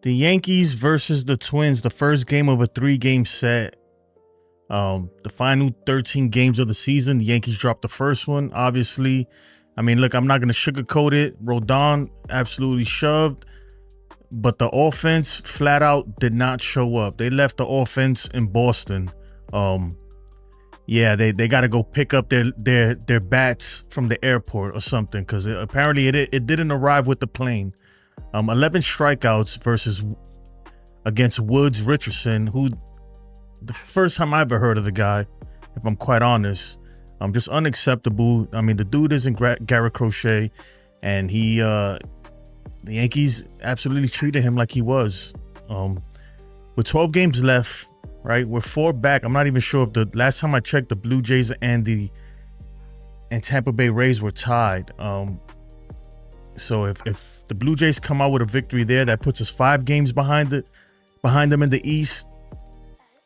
The Yankees versus the Twins, the first game of a 3-game set. The final 13 games of the season, the Yankees dropped the first one, obviously. I mean, look, I'm not going to sugarcoat it. Rodón absolutely shoved, but the offense flat out did not show up. They left the offense in Boston. Yeah, they got to go pick up their bats from the airport or something, because apparently it didn't arrive with the plane. 11 strikeouts against Woods Richardson, who the first time I ever heard of the guy, if I'm quite honest. Just unacceptable. I mean, the dude isn't Garrett Crochet, and the Yankees absolutely treated him like he was. With 12 games left, right, we're 4 back. I'm not even sure if the last time I checked, the Blue Jays and Tampa Bay Rays were tied. So if the Blue Jays come out with a victory there, that puts us 5 games behind them in the East.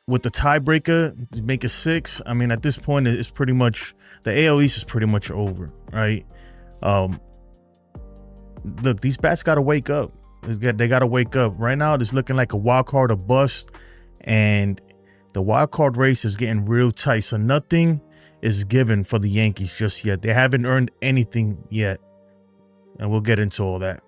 With the tiebreaker, make it 6. I mean, at this point, it's pretty much, the AL East is pretty much over, right? Look, these bats got to wake up. They got to wake up. Right now, it's looking like a wild card or bust, and the wild card race is getting real tight. So nothing is given for the Yankees just yet. They haven't earned anything yet, and we'll get into all that.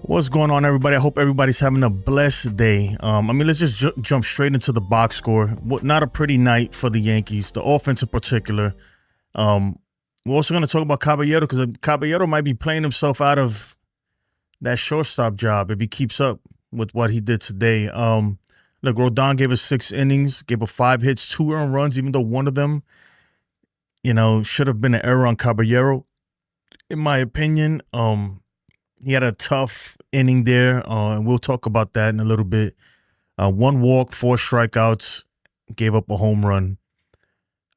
What's going on, everybody? I hope everybody's having a blessed day. I mean, let's just jump straight into the box score. Not a pretty night for the Yankees, the offense in particular. We're also going to talk about Cabrera, because Cabrera might be playing himself out of that shortstop job if he keeps up with what he did today. Look, Rodón gave us 6 innings, gave us 5 hits, 2 earned runs, even though one of them, should have been an error on Cabrera, in my opinion. He had a tough inning there, and we'll talk about that in a little bit. 1 walk, 4 strikeouts, gave up a home run.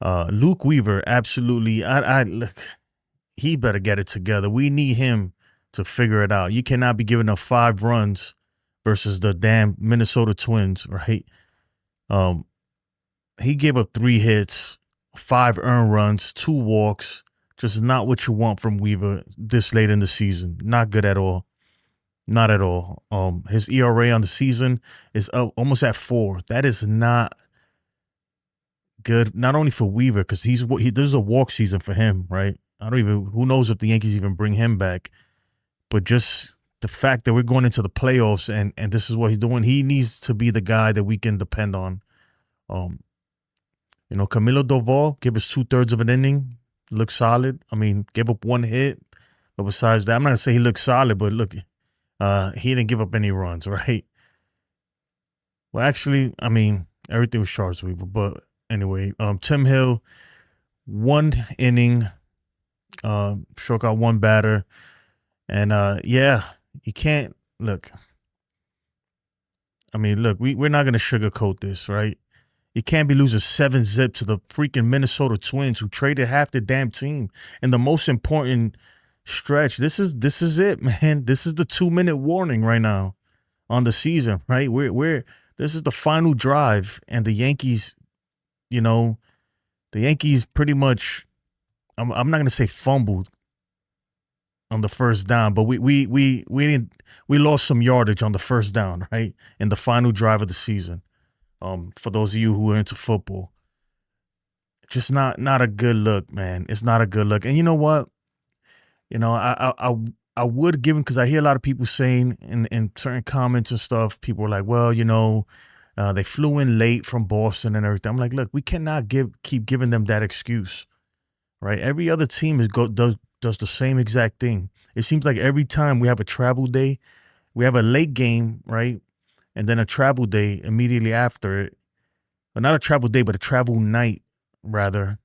Luke Weaver, absolutely. Look, he better get it together. We need him to figure it out. You cannot be giving up 5 runs versus the damn Minnesota Twins, right? He gave up 3 hits, 5 earned runs, 2 walks. Just not what you want from Weaver this late in the season. Not good at all. Not at all. His ERA on the season is up almost at 4. That is not good. Not only for Weaver, because this is a walk season for him, right? Who knows if the Yankees even bring him back. But just the fact that we're going into the playoffs and this is what he's doing, he needs to be the guy that we can depend on. Camilo Doval gave us 2/3 of an inning. Looked solid. I mean, gave up 1 hit. But besides that, I'm not going to say he looked solid, but look, he didn't give up any runs, right? Well, actually, I mean, everything was Charles Weaver. But anyway, Tim Hill, 1 inning, struck out 1 batter. And, yeah, you can't, look. I mean, look, we're not going to sugarcoat this, right? You can't be losing 7-0 to the freaking Minnesota Twins, who traded half the damn team in the most important stretch. This is it, man. This is the 2-minute warning right now on the season, right? This is the final drive, and the Yankees, pretty much. I'm not gonna say fumbled on the first down, but we lost some yardage on the first down, right, in the final drive of the season. For those of you who are into football, just not a good look, man. It's not a good look. And you know what? I would give him, because I hear a lot of people saying in certain comments and stuff, people are like, well, they flew in late from Boston and everything. I'm like, look, we cannot keep giving them that excuse, right? Every other team does the same exact thing. It seems like every time we have a travel day, we have a late game, right? And then a travel day immediately after it. Or not a travel day, but a travel night, rather.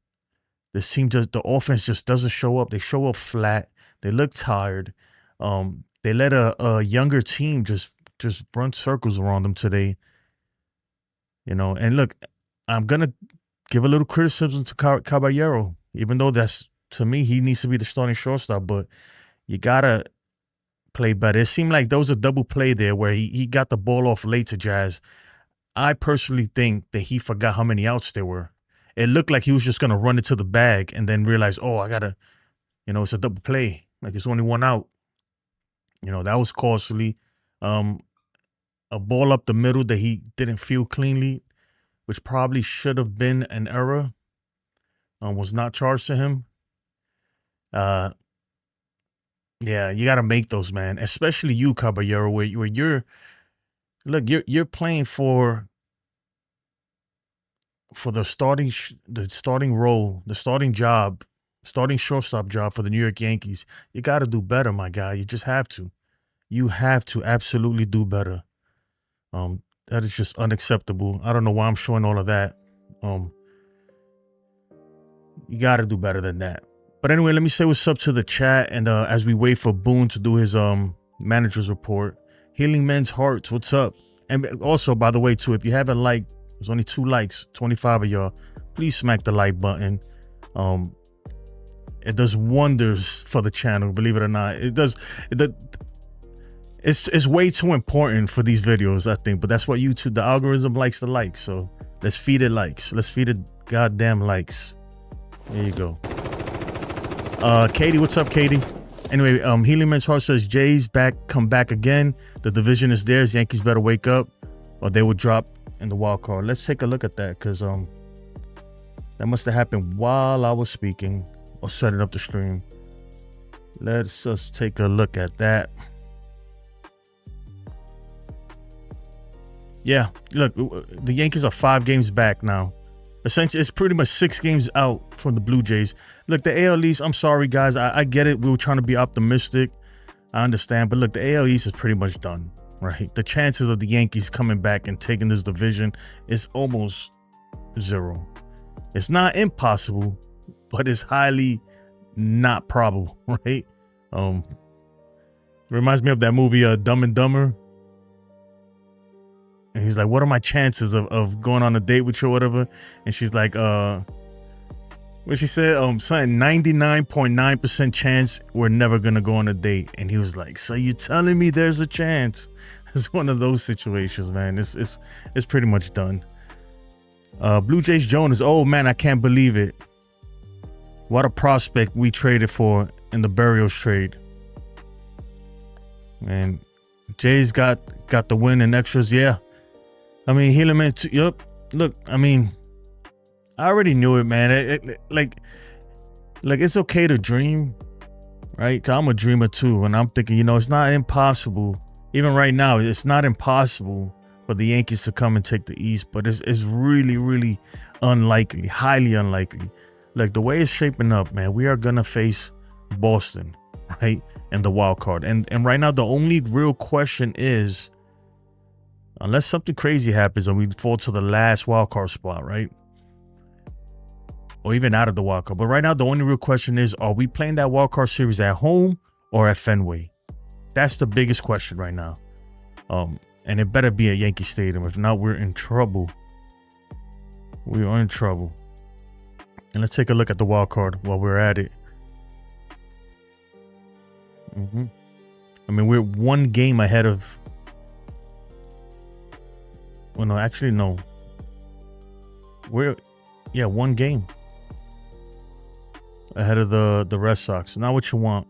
The offense just doesn't show up. They show up flat. They look tired. They let a younger team just run circles around them today. And look, I'm going to give a little criticism to Caballero, even though to me, he needs to be the starting shortstop. But you got to play better. It seemed like there was a double play there where he got the ball off late to Jazz. I personally think that he forgot how many outs there were. It looked like he was just gonna run it to the bag and then realize, oh, I gotta, it's a double play. Like it's only one out. That was costly. A ball up the middle that he didn't feel cleanly, which probably should have been an error, was not charged to him. Yeah, you got to make those, man. Especially you, Cabrera, where you're playing for the starting role, the starting job, starting shortstop job for the New York Yankees. You got to do better, my guy. You just have to. You have to absolutely do better. That is just unacceptable. I don't know why I'm showing all of that. You got to do better than that. But anyway, let me say what's up to the chat. And as we wait for Boone to do his manager's report, Healing Men's Hearts, what's up? And also, by the way, too, if you haven't liked, there's only 2 likes, 25 of y'all. Please smack the like button. It does wonders for the channel, believe it or not. It does. It's way too important for these videos, I think. But that's what YouTube, the algorithm likes to like. So let's feed it likes. Let's feed it goddamn likes. There you go. Katie, what's up, Katie? Anyway, Healing Men's Heart says Jays come back again. The division is theirs. Yankees better wake up, or they would drop in the wild card. Let's take a look at that, because that must have happened while I was speaking or setting up the stream. Let's just take a look at that. Yeah, look, the Yankees are 5 games back now. Essentially, it's pretty much 6 games out from the Blue Jays. Look, the AL East, I'm sorry, guys. I get it. We were trying to be optimistic. I understand. But look, the AL East is pretty much done, right? The chances of the Yankees coming back and taking this division is almost 0. It's not impossible, but it's highly not probable, right? Reminds me of that movie, Dumb and Dumber. And he's like, what are my chances of going on a date with you or whatever? And she's like, what she said, something 99.9% chance we're never going to go on a date. And he was like, so you're telling me there's a chance? It's one of those situations, man. It's pretty much done. Blue Jays Jonas, oh man, I can't believe it. What a prospect we traded for in the Barrios trade. And Jays got the win in extras, yeah. I mean, Healing, yep. Look, I mean, I already knew it, man. Like it's okay to dream, right? 'Cause I'm a dreamer too, and I'm thinking, it's not impossible. Even right now, it's not impossible for the Yankees to come and take the East, but it's really, really unlikely, highly unlikely. Like the way it's shaping up, man, we are gonna face Boston, right, in the wild card, and right now the only real question is, unless something crazy happens and we fall to the last wild card spot, right? Or even out of the wild card. But right now, the only real question is, are we playing that wild card series at home or at Fenway? That's the biggest question right now. And it better be at Yankee Stadium. If not, we're in trouble. We are in trouble. And let's take a look at the wild card while we're at it. I mean, we're 1 game ahead of... Well, no, actually, no. We're, 1 game ahead of the Red Sox. Not what you want.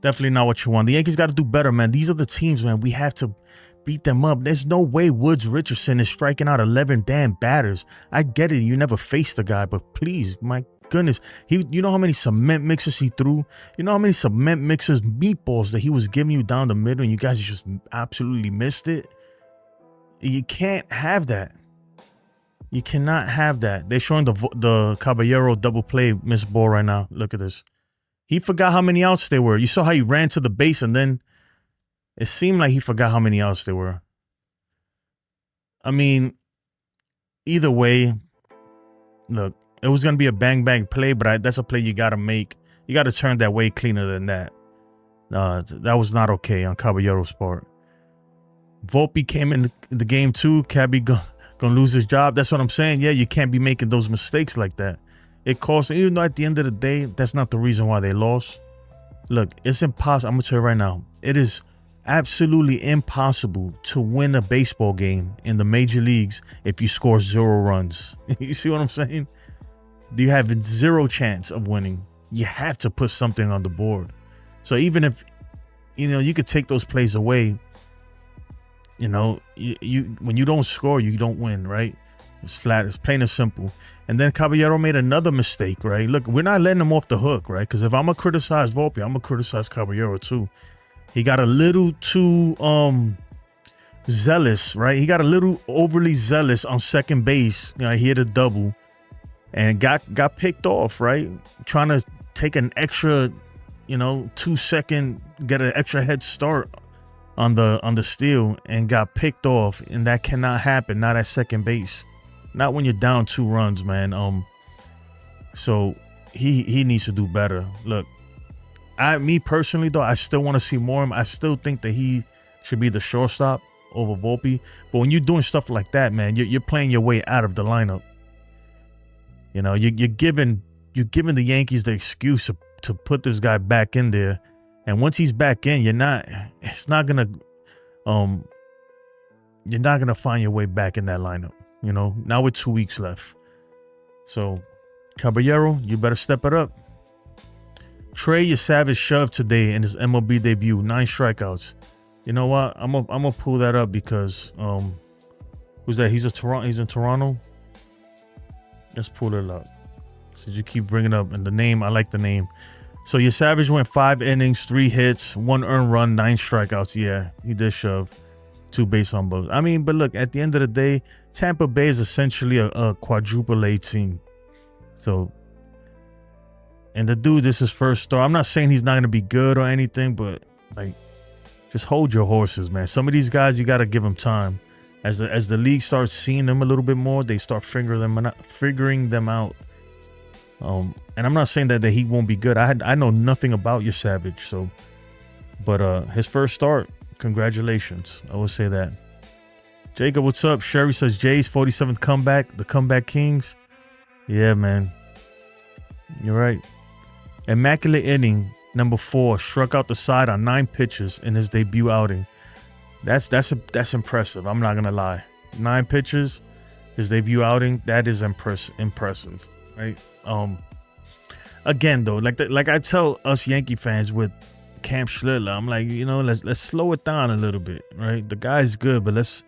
Definitely not what you want. The Yankees got to do better, man. These are the teams, man. We have to beat them up. There's no way Woods Richardson is striking out 11 damn batters. I get it. You never faced the guy, but please, my goodness. You know how many cement mixers he threw? You know how many cement mixers, meatballs that he was giving you down the middle, and you guys just absolutely missed it? You can't have that. You cannot have that. They're showing the Caballero double play missed ball right now. Look at this. He forgot how many outs there were. You saw how he ran to the base, and then it seemed like he forgot how many outs there were. I mean, either way, look, it was going to be a bang-bang play, but that's a play you got to make. You got to turn that way cleaner than that. That was not okay on Caballero's part. Volpe came in the game too. Cabby gonna lose his job. That's what I'm saying. Yeah, you can't be making those mistakes like that. It costs, even though at the end of the day, that's not the reason why they lost. Look, it's impossible. I'm gonna tell you right now, it is absolutely impossible to win a baseball game in the major leagues if you score 0 runs. You see what I'm saying? you have zero chance of winning. You have to put something on the board. So even if, you could take those plays away, you when you don't score, you don't win, right? It's flat. It's plain and simple. And then Caballero made another mistake, right? Look, we're not letting him off the hook, right? Because if I'm going to criticize Volpe, I'm going to criticize Caballero too. He got a little too zealous, right? He got a little overly zealous on second base. He hit a double and got picked off, right? Trying to take an extra, 2 second, get an extra head start on the steal and got picked off. And that cannot happen, not at second base. Not when you're down 2 runs, man. So he needs to do better. Look, me personally though, I still want to see more of him. I still think that he should be the shortstop over Volpe. But when you're doing stuff like that, man, you're playing your way out of the lineup. You're giving the Yankees the excuse to put this guy back in there. And once he's back in, you're not gonna find your way back in that lineup. Now with 2 weeks left. So, Caballero, you better step it up. Trey, your savage shove today in his MLB debut, 9 strikeouts. You know what? I'm gonna pull that up because who's that? He's in Toronto. Let's pull it up. Since you keep bringing up and the name, I like the name. So your savage went 5 innings, 3 hits, 1 earned run, 9 strikeouts. Yeah, he did shove. 2 base on balls. I mean, but look, at the end of the day, Tampa Bay is essentially a quadruple A team. So, and the dude, this is his first start. I'm not saying he's not going to be good or anything, but like, just hold your horses, man. Some of these guys, you got to give them time. As the league starts seeing them a little bit more, they start figuring them out. And I'm not saying that he won't be good. I know nothing about your savage, so, but his first start. Congratulations. I will say that. Jacob, what's up? Sherry says Jay's 47th comeback. The comeback kings. Yeah, man. You're right. Immaculate inning, number 4. Struck out the side on 9 pitches in his debut outing. That's impressive. I'm not going to lie. 9 pitches, his debut outing. That is impressive. Right? Again, though, like I tell us Yankee fans with Cam Schlittler, I'm like, let's slow it down a little bit, right? The guy's good, but let's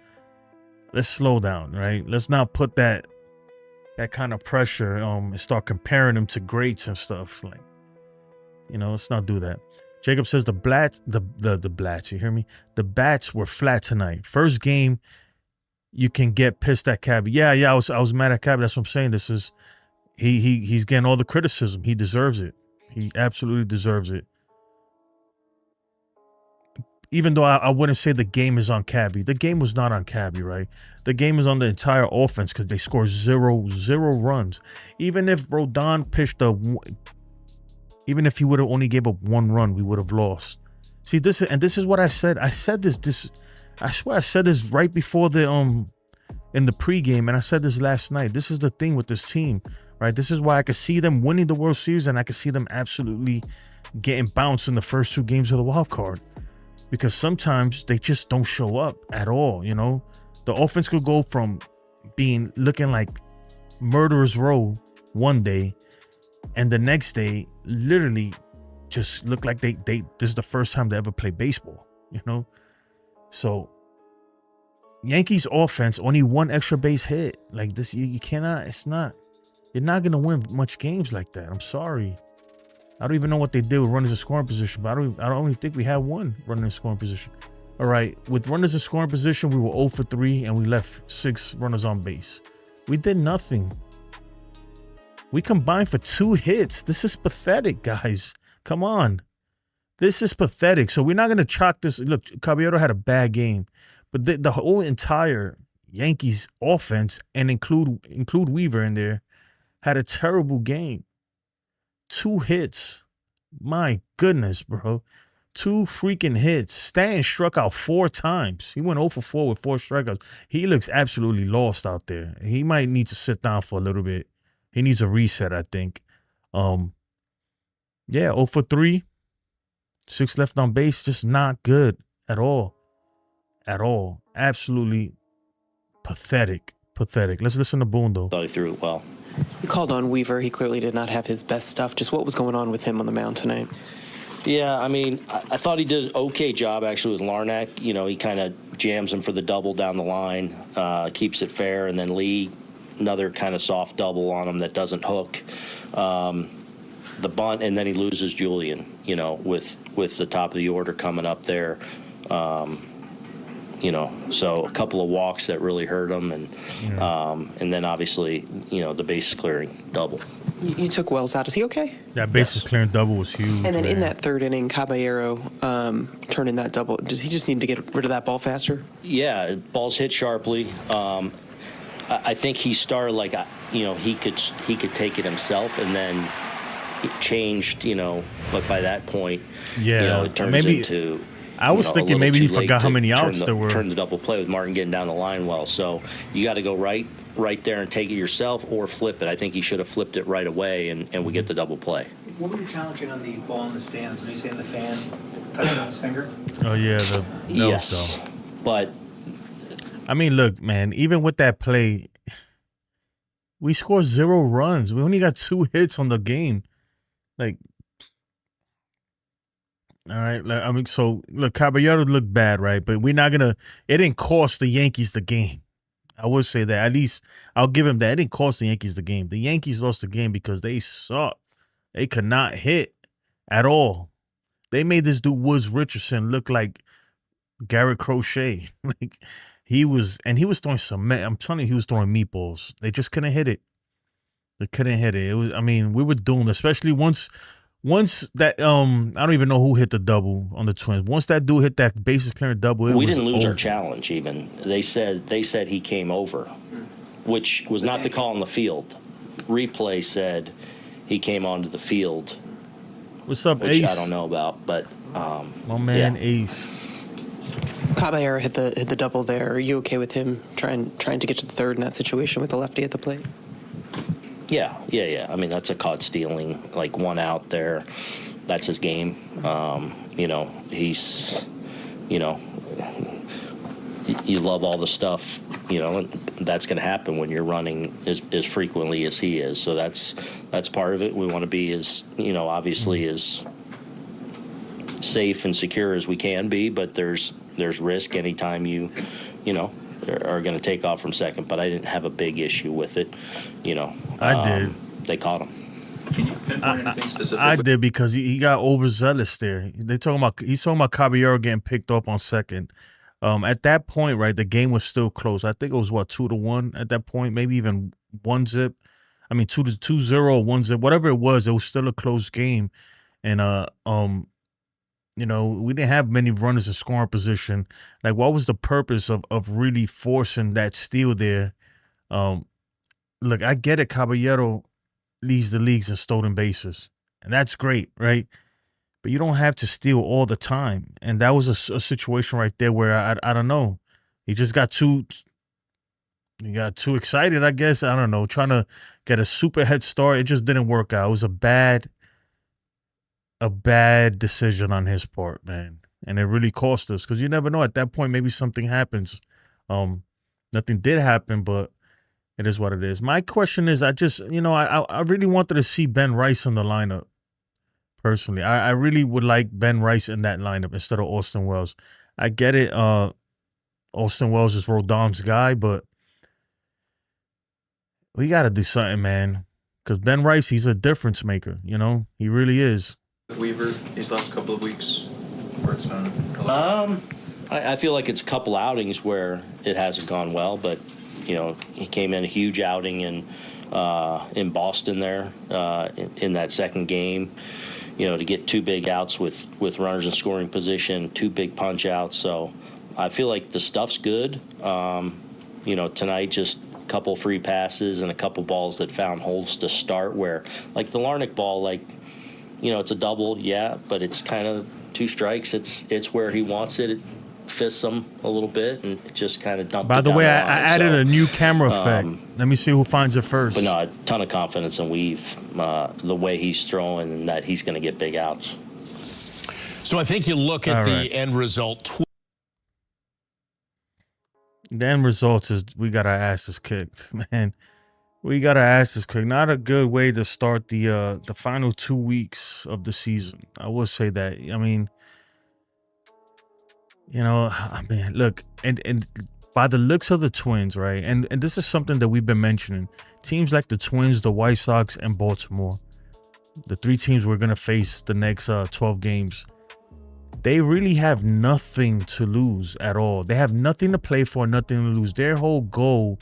slow down, right? Let's not put that kind of pressure and start comparing him to greats and stuff. Like, let's not do that. Jacob says the Blats, you hear me? The bats were flat tonight. First game, you can get pissed at Cabby. Yeah, I was mad at Cabby. That's what I'm saying. This is he's getting all the criticism. He deserves it. He absolutely deserves it. Even though I wouldn't say the game is on Cabby. The game was not on Cabby, right? The game is on the entire offense because they scored zero runs. Even if Rodón pitched even if he would have only gave up 1 run, we would have lost. See, this is what I said. I said this. I swear I said this right before in the pregame, and I said this last night. This is the thing with this team, right? This is why I could see them winning the World Series, and I could see them absolutely getting bounced in the first 2 games of the wild card. Because sometimes they just don't show up at all, The offense could go from looking like murderer's row one day, and the next day literally just look like this is the first time they ever play baseball, So Yankees offense, only 1 extra base hit. Like this, you cannot, you're not gonna win much games like that. I'm sorry. I don't even know what they did with runners in scoring position, but I don't even think we had 1 runner in scoring position. All right, with runners in scoring position, we were 0 for 3 and we left 6 runners on base. We did nothing. We combined for 2 hits. This is pathetic, guys. Come on. This is pathetic. So we're not going to chalk this. Look, Caballero had a bad game, but the whole entire Yankees offense, and include Weaver in there, had a terrible game. 2 hits. My goodness, bro. 2 freaking hits. Stanton struck out 4 times. He went 0 for 4 with 4 strikeouts. He looks absolutely lost out there. He might need to sit down for a little bit. He needs a reset, I think. Yeah, 0 for 3. 6 left on base. Just not good at all. At all. Absolutely pathetic. Pathetic. Let's listen to Boone, though. Thought he threw it well. You called on Weaver. He clearly did not have his best stuff. Just what was going on with him on the mound tonight? Yeah, I mean, I thought he did an okay job, actually, with Larnach. You know, he kind of jams him for the double down the line, keeps it fair, and then Lee, another kind of soft double on him that doesn't hook. The bunt, and then he loses Julian, you know, with the top of the order coming up there. You know, so a couple of walks that really hurt him, and then obviously, you know, the base clearing double. You took Wells out. Is he okay? That bases clearing double was huge. And then in that third inning, Caballero turning that double. Does he just need to get rid of that ball faster? Yeah, ball's hit sharply. I think he started like, you know, he could take it himself, and then it changed, you know, but by that point, you know, it turns into. I was thinking maybe he forgot how many outs there were. Turn the double play with Martin getting down the line well. So you got to go right there and take it yourself, or flip it. I think he should have flipped it right away, and we get the double play. What were you challenging on the ball in the stands when you say the fan touching on his finger? Oh yeah, yes, but I mean, look, man. Even with that play, we scored 0 runs. We only got 2 hits on the game. Like. All right. I mean, so look, Caballero looked bad, right? But we're not gonna. It didn't cost the Yankees the game. I would say that. At least I'll give him that. It didn't cost the Yankees the game. The Yankees lost the game because they sucked. They could not hit at all. They made this dude Woods Richardson look like Garrett Crochet. Like he was throwing cement. I'm telling you, he was throwing meatballs. They just couldn't hit it. They couldn't hit it. It was. I mean, we were doomed, especially once that I don't even know who hit the double on the Twins. Once that dude hit that bases clearing double, we didn't lose our challenge. Even they said he came over, which was not the call on the field. Replay said he came onto the field. What's up, which Ace? I don't know about, but my man, yeah. Ace. Caballero hit the double there. Are you okay with him trying to get to the third in that situation with the lefty at the plate? Yeah. I mean, that's a caught stealing, like 1 out there. That's his game. You know, he's, you know, you love all the stuff, you know, and that's going to happen when you're running as frequently as he is. So that's part of it. We want to be as, you know, obviously as safe and secure as we can be, but there's risk anytime you know, are going to take off from second, but I didn't have a big issue with it. You know, I did. They caught him. Can you pinpoint anything specific? I did because he got overzealous there. He's talking about Caballero getting picked up on second. At that point, right, the game was still close. I think it was 2-1 at that point, maybe even 1-0. I mean 2-0 or 1-0, whatever it was still a close game. And you know, we didn't have many runners in scoring position. Like, what was the purpose of really forcing that steal there? Look, I get it. Caballero leads the leagues in stolen bases, and that's great, right? But you don't have to steal all the time. And that was a situation right there where I don't know. He just got too excited, I guess. I don't know, trying to get a super head start. It just didn't work out. It was a bad decision on his part, man. And it really cost us because you never know. At that point, maybe something happens. Nothing did happen, but it is what it is. My question is, I really wanted to see Ben Rice in the lineup. Personally, I really would like Ben Rice in that lineup instead of Austin Wells. I get it. Austin Wells is Rodon's guy, but we got to do something, man. Because Ben Rice, he's a difference maker. You know, he really is. Weaver these last couple of weeks, where it's been? I feel like it's a couple outings where it hasn't gone well, but you know, he came in a huge outing in Boston there in that second game. You know, to get 2 big outs with runners in scoring position, 2 big punch outs. So I feel like the stuff's good. You know, tonight just a couple free passes and a couple balls that found holes to start where, like the Larnach ball, like, you know, it's a double, yeah, but it's kind of 2 strikes. It's where he wants it. It fists him a little bit and just kind of dumped it. By the way, I added a new camera Um, effect. Let me see who finds it first. But no, a ton of confidence in Weave, the way he's throwing and that he's going to get big outs. So I think you look at the end result. The end result is we got our asses kicked, man. We gotta ask this quick. Not a good way to start the final 2 weeks of the season. I will say that. I mean, man, look, and by the looks of the Twins, right? And this is something that we've been mentioning. Teams like the Twins, the White Sox, and Baltimore, the 3 teams we're gonna face the next 12 games. They really have nothing to lose at all. They have nothing to play for, nothing to lose. Their whole goal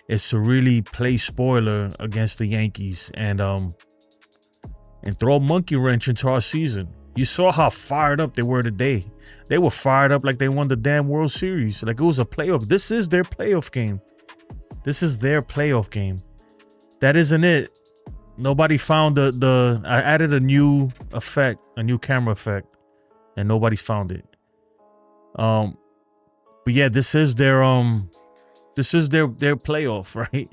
is to really play spoiler against the Yankees and throw a monkey wrench into our season. You saw how fired up they were today. They were fired up like they won the damn World Series. Like it was a playoff. This is their playoff game. This is their playoff game. That isn't it. Nobody found I added a new effect, a new camera effect, and nobody's found it. But yeah, this is their playoff, right?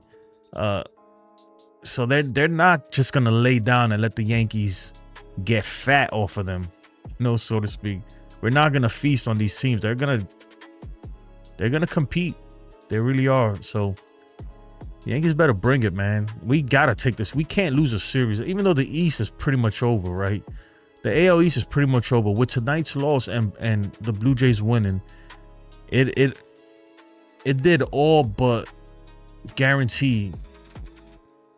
So they're not just gonna lay down and let the Yankees get fat off of them, so to speak. We're not gonna feast on these teams. They're gonna compete. They really are. So the Yankees better bring it, man. We gotta take this. We can't lose a series, even though the East is pretty much over, right? The AL East is pretty much over. With tonight's loss and the Blue Jays winning, it did all but guarantee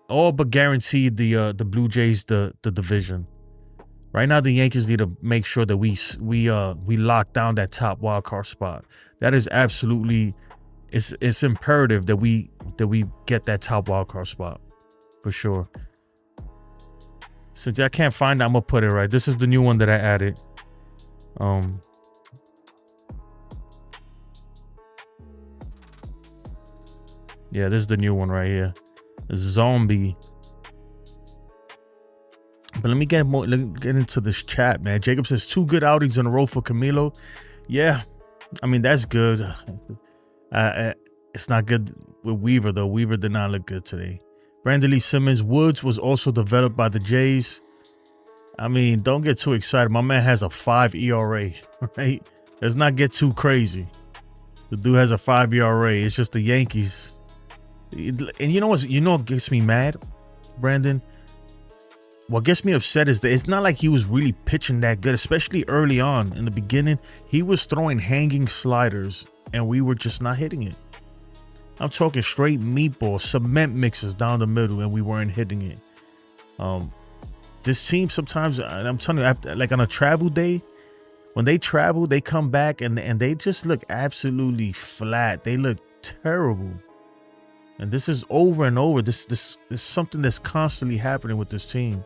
the Blue Jays the division. Right now, the Yankees need to make sure that we lock down that top wild card spot. That is absolutely it's imperative that we get that top wild card spot for sure. Since I can't find it, I'm gonna put it right. This is the new one that I added. Yeah, this is the new one right here. Zombie. But let me get into this chat, man. Jacob says 2 good outings in a row for Camilo. Yeah, I mean that's good. It's not good with Weaver though. Weaver did not look good today. Brandon Lee Simmons. Woods was also developed by the Jays. I mean, don't get too excited. My man has a 5 ERA, right? Let's not get too crazy. The dude has a 5 ERA. It's just the Yankees. And you know what gets me mad, Brandon? What gets me upset is that it's not like he was really pitching that good, especially early on. In the beginning, he was throwing hanging sliders, and we were just not hitting it. I'm talking straight meatball, cement mixes down the middle, and we weren't hitting it. This team sometimes, I'm telling you, after, like on a travel day, when they travel, they come back and they just look absolutely flat. They look terrible. And this is over and over. This is something that's constantly happening with this team.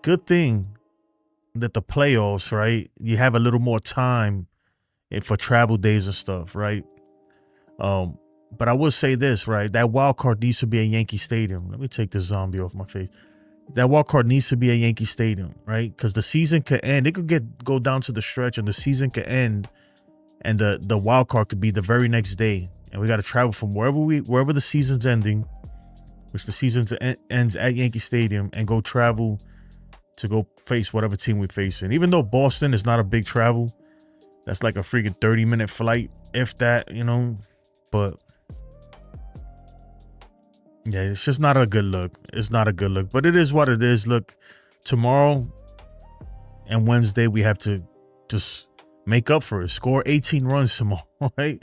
Good thing that the playoffs, right? You have a little more time for travel days and stuff, right? But I will say this, right? That wild card needs to be at Yankee Stadium. Let me take this zombie off my face. That wild card needs to be at Yankee Stadium, right? Because the season could end. It could go down to the stretch, and the season could end, and the wild card could be the very next day. And we got to travel from wherever the season's ending, which the season ends at Yankee Stadium, and go travel to go face whatever team we're facing. Even though Boston is not a big travel, that's like a freaking 30-minute flight, if that, But yeah, it's just not a good look. It's not a good look, but it is what it is. Look, tomorrow and Wednesday we have to just make up for it. Score 18 runs tomorrow, right?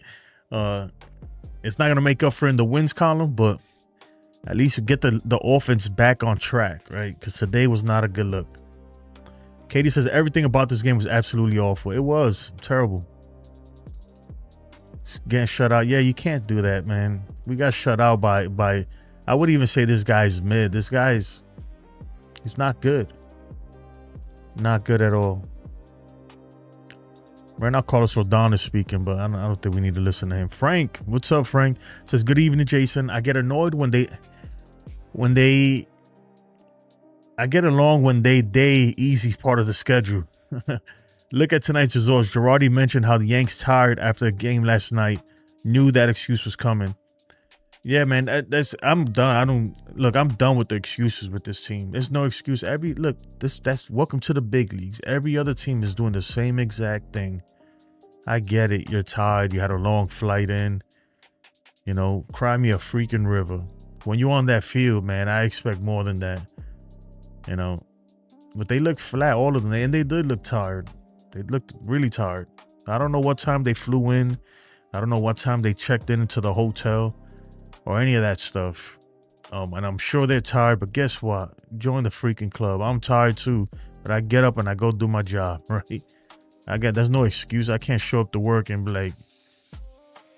It's not gonna make up for in the wins column, but at least get the offense back on track, right? Because today was not a good look. Katie says everything about this game was absolutely awful. It was terrible. Getting shut out. Yeah, you can't do that, man. We got shut out by I wouldn't even say this guy's mid. He's not good. Not good at all. Right now, Carlos Rodón is speaking, but I don't think we need to listen to him. Frank, what's up, Frank? Says, good evening, Jason. I get annoyed when I get along when day easy part of the schedule. Look at tonight's results. Girardi mentioned how the Yanks tired after a game last night. Knew that excuse was coming. Yeah, man, I'm done. I'm done with the excuses with this team. There's no excuse. That's welcome to the big leagues. Every other team is doing the same exact thing. I get it. You're tired. You had a long flight in. You know, cry me a freaking river. When you're on that field, man, I expect more than that. You know, but they look flat, all of them, and they did look tired. They looked really tired. I don't know what time they flew in. I don't know what time they checked into the hotel or any of that stuff. And I'm sure they're tired, but guess what? Join the freaking club. I'm tired too, but I get up and I go do my job, right? There's no excuse. I can't show up to work and be like,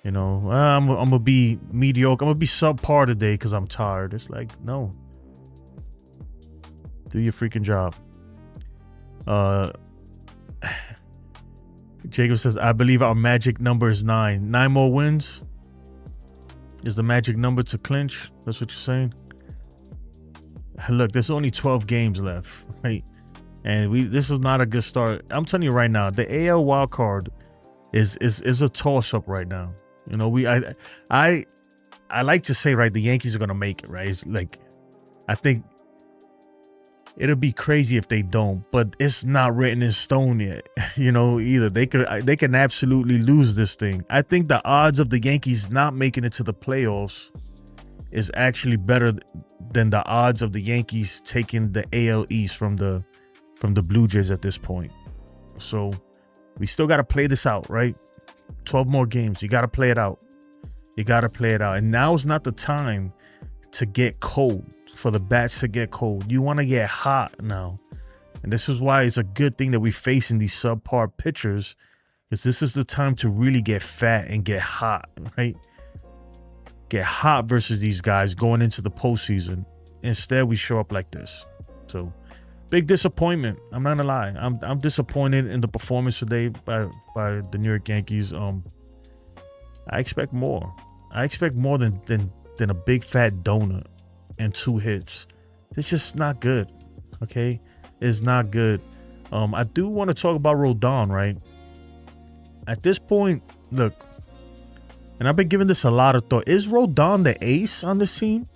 you know, I'm gonna be mediocre. I'm gonna be subpar today because I'm tired. It's like, no. Do your freaking job. Jacob says, I believe our magic number is 9. 9 more wins is the magic number to clinch. That's what you're saying? Look, there's only 12 games left, right? And this is not a good start. I'm telling you right now, the AL wild card is a toss-up right now. You know, I like to say, right, the Yankees are gonna make it, right? It's like, I think it'll be crazy if they don't, but it's not written in stone yet, you know, either. They can absolutely lose this thing. I think the odds of the Yankees not making it to the playoffs is actually better than the odds of the Yankees taking the AL East from the Blue Jays at this point. So we still got to play this out, right? 12 more games. You got to play it out. You got to play it out. And now is not the time to get cold, for the bats to get cold. You want to get hot now. And this is why it's a good thing that we're facing these subpar pitchers, because this is the time to really get fat and get hot, right? Get hot versus these guys going into the postseason. Instead, we show up like this. So, big disappointment. I'm not gonna lie. I'm disappointed in the performance today by the New York Yankees. I expect more. I expect more than a big fat donut and 2 hits. It's just not good. Okay, it's not good. I do want to talk about Rodón, right? At this point, look, and I've been giving this a lot of thought. Is Rodón the ace on this team?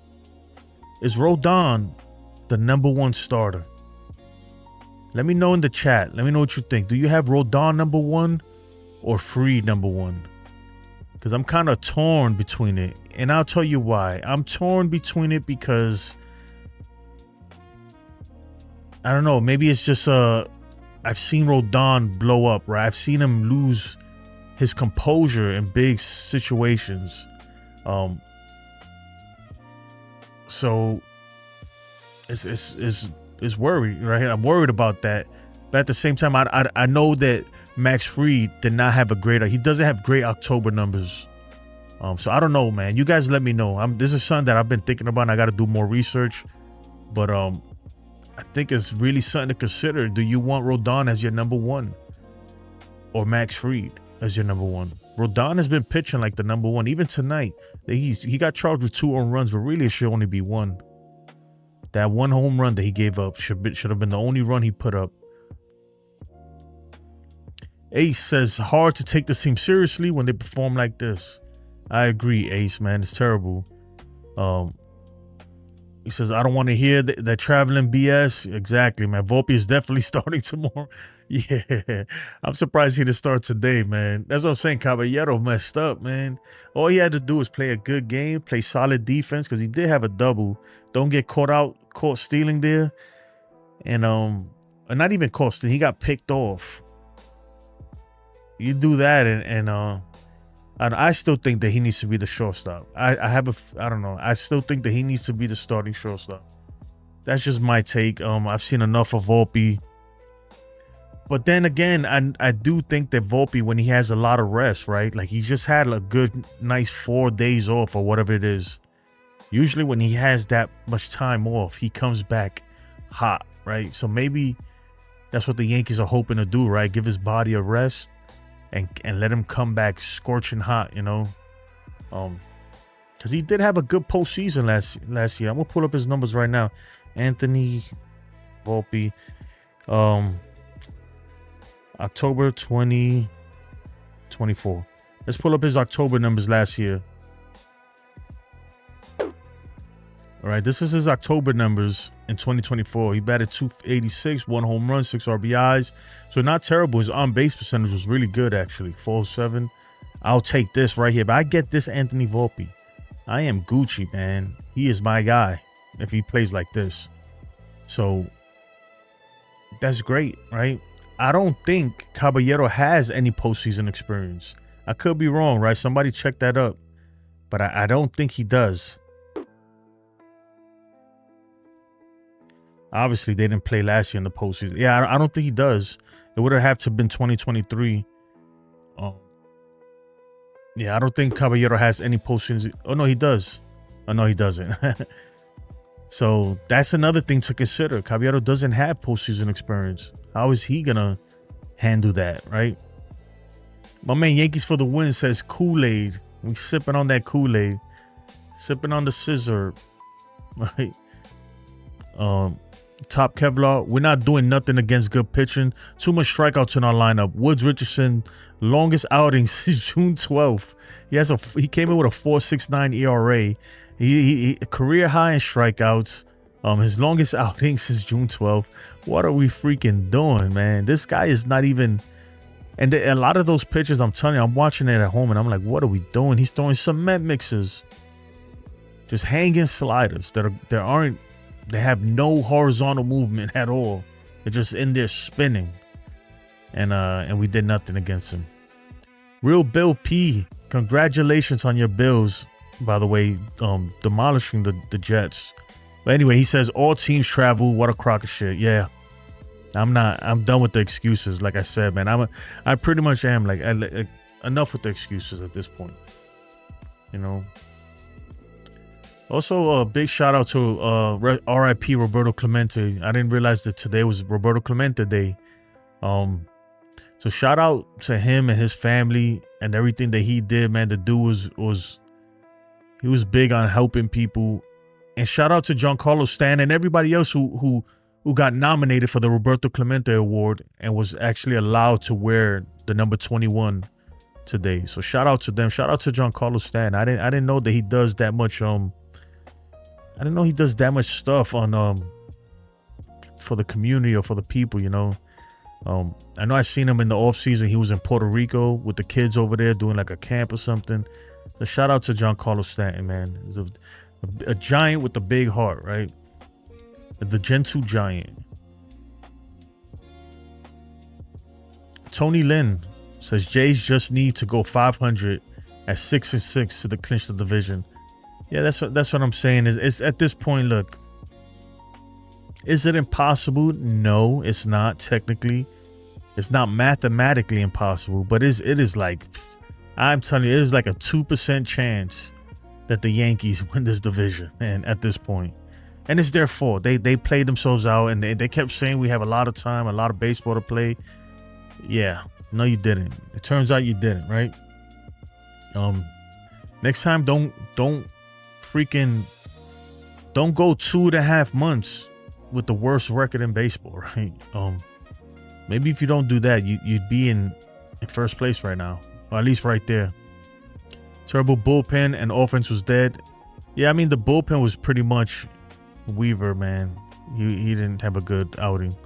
Is Rodón the number 1 starter? Let me know in the chat. Let me know what you think. Do you have Rodón number 1 or Fried number 1? Because I'm kind of torn between it. And I'll tell you why. I'm torn between it because I don't know. Maybe it's just I've seen Rodón blow up, right? I've seen him lose his composure in big situations. So it's worry, right? I'm worried about that. But at the same time, I know that Max Fried did not have he doesn't have great October numbers. So I don't know, man. You guys let me know. This is something that I've been thinking about, and I got to do more research. But I think it's really something to consider. Do you want Rodón as your number 1 or Max Fried as your number 1? Rodón has been pitching like the number 1. Even tonight, he got charged with 2 home runs, but really it should only be 1. That 1 home run that he gave up should have been the only run he put up. Ace says, hard to take this team seriously when they perform like this. I agree, Ace, man. It's terrible. He says, I don't want to hear that traveling BS. Exactly, man. Volpe is definitely starting tomorrow. Yeah, I'm surprised he didn't start today, man. That's what I'm saying. Caballero messed up, man. All he had to do was play a good game, play solid defense, because he did have a double. Don't get caught stealing there. And not even caught stealing. He got picked off. You do that, and I still think that he needs to be the shortstop. I don't know. I still think that he needs to be the starting shortstop. That's just my take. I've seen enough of Volpe. But then again, I do think that Volpe, when he has a lot of rest, right? Like he's just had a good, nice 4 days off or whatever it is. Usually when he has that much time off, he comes back hot, right? So maybe that's what the Yankees are hoping to do, right? Give his body a rest and let him come back scorching hot, you know? Because he did have a good postseason last year. I'm going to pull up his numbers right now. Anthony Volpe. October 2024. Let's pull up his October numbers last year. All right, this is his October numbers in 2024. He batted .286, 1 home run, 6 RBIs. So not terrible. His on-base percentage was really good, actually. 407. I'll take this right here. But I get this Anthony Volpe. I am Gucci, man. He is my guy if he plays like this. So that's great, right? I don't think Caballero has any postseason experience. I could be wrong, right? Somebody check that up. But I don't think he does. Obviously, they didn't play last year in the postseason. Yeah, I don't think he does. It would have to been 2023. Yeah, I don't think Caballero has any postseason. Oh, no, he does. Oh, no, he doesn't. So that's another thing to consider. Caballero doesn't have postseason experience. How is he going to handle that, right? My man Yankees for the win says Kool-Aid. We sipping on that Kool-Aid. Sipping on the scissor. Right? Top Kevlar. We're not doing nothing against good pitching. Too much strikeouts in our lineup. Woods Richardson, longest outing since June 12th. He came in with a 4.69 ERA. He career high in strikeouts. His longest outing since June 12th. What are we freaking doing, man? This guy is not even. And a lot of those pitches, I'm telling you, I'm watching it at home and I'm like, what are we doing? He's throwing cement mixes, just hanging sliders they have no horizontal movement at all. They're just in there spinning. And we did nothing against him. Real Bill P, congratulations on your Bills, by the way, demolishing the Jets. But anyway, he says all teams travel. What a crock of shit. Yeah. I'm done with the excuses. Like I said, man, I pretty much am like enough with the excuses at this point, you know. Also, a big shout out to R.I.P. Roberto Clemente. I didn't realize that today was Roberto Clemente Day. So shout out to him and his family and everything that he did, man. The dude was big on helping people. And shout out to Giancarlo Stanton and everybody else who got nominated for the Roberto Clemente Award and was actually allowed to wear the number 21 today. So shout out to them. Shout out to Giancarlo Stanton. I didn't know that he does that much. I didn't know he does that much stuff on for the community or for the people. You know. I know I seen him in the off season. He was in Puerto Rico with the kids over there doing like a camp or something. So shout out to Giancarlo Stanton, man. He's a giant with a big heart, right? The Gentoo Giant. Tony Lynn says Jays just need to go 500 at 6-6 to clinch the division. Yeah, that's what I'm saying. Is at this point, look, is it impossible? No, it's not technically. It's not mathematically impossible, but it is like, I'm telling you, it is like a 2% chance that the Yankees win this division. And at this point. And it's their fault. They played themselves out and they kept saying we have a lot of time, a lot of baseball to play. Yeah. No, you didn't. It turns out you didn't, right? Next time don't go 2.5 months with the worst record in baseball, right? Maybe if you don't do that, you'd be in first place right now. Or at least right there. Terrible bullpen and offense was dead. Yeah, I mean the bullpen was pretty much Weaver, man. He didn't have a good outing.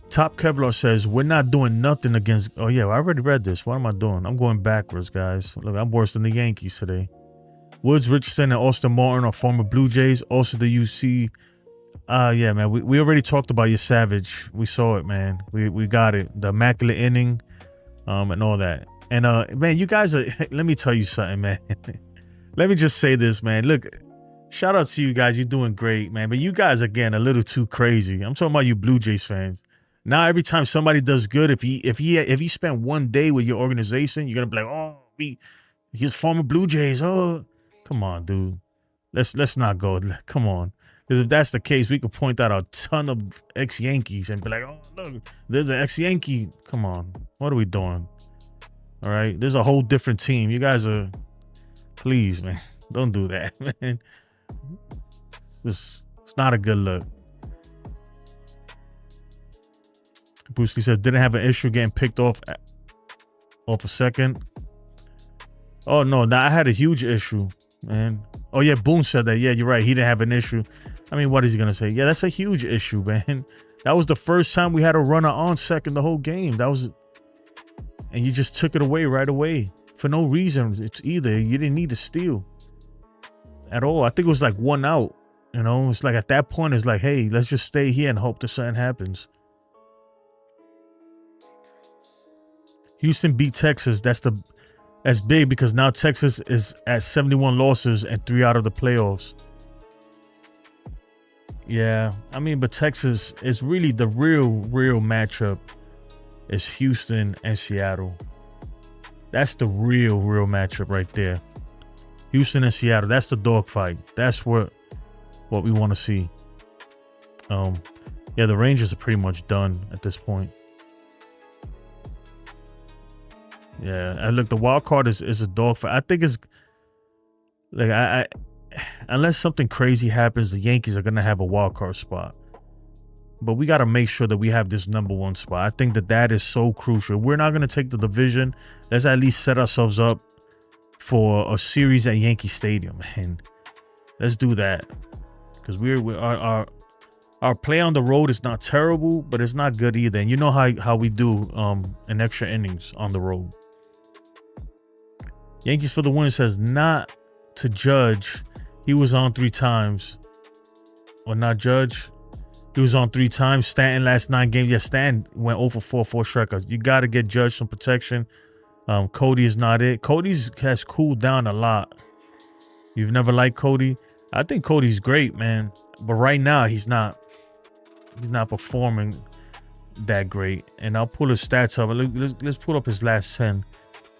Top Kevlar says we're not doing nothing against. Oh yeah, I already read this. What am I doing? I'm going backwards, guys. Look, I'm worse than the Yankees today. Woods Richardson and Austin Martin are former Blue Jays. Also the UC. Yeah, man. We already talked about your Savage. We saw it, man. We got it. The immaculate inning, and all that. And man, you guys are. Let me tell you something, man. Let me just say this, man. Look. Shout out to you guys. You're doing great, man. But you guys, again, a little too crazy. I'm talking about you Blue Jays fans. Now, every time somebody does good, if he spent one day with your organization, you're gonna be like, oh, he's former Blue Jays. Oh, come on, dude. Let's not go. Come on. Because if that's the case, we could point out a ton of ex-Yankees and be like, oh, look, there's an ex-Yankee. Come on. What are we doing? All right. There's a whole different team. You guys are, please, man. Don't do that, man. It's not a good look. Bruce Lee says didn't have an issue getting picked off a second. Oh no, I had a huge issue, man. Oh yeah, Boone said that. Yeah, you're right. He didn't have an issue. I mean, what is he gonna say? Yeah, that's a huge issue, man. That was the first time we had a runner on second the whole game. And you just took it away right away for no reason. It's either you didn't need to steal. at all. I think it was like 1 out. You know, it's like at that point, it's like, hey, let's just stay here and hope that something happens. Houston beat Texas. That's big because now Texas is at 71 losses and 3 out of the playoffs. Yeah, I mean, but Texas is really the real matchup is Houston and Seattle. That's the real matchup right there. Houston and Seattle. That's the dogfight. That's what we want to see. Yeah, the Rangers are pretty much done at this point. Yeah, and look, the wild card is a dogfight. I think it's like I unless something crazy happens, the Yankees are gonna have a wild card spot. But we got to make sure that we have this #1 spot. I think that is so crucial. We're not gonna take the division. Let's at least set ourselves up for a series at Yankee Stadium, and let's do that because our play on the road is not terrible, but it's not good either. And you know how we do in extra innings on the road. Yankees for the win says not to Judge. He was on 3 times. Or not Judge. He was on 3 times. Stanton last 9 games. Yeah, Stanton went 0 for 4 strikeouts. You got to get Judge some protection. Cody is not it. Cody's has cooled down a lot. You've never liked Cody? I think Cody's great, man. But right now, he's not performing that great. And I'll pull his stats up. Let's pull up his last 10.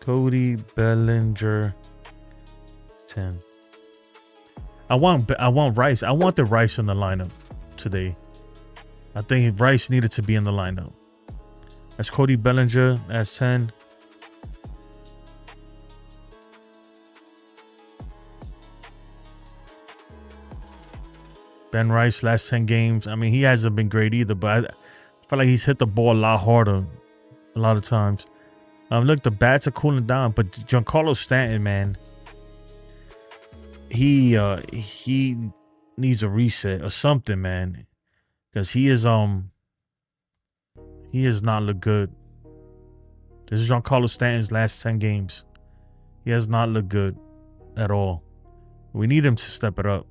Cody Bellinger 10. I want Rice. I want the Rice in the lineup today. I think Rice needed to be in the lineup. That's Cody Bellinger. That's 10. Ben Rice, last 10 games. I mean, he hasn't been great either, but I feel like he's hit the ball a lot harder a lot of times. Look, the bats are cooling down, but Giancarlo Stanton, man, he needs a reset or something, man, because he has not looked good. This is Giancarlo Stanton's last 10 games. He has not looked good at all. We need him to step it up.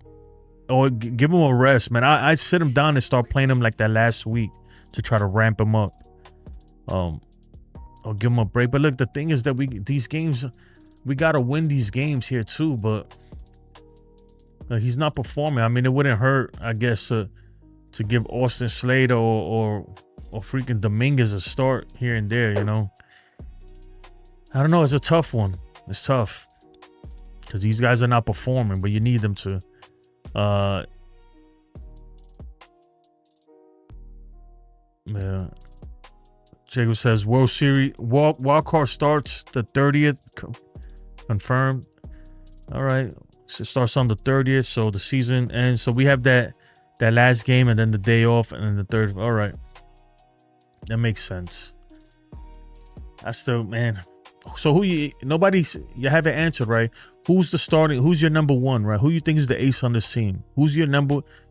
Or give him a rest, man. I sit him down and start playing him like that last week to try to ramp him up. Or give him a break. But look, the thing is that we gotta win these games here too. But he's not performing. I mean, it wouldn't hurt, I guess, to give Austin Slater or freaking Dominguez a start here and there. You know, I don't know. It's a tough one. It's tough because these guys are not performing, but you need them to. Yeah. Jacob says World Series wild card starts the 30th. Confirmed. All right. So it starts on the 30th, so the season ends. So we have that last game and then the day off and then the third. All right. That makes sense. That's the man. So you haven't answered, right? Who's the starting? Who's your #1, right? Who you think is the ace on this team? Who's your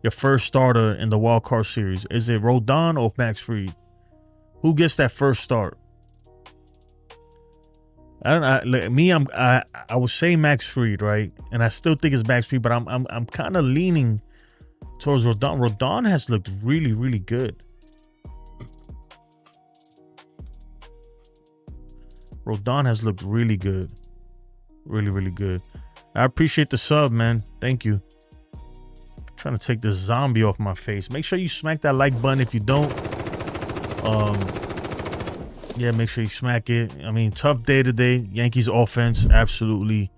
first starter in the wild card series? Is it Rodón or Max Fried? Who gets that first start? I would say Max Fried, right? And I still think it's Max Fried, but I'm kind of leaning towards Rodón. Rodón has looked really, really good. Rodón has looked really good. Really, really good. I appreciate the sub, man. Thank you. I'm trying to take this zombie off my face. Make sure you smack that like button if you don't. Yeah, make sure you smack it. I mean, tough day today. Yankees offense, absolutely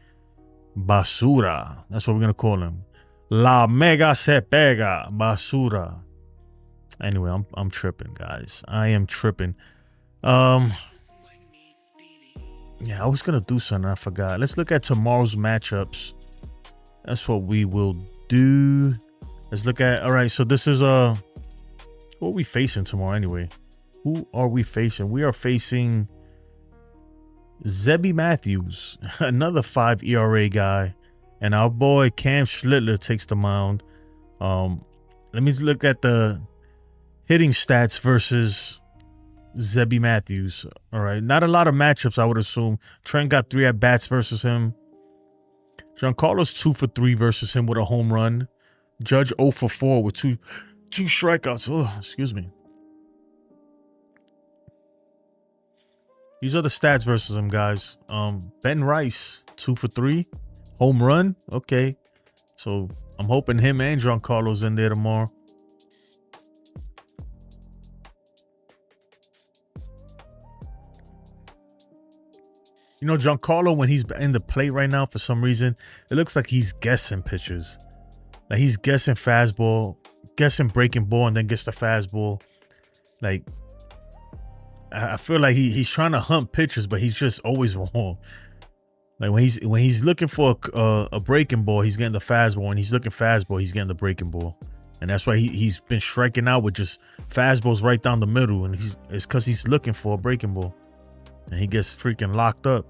basura. That's what we're going to call him. La mega se pega. Basura. Anyway, I'm tripping, guys. I am tripping. Yeah, I was going to do something. I forgot. Let's look at tomorrow's matchups. That's what we will do. Let's look at... All right, so this is... Who are we facing tomorrow anyway? Who are we facing? We are facing Zebby Matthews, another 5 ERA guy. And our boy Cam Schlittler takes the mound. Let me look at the hitting stats versus... Zebby Matthews. All right. Not a lot of matchups, I would assume. Trent got 3 at-bats versus him. Giancarlo's 2 for 3 versus him with a home run. Judge 0 for 4 with two strikeouts. Oh, excuse me. These are the stats versus him, guys. Ben Rice, 2 for 3. Home run. Okay. So I'm hoping him and Giancarlo's in there tomorrow. You know, Giancarlo, when he's in the plate right now, for some reason, it looks like he's guessing pitches. Like he's guessing fastball, guessing breaking ball, and then gets the fastball. Like, I feel like he's trying to hunt pitches, but he's just always wrong. Like when he's looking for a breaking ball, he's getting the fastball. When he's looking fastball, he's getting the breaking ball. And that's why he's been striking out with just fastballs right down the middle. And it's because he's looking for a breaking ball. And he gets freaking locked up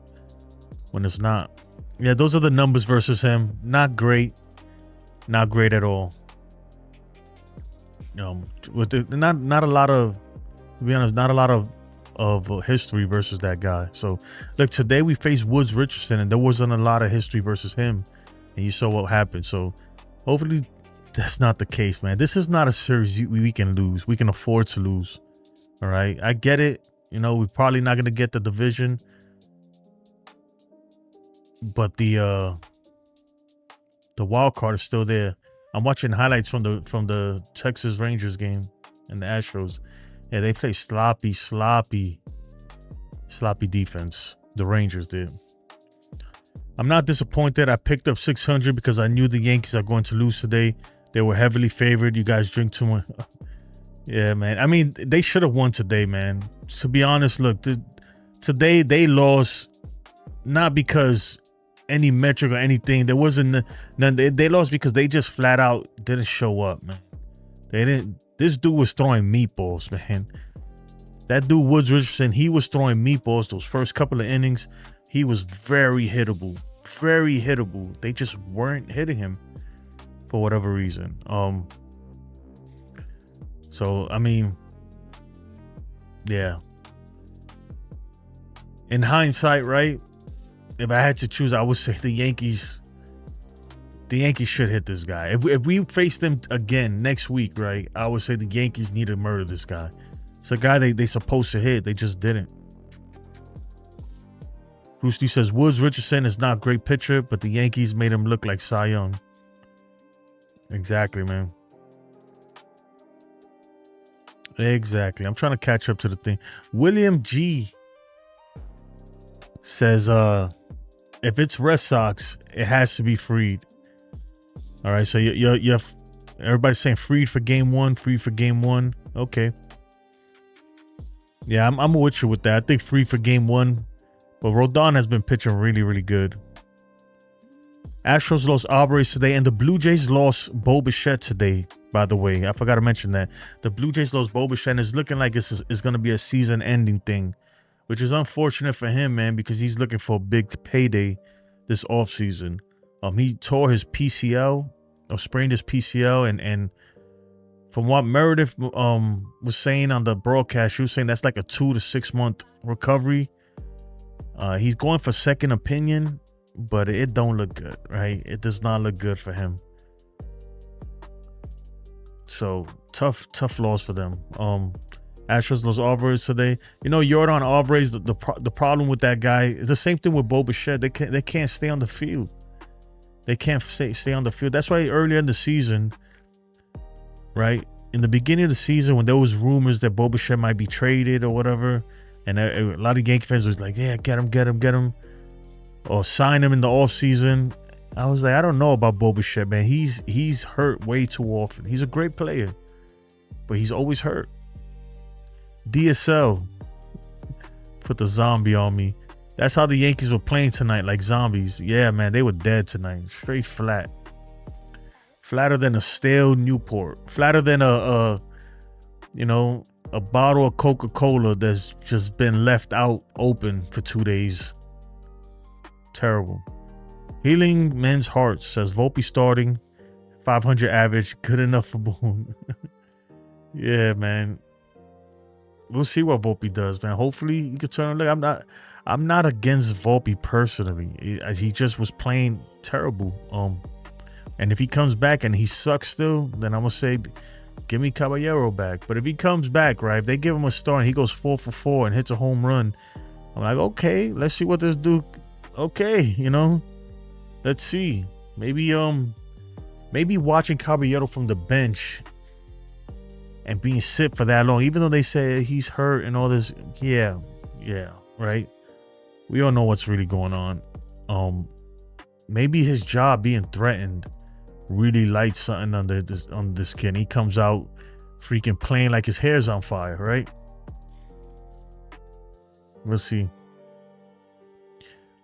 when it's not. Yeah, those are the numbers versus him. Not great. Not great at all. With not a lot of, to be honest, not a lot of history versus that guy. So look, today we faced Woods Richardson, and there wasn't a lot of history versus him, and you saw what happened. So hopefully that's not the case, man. This is not a series we can lose. We can afford to lose. All right, I get it. You know, we're probably not gonna get the division, but the wild card is still there. I'm watching highlights from the Texas Rangers game and the Astros. Yeah, they play sloppy defense. The Rangers did. I'm not disappointed. I picked up 600 because I knew the Yankees are going to lose today. They were heavily favored. You guys drink too much. Yeah, man. I mean, they should have won today, man. To be honest, look, today they lost not because any metric or anything. There wasn't none. They lost because they just flat out didn't show up, man. They didn't. This dude was throwing meatballs, man. That dude Woods Richardson, he was throwing meatballs those first couple of innings. He was very hittable, very hittable. They just weren't hitting him for whatever reason. So I mean, yeah. In hindsight, right? If I had to choose, I would say the Yankees should hit this guy. If we face them again next week, right? I would say the Yankees need to murder this guy. It's a guy they supposed to hit. They just didn't. Bruce Lee says Woods Richardson is not a great pitcher, but the Yankees made him look like Cy Young. Exactly, man. Exactly. I'm trying to catch up to the thing. William G says if it's Red Sox, it has to be Fried. All right, so you have everybody saying Fried for game one, Fried for game one. Okay. Yeah, I'm with you with that. I think Fried for game one. But Rodón has been pitching really, really good. Astros lost Alvarez today, and the Blue Jays lost Bo Bichette today, by the way. I forgot to mention that. The Blue Jays lost Bo Bichette, and it's looking like it's going to be a season-ending thing, which is unfortunate for him, man, because he's looking for a big payday this offseason. He tore his PCL, or sprained his PCL, and from what Meredith was saying on the broadcast, she was saying that's like a 2 to 6 month recovery. He's going for second opinion, but it don't look good, right? It does not look good for him. So tough loss for them. Astros lost Alvarez today. You know, Yordan Alvarez, the problem with that guy is the same thing with Bo Bichette. They can't stay on the field. They can't stay on the field. That's why earlier in the season, right? In the beginning of the season, when there was rumors that Bo Bichette might be traded or whatever, and a lot of Yankee fans was like, yeah, get him. Or sign him in the offseason. I was like, I don't know about Bo Bichette, man. He's hurt way too often. He's a great player, but he's always hurt. DSL put the zombie on me. That's how the Yankees were playing tonight, like zombies. Yeah, man, they were dead tonight. Straight flat. Flatter than a stale Newport. Flatter than a bottle of Coca-Cola that's just been left out open for 2 days. Terrible. Healing Men's Hearts says Volpe starting, 500 average, good enough for Boone. Yeah, man. We'll see what Volpe does, man. Hopefully he can turn. Look, I'm not against Volpe personally. He just was playing terrible. And if he comes back and he sucks still, then I'm gonna say, give me Caballero back. But if he comes back, right, if they give him a start and he goes 4 for 4 and hits a home run, I'm like, okay, let's see what this dude. Okay, you know, let's see. Maybe watching Caballero from the bench and being sit for that long, even though they say he's hurt and all this, yeah, right. We all know what's really going on. Maybe his job being threatened really lights something on this kid. He comes out freaking playing like his hair's on fire, right? We'll see.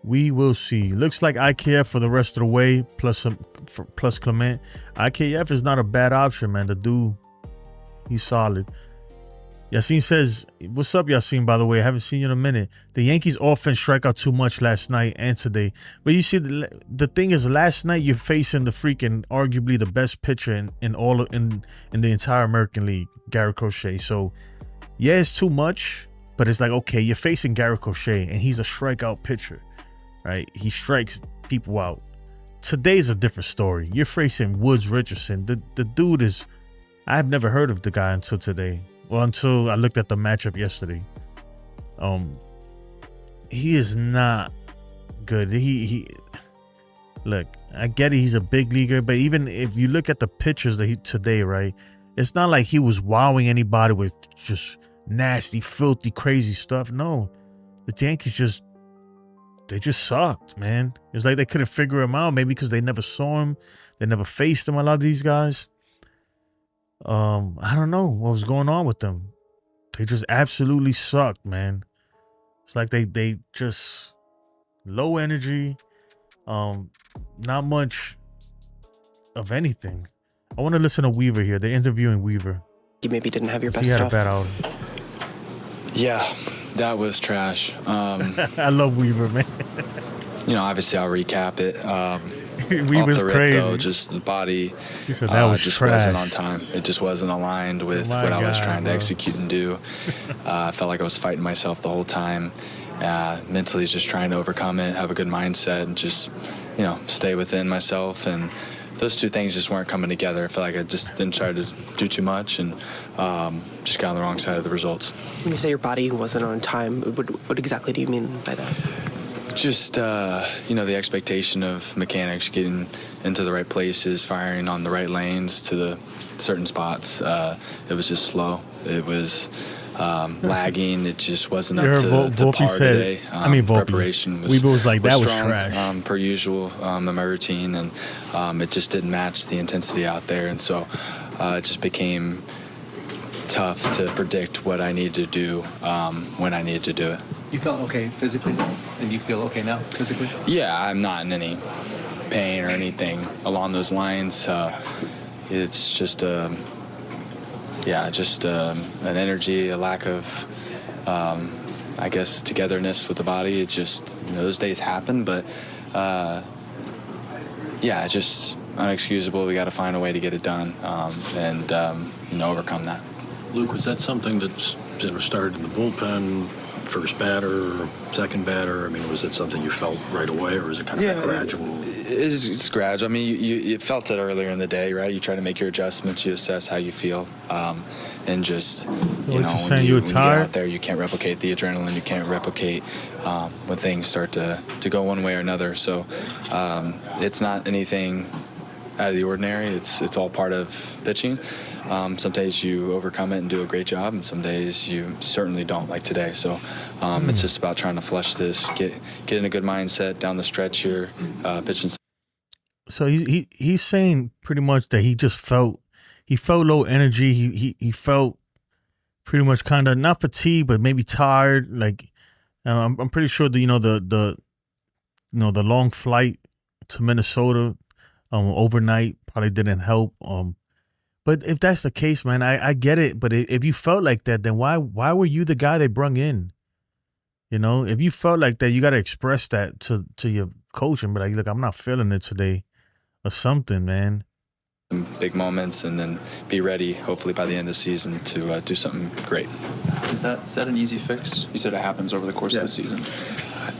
We will see. Looks like IKF for the rest of the way, plus Clement. IKF is not a bad option, man. The dude, he's solid. Yasin says, what's up, Yasin, by the way? I haven't seen you in a minute. The Yankees offense struck out too much last night and today. But you see, the thing is, last night you're facing the freaking, arguably the best pitcher in the entire American League, Garrett Crochet. So, yeah, it's too much, but it's like, okay, you're facing Garrett Crochet, and he's a strikeout pitcher, right? He strikes people out. Today's a different story. You're facing Woods Richardson. The dude is, I've never heard of the guy until today. Well, until I looked at the matchup yesterday. He is not good. He look, I get it, he's a big leaguer, but even if you look at the pitchers that today, right, it's not like he was wowing anybody with just nasty, filthy, crazy stuff. No, the Yankees they just sucked, man. It's like they couldn't figure him out, maybe because they never saw him, they never faced him. A lot of these guys. I don't know what was going on with them. They just absolutely sucked, man. It's like they just low energy, not much of anything. I want to listen to Weaver here. They're interviewing Weaver. You maybe didn't have your best He had stuff. a bad outing. Yeah, that was trash. I love Weaver, man. Obviously I'll recap it. Weaver's off the rip, crazy. Though, just the body He said that was just trash. wasn't on time. It just wasn't aligned with My what I was God, trying bro. to execute and do. I felt like I was fighting myself the whole time. Mentally just trying to overcome it, have a good mindset, and just, stay within myself. And those two things just weren't coming together. I felt like I just didn't try to do too much and just got on the wrong side of the results. When you say your body wasn't on time, what exactly do you mean by that? Just, the expectation of mechanics getting into the right places, firing on the right lanes to the certain spots. It was just slow. It was lagging. It just wasn't up to Volpe par said, today. Volpe. Preparation was Weaver was like, that was strong, trash. per usual in my routine, and it just didn't match the intensity out there. And so it just became tough to predict what I needed to do when I needed to do it. You felt okay physically, and you feel okay now physically? Yeah, I'm not in any pain or anything along those lines. It's just, an energy, a lack of, togetherness with the body. It's just, those days happen, but, just unexcusable. We got to find a way to get it done and overcome that. Luke, was that something that started in the bullpen, first batter, second batter? I mean, was it something you felt right away, or is it kind of gradual? It's gradual. I mean, you felt it earlier in the day, right? You try to make your adjustments, you assess how you feel, and just, when you get out there, you can't replicate the adrenaline, you can't replicate when things start to go one way or another. So it's not anything out of the ordinary. It's all part of pitching. Some days you overcome it and do a great job, and some days you certainly don't, like today. So it's just about trying to flush this, get in a good mindset down the stretch here, pitching. So he's saying pretty much that he just felt low energy. He felt pretty much kind of not fatigued, but maybe tired. Like I'm pretty sure that the long flight to Minnesota overnight probably didn't help. But if that's the case, man, I get it. But if you felt like that, then why were you the guy they brung in? If you felt like that, you got to express that to your coach and be like, look, I'm not feeling it today or something, man. some big moments and then be ready, hopefully by the end of the season, to do something great. Is that an easy fix? You said it happens over the course of the season.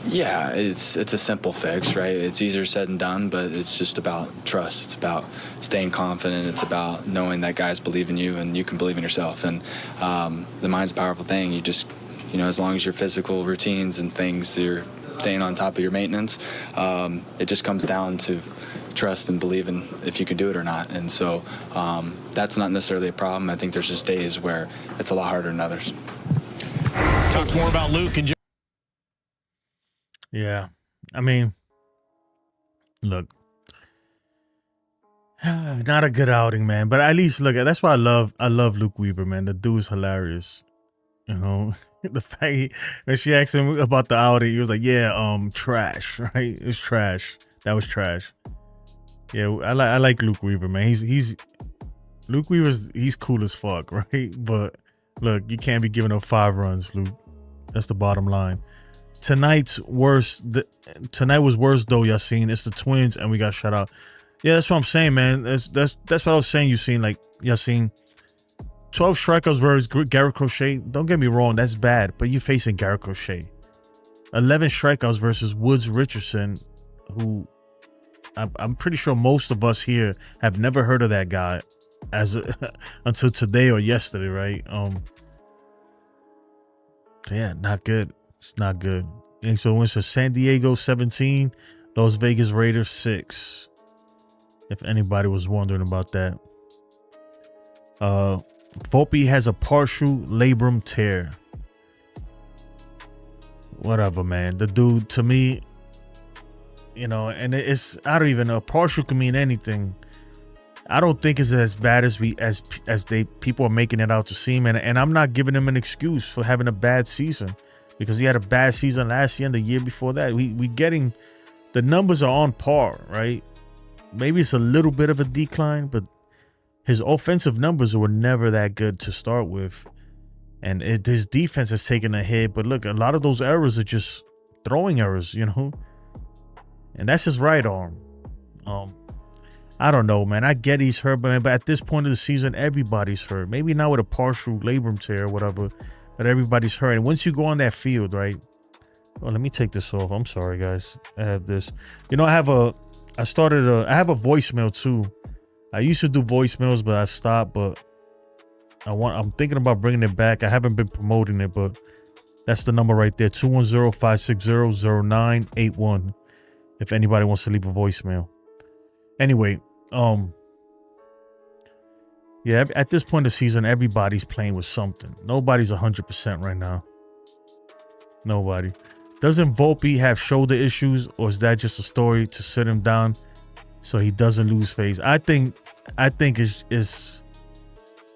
Yeah, it's a simple fix, right? It's easier said than done, but it's just about trust. It's about staying confident. It's about knowing that guys believe in you and you can believe in yourself. And the mind's a powerful thing. You just, as long as your physical routines and things, you're staying on top of your maintenance, it just comes down to trust and believing if you can do it or not. And so that's not necessarily a problem. I think there's just days where it's a lot harder than others. Talk more about Luke and Yeah. I mean, look, not a good outing, man. But at least, look, that's why I love Luke Weaver, man. The dude's hilarious. The fact when she asked him about the outing, he was like, yeah, trash, right? It's trash. That was trash. Yeah, I like Luke Weaver, man. He's Luke Weaver's he's cool as fuck, right? But look, you can't be giving up 5 runs, Luke. That's the bottom line. Tonight was worse though, Yassine. It's the Twins and we got shut out. Yeah, that's what I'm saying, man. That's what I was saying. You seen, like, Yassine, 12 strikeouts versus Garrett Crochet. Don't get me wrong, that's bad, but you're facing Garrett Crochet. 11 strikeouts versus Woods Richardson, who I'm pretty sure most of us here have never heard of that guy until today or yesterday, right? Yeah, not good. It's not good. And so it's a San Diego 17, Las Vegas Raiders 6. If anybody was wondering about that. Volpe has a partial labrum tear. Whatever, man. The dude, to me, and it's, I don't even know. Partial can mean anything. I don't think it's as bad as people are making it out to seem. And I'm not giving him an excuse for having a bad season, because he had a bad season last year and the year before that. We getting, the numbers are on par, right? Maybe it's a little bit of a decline, but his offensive numbers were never that good to start with. And his defense has taken a hit. But look, a lot of those errors are just throwing errors, And that's his right arm. I don't know, man. I get he's hurt, but at this point of the season, everybody's hurt. Maybe not with a partial labrum tear or whatever, but everybody's hurt. And once you go on that field, right? Oh, let me take this off. I'm sorry, guys. I have this. I have a voicemail too. I used to do voicemails, but I stopped. But I'm thinking about bringing it back. I haven't been promoting it, but that's the number right there, 210-560-0981. If anybody wants to leave a voicemail. Anyway, yeah, at this point of the season, everybody's playing with something. Nobody's 100% right now. Nobody. Doesn't Volpe have shoulder issues, or is that just a story to sit him down so he doesn't lose face? I think it's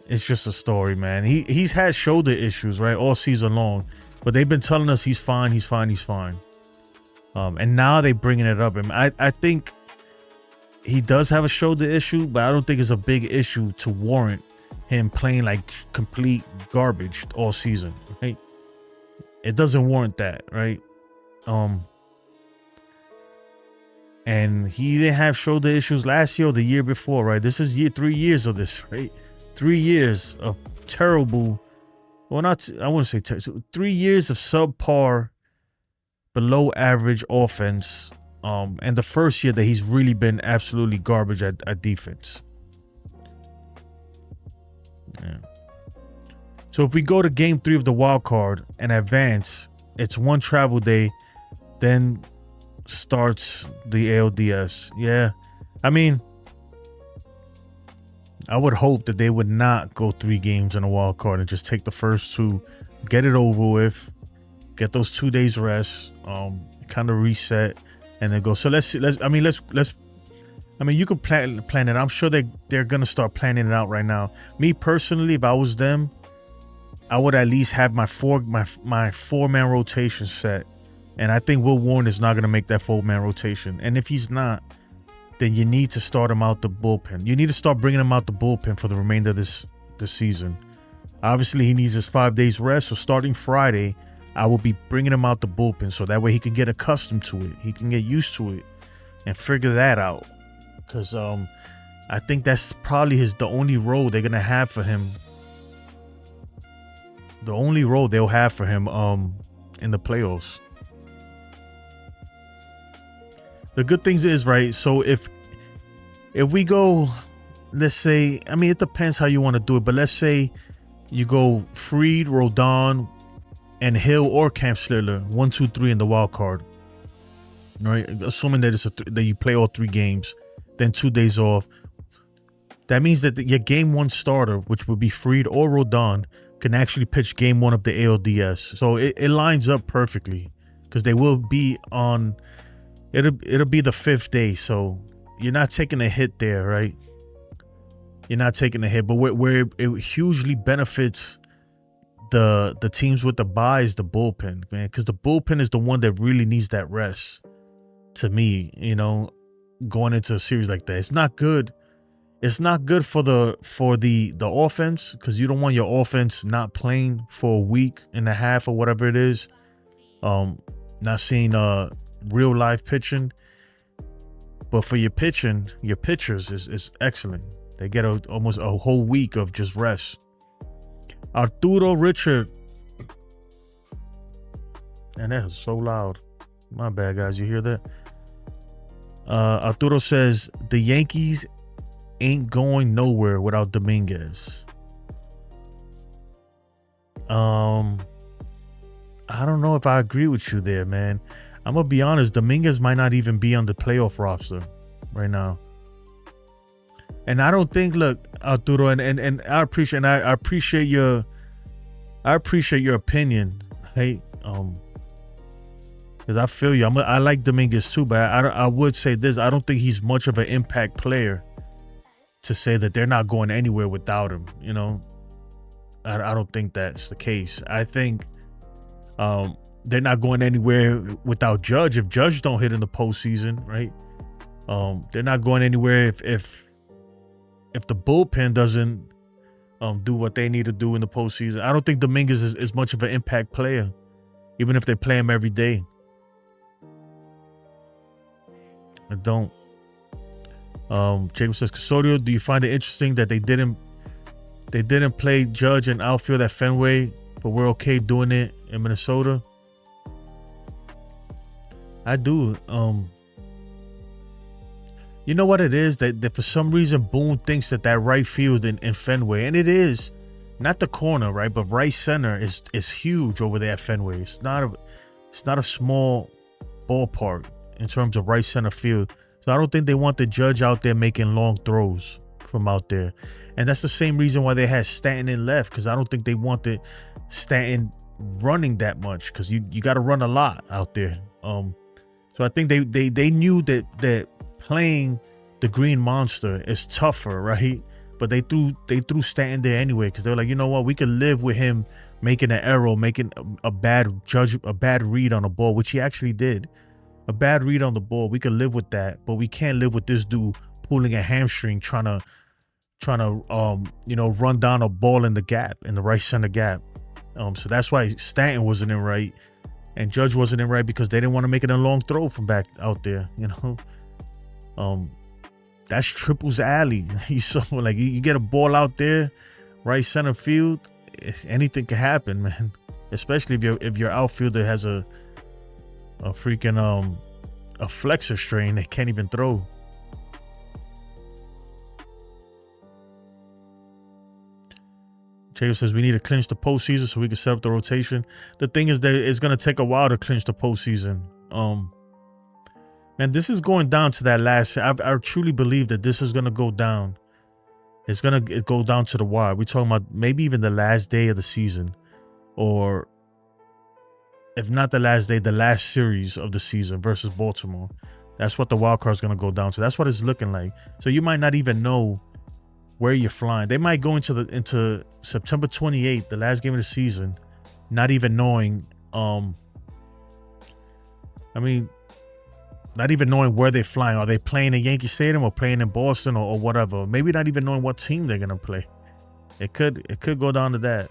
just a story, man. He's had shoulder issues, right, all season long, but they've been telling us he's fine. And now they're bringing it up. And I think he does have a shoulder issue, but I don't think it's a big issue to warrant him playing like complete garbage all season, right? It doesn't warrant that, right? And he didn't have shoulder issues last year or the year before, right? This is 3 years of this, right? 3 years of terrible, well, I wouldn't say terrible, 3 years of subpar, below average offense. And the first year that he's really been absolutely garbage at defense. Yeah. So if we go to game 3 of the wild card and advance, it's one travel day, then starts the ALDS. Yeah. I mean, I would hope that they would not go 3 games in a wild card and just take the first 2, get it over with, get those 2 days rest, kind of reset, and then go. So let's you can plan it. I'm sure they're gonna start planning it out right now. Me personally, if I was them, I would at least have my 4-man rotation set. And I think Will Warren is not gonna make that 4-man rotation. And if he's not, then you need to start him out the bullpen. You need to start bringing him out the bullpen for the remainder of this season. Obviously, he needs his 5 days rest. So starting Friday, I will be bringing him out the bullpen so that way he can get accustomed to it. He can get used to it and figure that out. Because I think that's probably the only role they're gonna have for him. The only role they'll have for him in the playoffs. The good things is, right, so if we go, let's say, I mean, it depends how you want to do it, but let's say you go Fried, Rodón, and Hill or Cam Schlittler, 1, 2, 3 in the wild card. Right, assuming that that you play all 3 games, then 2 days off. That means that your game 1 starter, which would be Fried or Rodón, can actually pitch game 1 of the ALDS. So it lines up perfectly because they will be on. It'll be the 5th day, so you're not taking a hit there, right? You're not taking a hit, but where it hugely benefits the teams with the bye is the bullpen, man, because the bullpen is the one that really needs that rest. To me, you know, going into a series like that, it's not good. It's not good for the offense, because you don't want your offense not playing for a week and a half or whatever it is. Not seeing real live pitching. But for your pitching, your pitchers is excellent. They get almost a whole week of just rest. Arturo Richard. And that is so loud. My bad, guys. You hear that? Arturo says the Yankees ain't going nowhere without Dominguez. I don't know if I agree with you there, man. I'm gonna be honest. Dominguez might not even be on the playoff roster right now. And I don't think, look, Arturo, and I appreciate your opinion, hey, because I feel you. I like Dominguez too, but I would say this: I don't think he's much of an impact player to say that they're not going anywhere without him. You know, I don't think that's the case. I think they're not going anywhere without Judge. If Judge don't hit in the postseason, right? They're not going anywhere if the bullpen doesn't do what they need to do in the postseason. I don't think Dominguez is much of an impact player, even if they play him every day. I don't. James says, Custodio, do you find it interesting that they didn't play Judge and outfield at Fenway, but we're okay doing it in Minnesota? I do. You know what it is? That for some reason Boone thinks that right field in Fenway, and it is not the corner, right? But right center is huge over there at Fenway. It's not a small ballpark in terms of right center field. So I don't think they want the Judge out there making long throws from out there. And that's the same reason why they had Stanton in left, because I don't think they wanted Stanton running that much, because you got to run a lot out there. So I think they knew that playing the Green Monster is tougher, right? But they threw Stanton there anyway, because they were like, you know what, we could live with him making an error, making a bad read on the ball, which he actually did. A bad read on the ball, we could live with that, but we can't live with this dude pulling a hamstring, trying to run down a ball in the gap, in the right center gap. So that's why Stanton wasn't in right, and Judge wasn't in right, because they didn't want to make it a long throw from back out there. You know, that's Triple's alley. You saw, like, you get a ball out there, right center field, anything can happen, man. Especially if your outfielder has a freaking a flexor strain, they can't even throw. Jacob says we need to clinch the postseason so we can set up the rotation. The thing is that it's gonna take a while to clinch the postseason. Man, this is going down to that last. I truly believe that this is gonna go down. It's gonna go down to the wire. We're talking about maybe even the last day of the season, or if not the last day, the last series of the season versus Baltimore. That's what the wild card is gonna go down to. That's what it's looking like. So you might not even know where you're flying. They might go into September 28th, the last game of the season, not even knowing. Not even knowing where they're flying. Are they playing at Yankee Stadium or playing in Boston or whatever? Maybe not even knowing what team they're gonna play. It could go down to that.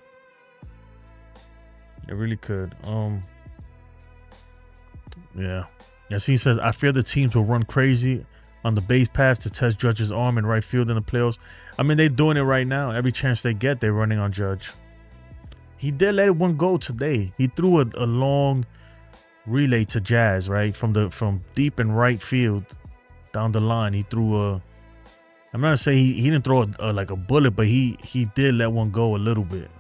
It really could. Yeah. As he says, I fear the teams will run crazy on the base paths to test Judge's arm in right field in the playoffs. I mean, they're doing it right now. Every chance they get, they're running on Judge. He did let one go today. He threw a long relay to Jazz, right? From deep in right field down the line. He threw I'm not gonna say he didn't throw like a bullet, but he did let one go a little bit.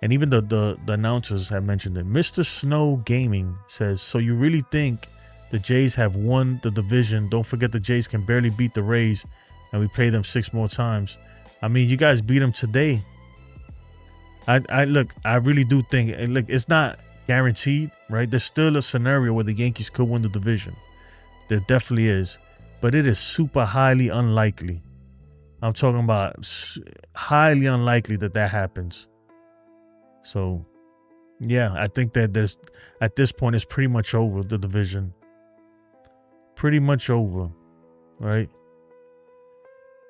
And even the announcers have mentioned it. Mr. Snow Gaming says, so you really think the Jays have won the division? Don't forget the Jays can barely beat the Rays, and we play them 6 more times. I mean, you guys beat them today. I really do think, look, it's not guaranteed, right? There's still a scenario where the Yankees could win the division. There definitely is, but it is super highly unlikely. I'm talking about highly unlikely that happens. So, yeah, I think that at this point it's pretty much over, the division. Pretty much over, right?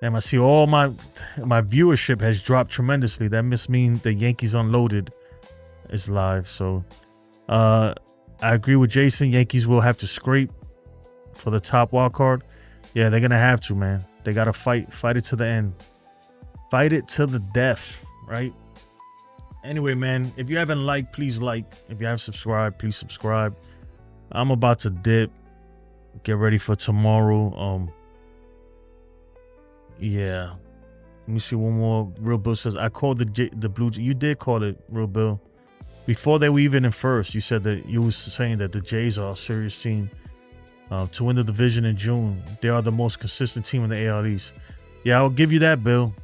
And I see all my viewership has dropped tremendously. That must mean the Yankees Unloaded is live. So, I agree with Jason. Yankees will have to scrape for the top wild card. Yeah, they're gonna have to, man. They gotta fight it to the end. Fight it to the death, right? Anyway, man, if you haven't liked, please like. If you haven't subscribed, please subscribe. I'm about to dip. Get ready for tomorrow. Yeah. Let me see one more. Real Bill says, I called the Blue. You did call it, Real Bill. Before they were even in first, you said that you was saying that the Jays are a serious team to win the division in June. They are the most consistent team in the AL East. Yeah, I'll give you that, Bill.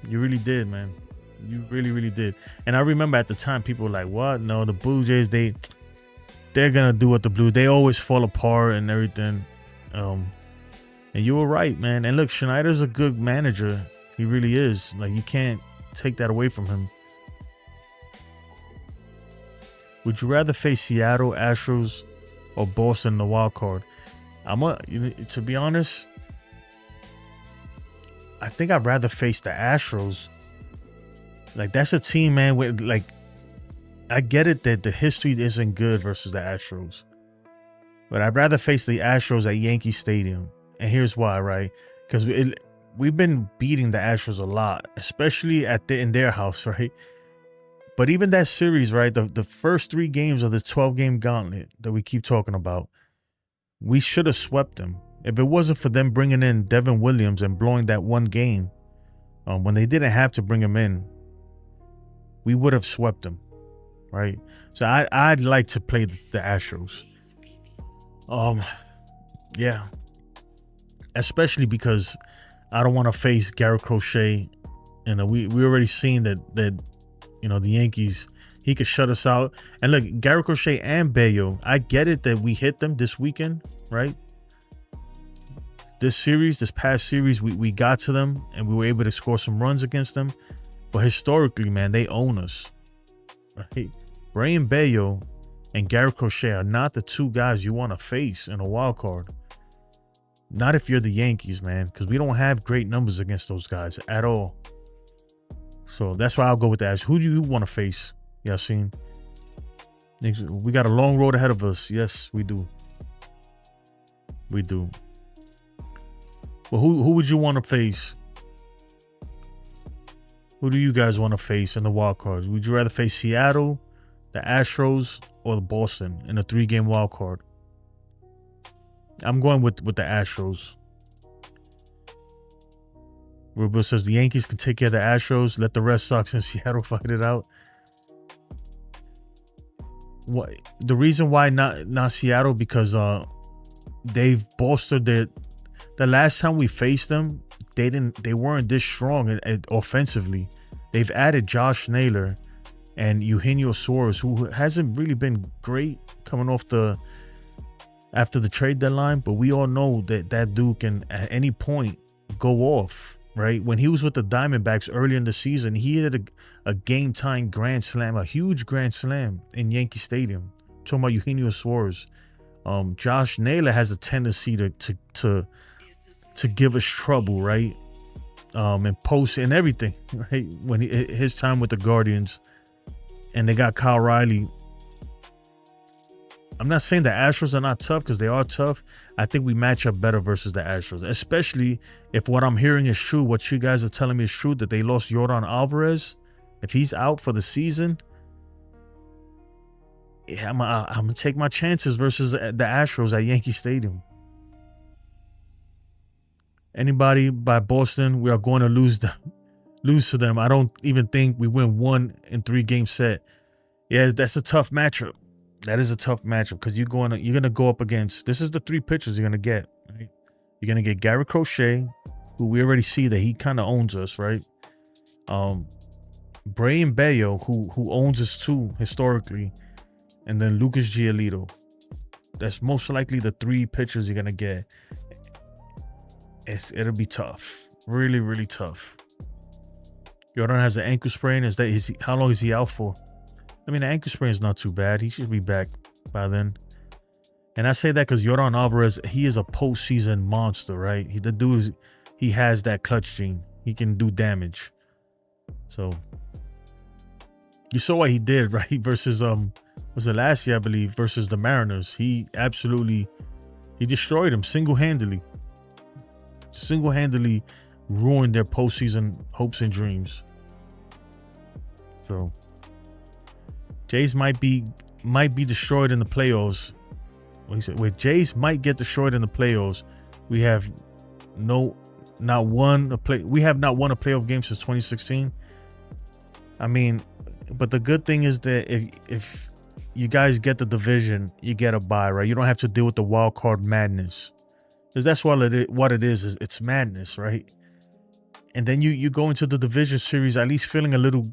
You really did, man. You really, really did. And I remember at the time, people were like, what? No, the Blue Jays, they're going to do what the Blue. They always fall apart and everything. And you were right, man. And look, Schneider's a good manager. He really is. Like, you can't take that away from him. Would you rather face Seattle, Astros, or Boston in the wild card? To be honest, I think I'd rather face the Astros. Like, that's a team, man, with, like, I get it that the history isn't good versus the Astros. But I'd rather face the Astros at Yankee Stadium. And here's why, right? Because we've been beating the Astros a lot, especially in their house, right? But even that series, right? The first 3 games of the 12-game gauntlet that we keep talking about, we should have swept them. If it wasn't for them bringing in Devin Williams and blowing that one game, when they didn't have to bring him in, we would have swept them, right? So I'd like to play the Astros. Yeah. Especially because I don't want to face Garrett Crochet. And we already seen that the Yankees, he could shut us out. And look, Garrett Crochet and Bello, I get it that we hit them this weekend, right? This past series, we got to them and we were able to score some runs against them. But historically, man, they own us, right? Brayan Bello and Garrett Crochet are not the 2 guys you want to face in a wild card. Not if you're the Yankees, man, because we don't have great numbers against those guys at all. So that's why I'll go with that. Who do you want to face, Yasin? We got a long road ahead of us. Yes, we do. We do. Well, who would you want to face? Who do you guys want to face in the wild cards? Would you rather face Seattle, the Astros, or the Boston in a 3-game wild card? I'm going with the Astros. Rubo says the Yankees can take care of the Astros. Let the Red Sox and Seattle fight it out. What the reason why not Seattle? Because they've bolstered the last time we faced them, they weren't this strong offensively. They've added Josh Naylor and Eugenio Suarez, who hasn't really been great coming off after the trade deadline, but we all know that dude can at any point go off, right? When he was with the Diamondbacks early in the season, he hit a game-tying grand slam, a huge grand slam in Yankee Stadium. I'm talking about Eugenio Suarez. Josh Naylor has a tendency to give us trouble, right? And post and everything, right? When his time with the Guardians, and they got Kyle Riley. I'm not saying the Astros are not tough, because they are tough. I think we match up better versus the Astros, especially if what I'm hearing is true. What you guys are telling me is true, that they lost Yordan Alvarez. If he's out for the season, yeah, I'm gonna take my chances versus the Astros at Yankee Stadium. Anybody by Boston, we are going to lose to them. I don't even think we win 1 in 3 game set. Yeah, that's a tough matchup. That is a tough matchup, because you're gonna go up against, this is the 3 pitchers you're gonna get, right? You're gonna get Garrett Crochet, who we already see that he kind of owns us, right? Brayan Bello, who owns us too historically, and then Lucas Giolito. That's most likely the 3 pitchers you're gonna get. It'll be tough, really, really tough. Yordan has an ankle sprain. How long is he out for? I mean, the ankle sprain is not too bad. He should be back by then. And I say that because Yordan Alvarez, he is a postseason monster, right? He has that clutch gene. He can do damage. So you saw what he did, right? Versus was it last year, I believe, versus the Mariners. He destroyed him single-handedly. Single-handedly ruined their postseason hopes and dreams. So Jays might be destroyed in the playoffs. What he said, where Jays might get destroyed in the playoffs. We have not won a playoff game since 2016. I mean, but the good thing is that if you guys get the division, you get a bye, right? You don't have to deal with the wild card madness, because that's what it is. It's madness, right? And then you go into the division series at least feeling a little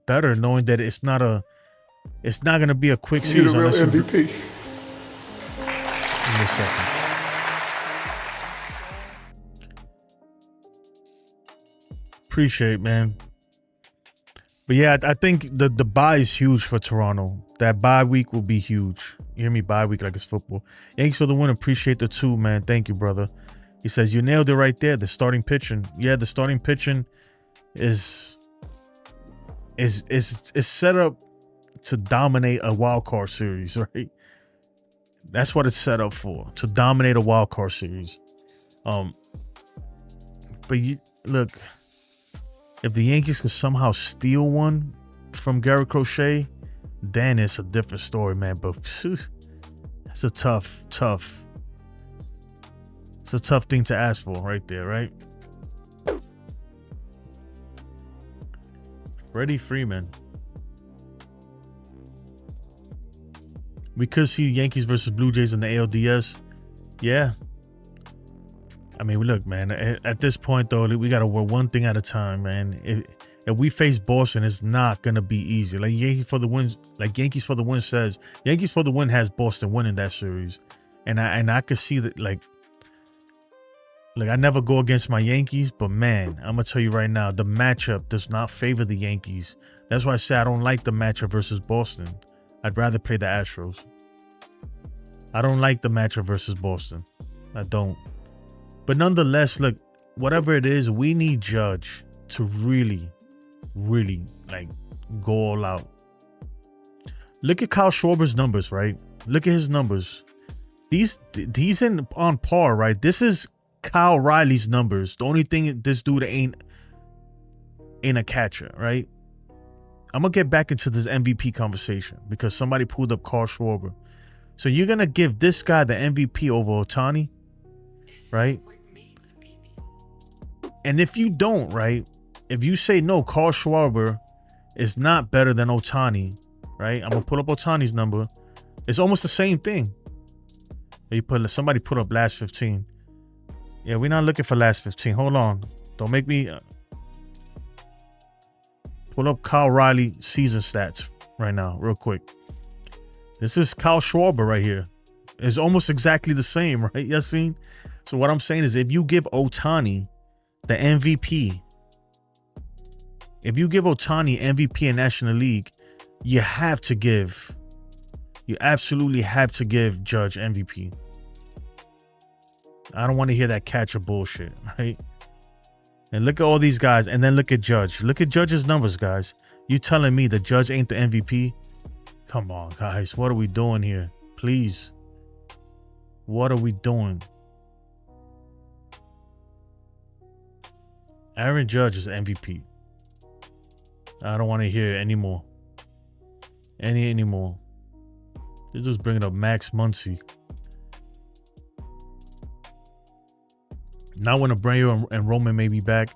better, knowing that it's not going to be a quick series. You're the real MVP. Give me a second. Appreciate it, man. But yeah, I think the bye is huge for Toronto. That bye week will be huge. You hear me? Bye week like it's football. Yankees for the win. Appreciate the 2, man. Thank you, brother. He says, you nailed it right there. The starting pitching. Yeah, the starting pitching is set up to dominate a wild card series, right? That's what it's set up for, to dominate a wild card series. But look, if the Yankees can somehow steal one from Garrett Crochet, then it's a different story, man. But that's a tough thing to ask for right there, right? Freddie Freeman. We could see Yankees versus Blue Jays in the ALDS. Yeah. I mean, look, man, at this point, though, we got to work one thing at a time, man. If we face Boston, it's not going to be easy. Like Yankees for the win says, Yankees for the win has Boston winning that series. And I could see that, like, I never go against my Yankees, but man, I'm going to tell you right now, the matchup does not favor the Yankees. That's why I say I don't like the matchup versus Boston. I'd rather play the Astros. I don't like the matchup versus Boston. I don't. But nonetheless, look, whatever it is, we need Judge to really, really, like, go all out. Look at Kyle Schwarber's numbers, right? Look at his numbers. He's on par, right? This is Kyle Riley's numbers. The only thing this dude ain't a catcher, right? I'm gonna get back into this MVP conversation because somebody pulled up Kyle Schwarber. So you're gonna give this guy the MVP over Ohtani, right? And if you don't, right? If you say no, Kyle Schwarber is not better than Ohtani, right? I'm gonna pull up Ohtani's number. It's almost the same thing. Somebody put up last 15. Yeah, we're not looking for last 15. Hold on. Don't make me pull up Kyle Riley season stats right now, real quick. This is Kyle Schwarber right here. It's almost exactly the same, right, Yassine? So what I'm saying is if you give Ohtani the MVP, if you give Ohtani MVP in National League, you absolutely have to give Judge MVP. I don't want to hear that catcher bullshit, right? And look at all these guys, and then look at Judge. Look at Judge's numbers, guys. You telling me the Judge ain't the MVP? Come on, guys. What are we doing here? Please. What are we doing? Aaron Judge is MVP. I don't want to hear anymore. Anymore. This just bringing up Max Muncy. Now when Abreu and Roman may be back,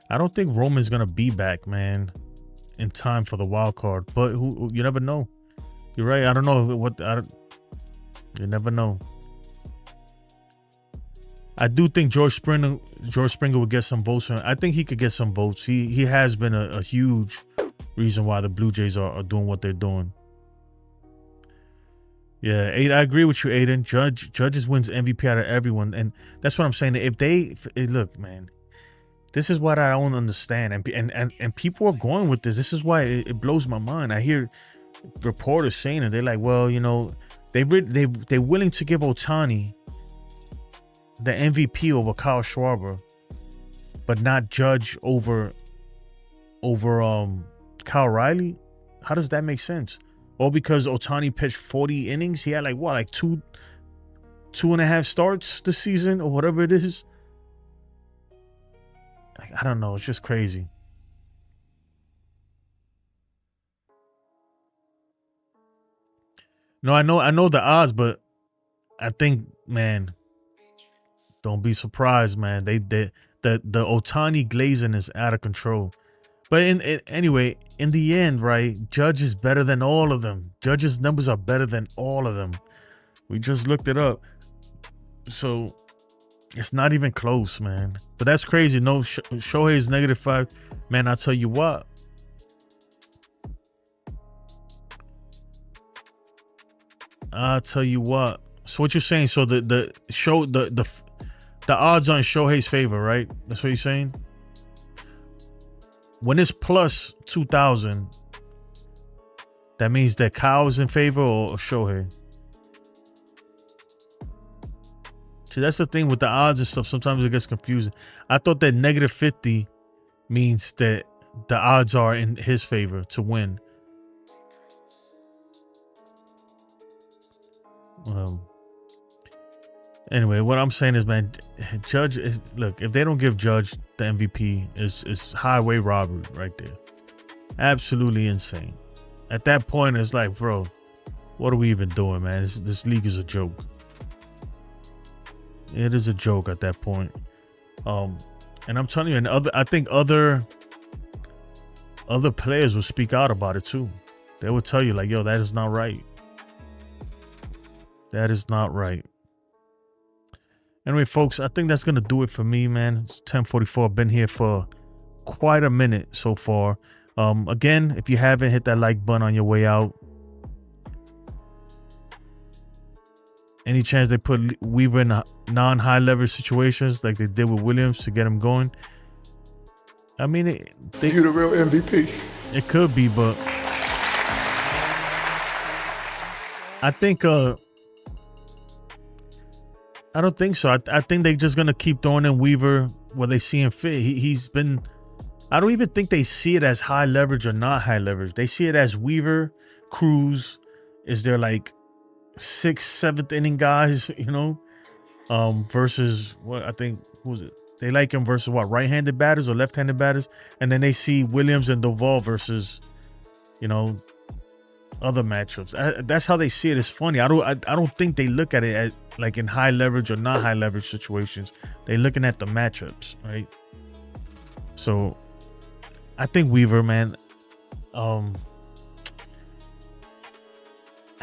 I don't think Roman's gonna be back, man, in time for the wild card. But you never know. You're right. I don't know you never know. I do think George Springer would get some votes. I think he could get some votes. He has been a huge reason why the Blue Jays are doing what they're doing. Yeah, I agree with you, Aiden. Judges wins MVP out of everyone, and that's what I'm saying. Look, man, this is what I don't understand, and people are going with this. This is why it blows my mind. I hear reporters saying it. They're like, well, you know, they're willing to give Ohtani the MVP over Kyle Schwarber, but not Judge over Kyle Riley. How does that make sense? Or because Ohtani pitched 40 innings, he had like two and a half starts this season or whatever it is. I don't know. It's just crazy. No, I know the odds, but I think, man, don't be surprised, man. The Ohtani glazing is out of control. But anyway, in the end, right, Judge is better than all of them. Judge's numbers are better than all of them. We just looked it up. So it's not even close, man. But that's crazy. No, Shohei is -5. Man, I'll tell you what. So what you're saying, so the odds are in Shohei's favor, right? That's what you're saying? When it's plus 2,000, that means that Kyle is in favor or Shohei? See, that's the thing with the odds and stuff. Sometimes it gets confusing. I thought that -50 means that the odds are in his favor to win. Anyway, what I'm saying is, man, Judge is, look, if they don't give Judge the MVP, it's highway robbery right there. Absolutely insane. At that point, it's like, bro, what are we even doing, man? This league is a joke. It is a joke at that point. And I'm telling you, I think other players will speak out about it too. They will tell you, like, yo, that is not right. That is not right. Anyway, folks, I think that's going to do it for me, man. It's 10:44. I've been here for quite a minute so far. Again, if you haven't, hit that like button on your way out. Any chance they put Weaver in non-high leverage situations like they did with Williams to get him going? I mean, you're the real MVP. It could be, but I think I don't think so. I think they're just gonna keep throwing in Weaver where they see him fit. He's been. I don't even think they see it as high leverage or not high leverage. They see it as Weaver, Cruz. Is there like 6th, 7th inning guys, you know, versus what I think was it? They like him versus what, right-handed batters or left-handed batters, and then they see Williams and Doval versus, you know, other matchups. That's how they see it. It's funny. I don't think they look at it as like in high leverage or not high leverage situations. They're looking at the matchups, right? So I think Weaver, man, I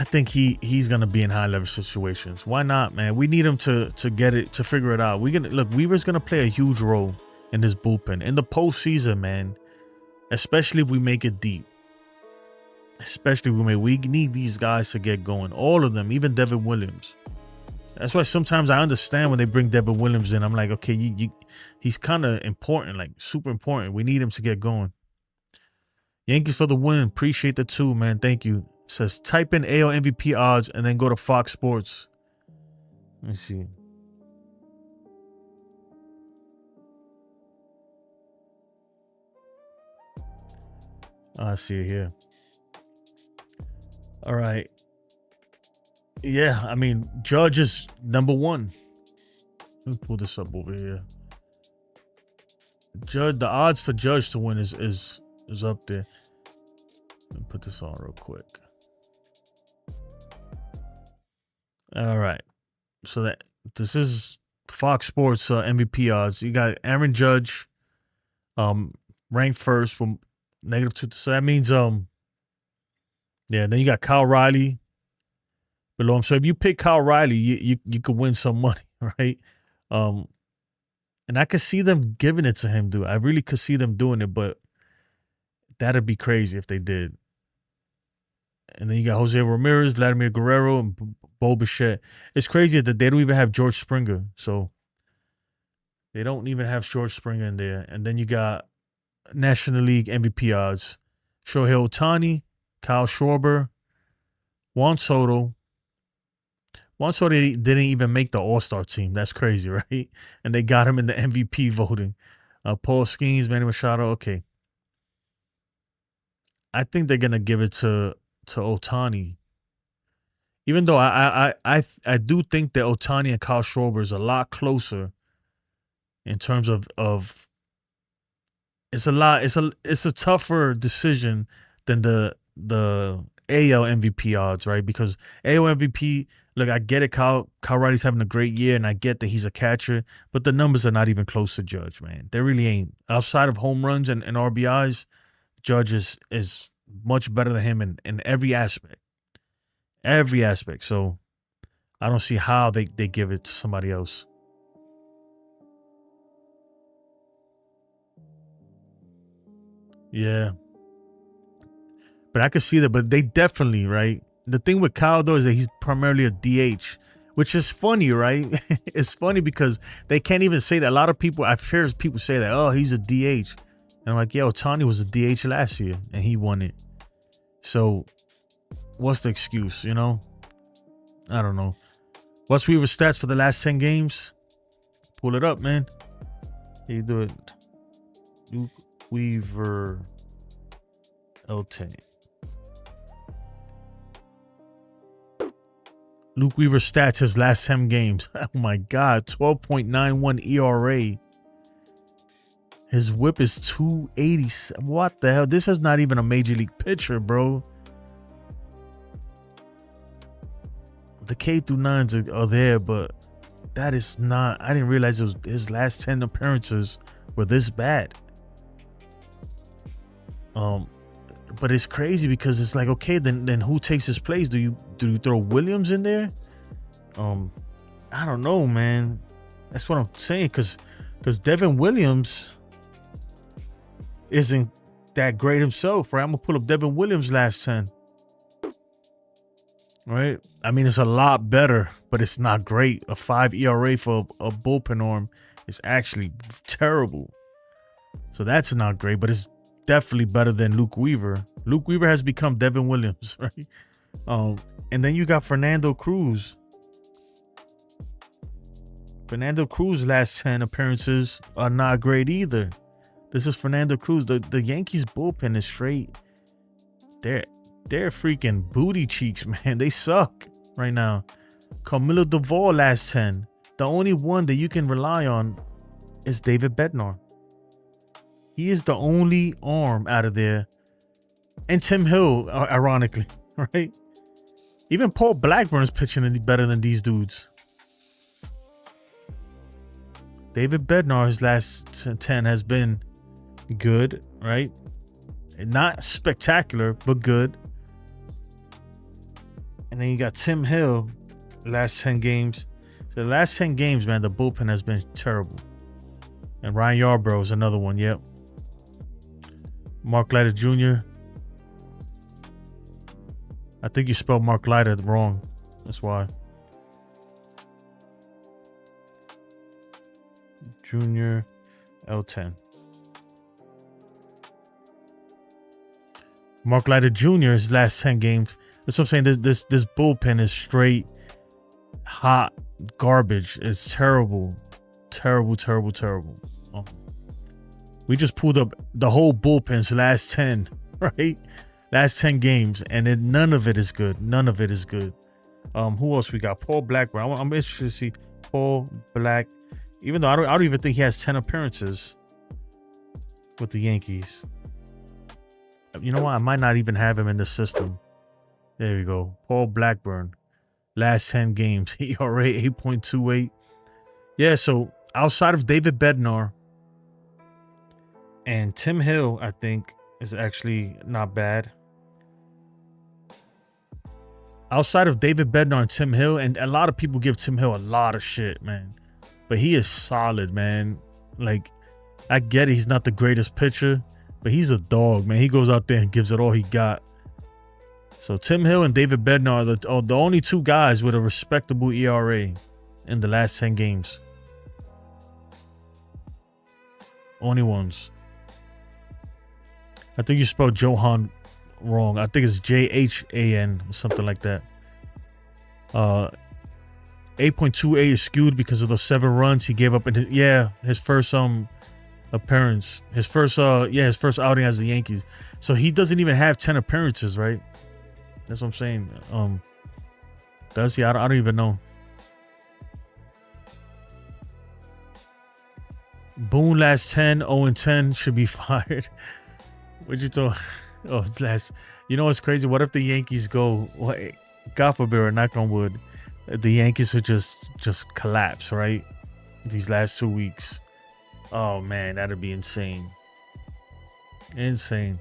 think he's gonna be in high leverage situations. Why not, man? We need him to get it, to figure it out. Weaver's gonna play a huge role in this bullpen in the postseason, man. Especially if we make it deep. We need these guys to get going. All of them, even Devin Williams. That's why sometimes I understand when they bring Devin Williams in. I'm like, okay, he's kind of important, like super important. We need him to get going. Yankees for the win. Appreciate the 2, man. Thank you. It says type in AL MVP odds and then go to Fox Sports. Let me see. I see it here. All right. Yeah, I mean, Judge is number one. Let me pull this up over here. Judge, the odds for Judge to win is up there. Let me put this on real quick. All right. So this is Fox Sports MVP odds. You got Aaron Judge, ranked first from -2. So that means yeah. Then you got Kyle Riley below him. So if you pick Kyle Riley, you could win some money, right? And I could see them giving it to him, dude. I really could see them doing it, but that'd be crazy if they did. And then you got Jose Ramirez, Vladimir Guerrero, and Bo Bichette. It's crazy that they don't even have George Springer. So they don't even have George Springer in there. And then you got National League MVP odds. Shohei Ohtani, Kyle Schwarber, Juan Soto. Juan Soto didn't even make the All-Star team. That's crazy, right? And they got him in the MVP voting. Paul Skeens, Manny Machado. Okay. I think they're gonna give it to Ohtani. Even though I do think that Ohtani and Kyle Schwarber is a lot closer in terms of it's a tougher decision than the AL MVP odds, right? Because AL MVP, look, I get it, Kyle Riley's having a great year, and I get that he's a catcher, but the numbers are not even close to Judge, man. They really ain't. Outside of home runs and RBIs, Judge is much better than him in every aspect. Every aspect. So I don't see how they give it to somebody else. Yeah. But I could see that. But they definitely, right? The thing with Kyle, though, is that he's primarily a DH, which is funny, right? It's funny because they can't even say that. A lot of people, I've heard people say that, oh, he's a DH. And I'm like, yeah, Ohtani was a DH last year, and he won it. So what's the excuse, you know? I don't know. What's Weaver's stats for the last 10 games? Pull it up, man. You do it. Luke Weaver L10. Luke Weaver stats his last 10 games. Oh my God. 12.91 ERA. His whip is 287. What the hell? This is not even a major league pitcher, bro. The K through 9s are there, but that is not. I didn't realize it was his last 10 appearances were this bad. But it's crazy because it's like, okay, then who takes his place? Do you throw Williams in there? I don't know, man. That's what I'm saying, because Devin Williams isn't that great himself, right? I'm gonna pull up Devin Williams' last 10. Right? I mean, it's a lot better, but it's not great. A 5 ERA for a bullpen arm is actually terrible. So that's not great, but it's definitely better than Luke Weaver. Luke Weaver has become Devin Williams, right? And then you got Fernando Cruz. Fernando Cruz' last 10 appearances are not great either. This is Fernando Cruz. The Yankees bullpen is straight. They're freaking booty cheeks, man. They suck right now. Camilo Duvall last 10. The only one that you can rely on is David Bednar. He is the only arm out of there. And Tim Hill, ironically, right? Even Paul Blackburn's pitching better than these dudes. David Bednar, his last 10 has been good, right? Not spectacular, but good. And then you got Tim Hill, last 10 games. So the last 10 games, man, the bullpen has been terrible. And Ryan Yarbrough is another one, yep. Mark Leiter Jr. I think you spelled Mark Leiter wrong. That's why. Junior L10. Mark Leiter Jr. his last 10 games. That's what I'm saying. This bullpen is straight hot garbage. It's terrible. Terrible. Oh. We just pulled up the whole bullpen's last 10, right? Last 10 games, and none of it is good. None of it is good. Who else we got? Paul Blackburn. I'm interested to see Paul Black. Even though I don't even think he has 10 appearances with the Yankees. You know what? I might not even have him in the system. There you go. Paul Blackburn. Last 10 games. ERA 8.28. Yeah, so outside of David Bednar and Tim Hill, I think is actually not bad. Outside of David Bednar and Tim Hill, and a lot of people give Tim Hill a lot of shit, man. But he is solid, man. Like, I get it. He's not the greatest pitcher, but he's a dog, man. He goes out there and gives it all he got. So Tim Hill and David Bednar are the only two guys with a respectable ERA in the last 10 games. Only ones. I think you spelled Johan wrong. I think it's Jhan or something like that. 8.28 is skewed because of those 7 runs he gave up in his first appearance. His first outing as the Yankees. So he doesn't even have 10 appearances, right? That's what I'm saying. Does he? I don't even know. Boone last 10, 0-10 should be fired. What you talking? Oh, it's last. You know what's crazy? What if the Yankees go? Well, God forbid, knock on wood, the Yankees would just collapse, right? These last 2 weeks. Oh man, that'd be insane. Insane.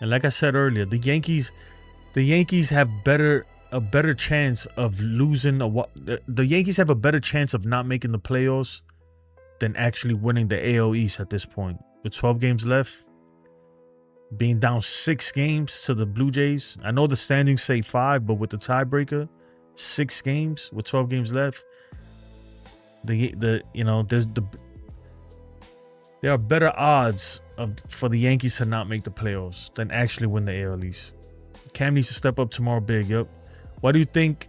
And like I said earlier, the Yankees have a better chance of losing the Yankees have a better chance of not making the playoffs than actually winning the AL East at this point. With 12 games left, being down 6 games to the Blue Jays. I know the standings say 5, but with the tiebreaker, 6 games with 12 games left. There are better odds for the Yankees to not make the playoffs than actually win the AL East. Cam needs to step up tomorrow big. Yep. What do you think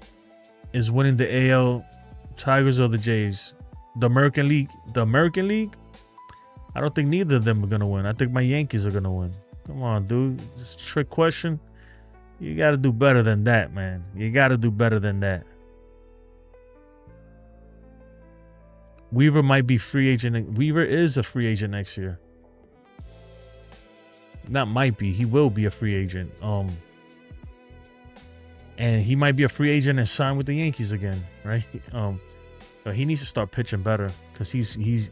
is winning the AL, Tigers or the Jays? The American League? The American League? I don't think neither of them are going to win. I think my Yankees are going to win. Come on, dude. It's a trick question. You got to do better than that, man. You got to do better than that. Weaver might be free agent. Weaver is a free agent next year. Not might be. He will be a free agent. And he might be a free agent and sign with the Yankees again, right? But he needs to start pitching better because he's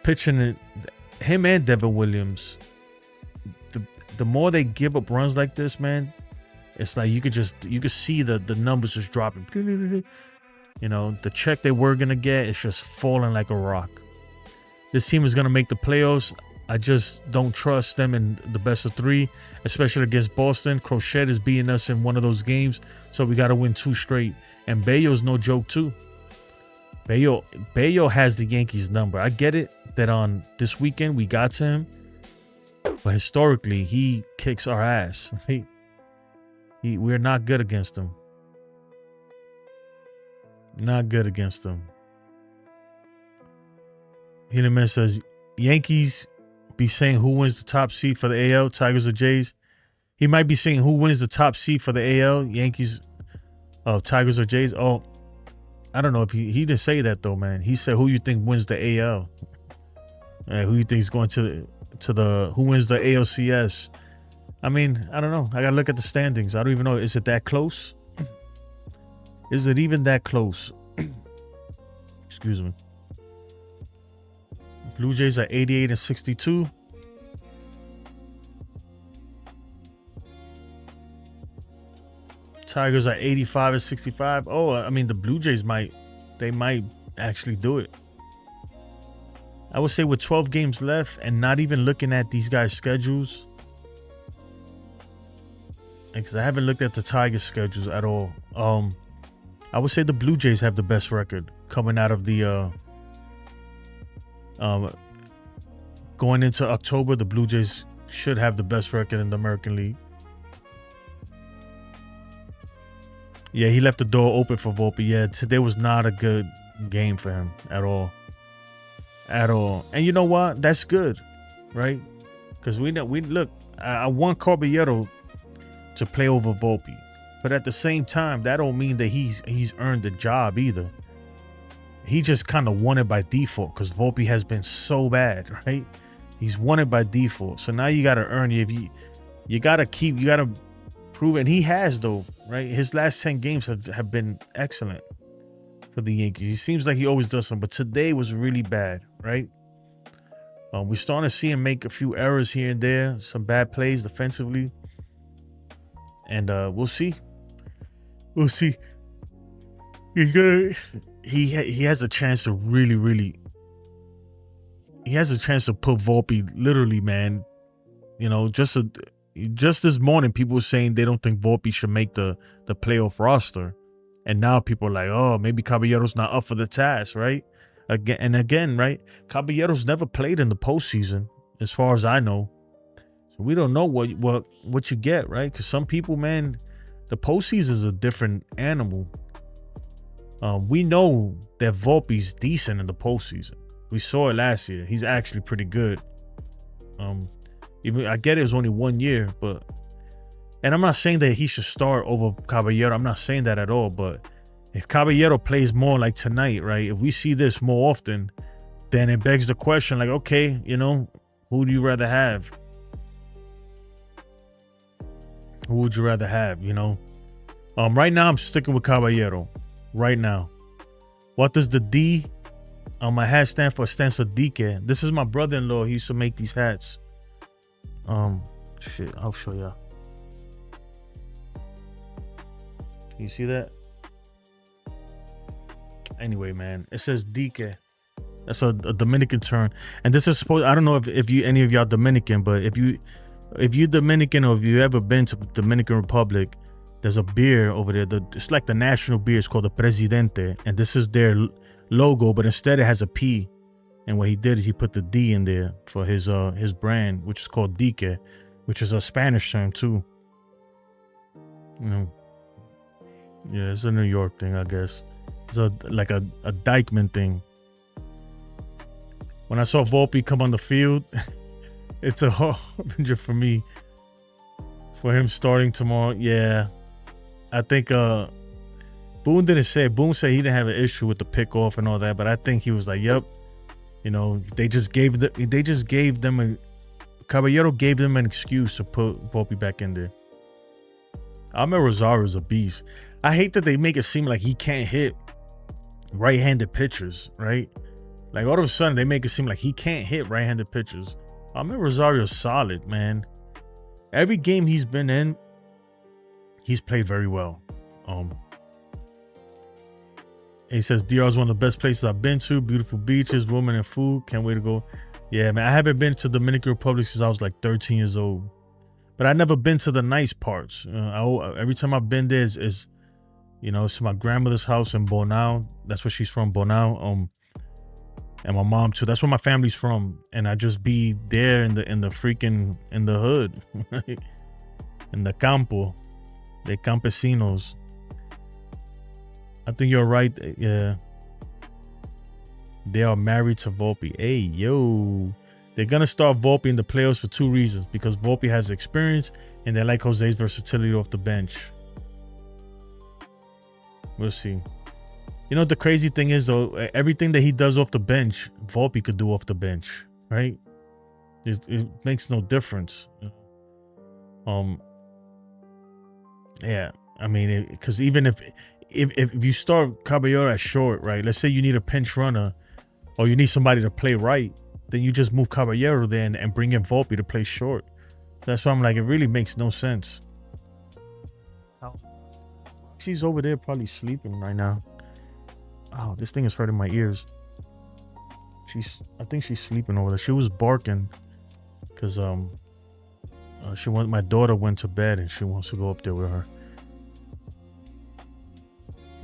pitching it. Him and Devin Williams. The more they give up runs like this, man, it's like you could see the numbers just dropping. You know, the check they were gonna get is just falling like a rock. This team is gonna make the playoffs. I just don't trust them in the best of 3, especially against Boston. Crochet is beating us in one of those games, so we got to win 2 straight. And Bayo's no joke too. Bayo has the Yankees number. I get it that on this weekend we got to him, but historically he kicks our ass. We're not good against him. Not good against him. Hinaman says Yankees be saying who wins the top seed for the AL, Tigers or Jays. He might be saying who wins the top seed for the AL, Yankees, Tigers or Jays. Oh, I don't know if he didn't say that though, man. He said who you think wins the AL. Who you think is going to the who wins the ALCS. I mean, I don't know. I gotta look at the standings. I don't even know. Is it that close? Is it even that close? Excuse me. Blue Jays are 88 and 62. Tigers are 85 and 65. Oh, I mean, the Blue Jays might actually do it. I would say with 12 games left and not even looking at these guys' schedules, because I haven't looked at the Tigers' schedules at all. I would say the Blue Jays have the best record coming out of the going into October. The Blue Jays should have the best record in the American League. Yeah, he left the door open for Volpe. Yeah, today was not a good game for him at all. At all. And you know what? That's good, right? Because we look. I want Caballero to play over Volpe. But at the same time, that don't mean that he's earned the job either. He just kind of won it by default because Volpe has been so bad, right? He's won it by default. So now you got to earn it. You got to prove it. And he has, though, right? His last 10 games have been excellent for the Yankees. He seems like he always does something, but today was really bad, right? We're starting to see him make a few errors here and there, some bad plays defensively. And we'll see. We'll see. He has a chance to really he has a chance to put Volpe literally, man. You know, just this morning people were saying they don't think Volpe should make the playoff roster. And now people are like, oh, maybe Caballero's not up for the task, right? Again, right? Caballero's never played in the postseason, as far as I know. So we don't know what you get, right? Because some people, man, the postseason is a different animal. We know that Volpe's decent in the postseason. We saw it last year. He's actually pretty good. Even I get it was only 1 year, and I'm not saying that he should start over Caballero. I'm not saying that at all. But if Caballero plays more like tonight, right? If we see this more often, then it begs the question, like, okay, you know, who do you rather have? Who would you rather have, you know? Right now, I'm sticking with Caballero. Right now. What does the D on my hat stand for? It stands for Dike. This is my brother-in-law. He used to make these hats. Shit, I'll show y'all. Can you see that? Anyway, man, it says Dike. That's a Dominican term. And this is supposed, I don't know if you any of y'all Dominican, but if you Dominican or if you ever been to Dominican Republic, there's a beer over there. It's like the national beer. It's called the Presidente. And this is their logo, but instead it has a P. And what he did is he put the D in there for his brand, which is called Dike, which is a Spanish term too. You know, yeah, it's a New York thing, I guess. It's like a Dykeman thing. When I saw Volpe come on the field, it's a harbinger for me. For him starting tomorrow, yeah. I think Boone didn't say it. Boone said he didn't have an issue with the pickoff and all that, but I think he was like, yep. You know, Caballero gave them an excuse to put Volpe back in there. Ahmed Rosario's a beast. I hate that they make it seem like he can't hit right-handed pitchers, right? Like all of a sudden they make it seem like he can't hit right-handed pitchers. Ahmed Rosario's solid, man. Every game he's been in, he's played very well. He says DR is one of the best places I've been to. Beautiful beaches, women, and food. Can't wait to go. Yeah, man. I haven't been to Dominican Republic since I was like 13 years old. But I've never been to the nice parts. Every time I've been there is you know, it's to my grandmother's house in Bonao. That's where she's from, Bonao. And my mom too. That's where my family's from. And I just be there in the hood, right? In the campo, the campesinos. I think you're right. Yeah. They are married to Volpe. Hey, yo. They're going to start Volpe in the playoffs for 2 reasons. Because Volpe has experience and they like Jose's versatility off the bench. We'll see. You know, the crazy thing is, though, everything that he does off the bench, Volpe could do off the bench, right? It makes no difference. Yeah. I mean, because even if you start Caballero at short, right? Let's say you need a pinch runner or you need somebody to play right, then you just move Caballero then and bring in Volpe to play short. That's why I'm like, it really makes no sense. She's over there probably sleeping right now. Oh, this thing is hurting my ears. I think she's sleeping over there. She was barking because my daughter went to bed and she wants to go up there with her.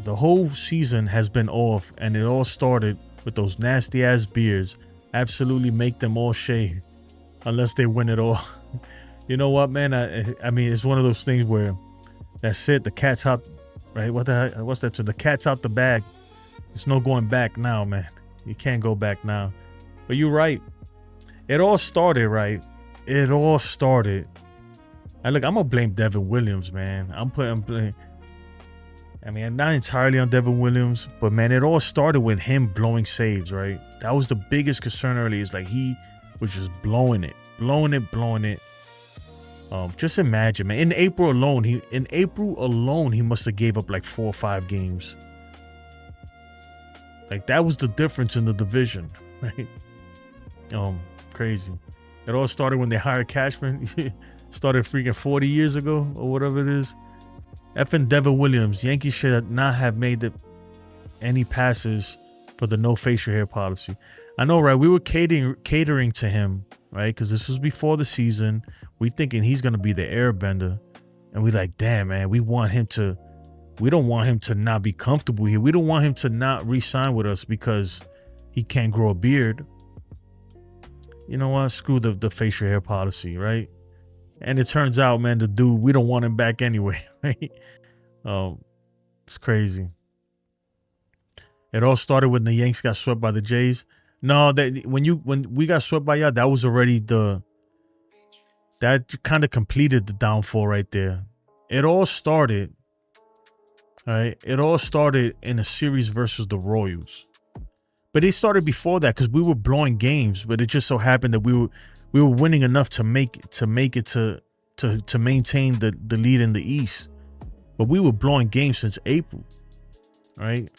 The whole season has been off, and it all started with those nasty ass beers. Absolutely make them all shave unless they win it all. You know what, man? I mean, it's one of those things where that's it. The cat's out, right? What's that term? The cat's out the bag. There's no going back now, man. You can't go back now. But you're right. It all started, right? It all started And look, I'm gonna blame Devin Williams, man. I'm putting blame. I mean, not entirely on Devin Williams, but man, it all started with him blowing saves, right? That was the biggest concern early. Is like he was just blowing it. Just imagine, man. In April alone, he must have gave up like 4 or 5 games. Like that was the difference in the division, right? Crazy. It all started when they hired Cashman. Started freaking 40 years ago or whatever it is. Effing Devin Williams. Yankees should not have made any passes for the no facial hair policy. I know, right? We were catering to him, right? Because this was before the season. We thinking he's gonna be the airbender, and we like, damn, man, we don't want him to not be comfortable here. We don't want him to not re-sign with us because he can't grow a beard. You know what? Screw the facial hair policy, right? And it turns out, man, the dude, we don't want him back anyway, right? It's crazy. It all started when the Yanks got swept by the Jays. No, when we got swept by y'all, that was already that kind of completed the downfall right there. It all started, right? It all started in a series versus the Royals. But it started before that because we were blowing games, but it just so happened that we were winning enough to make it to maintain the lead in the East. But we were blowing games since April, right?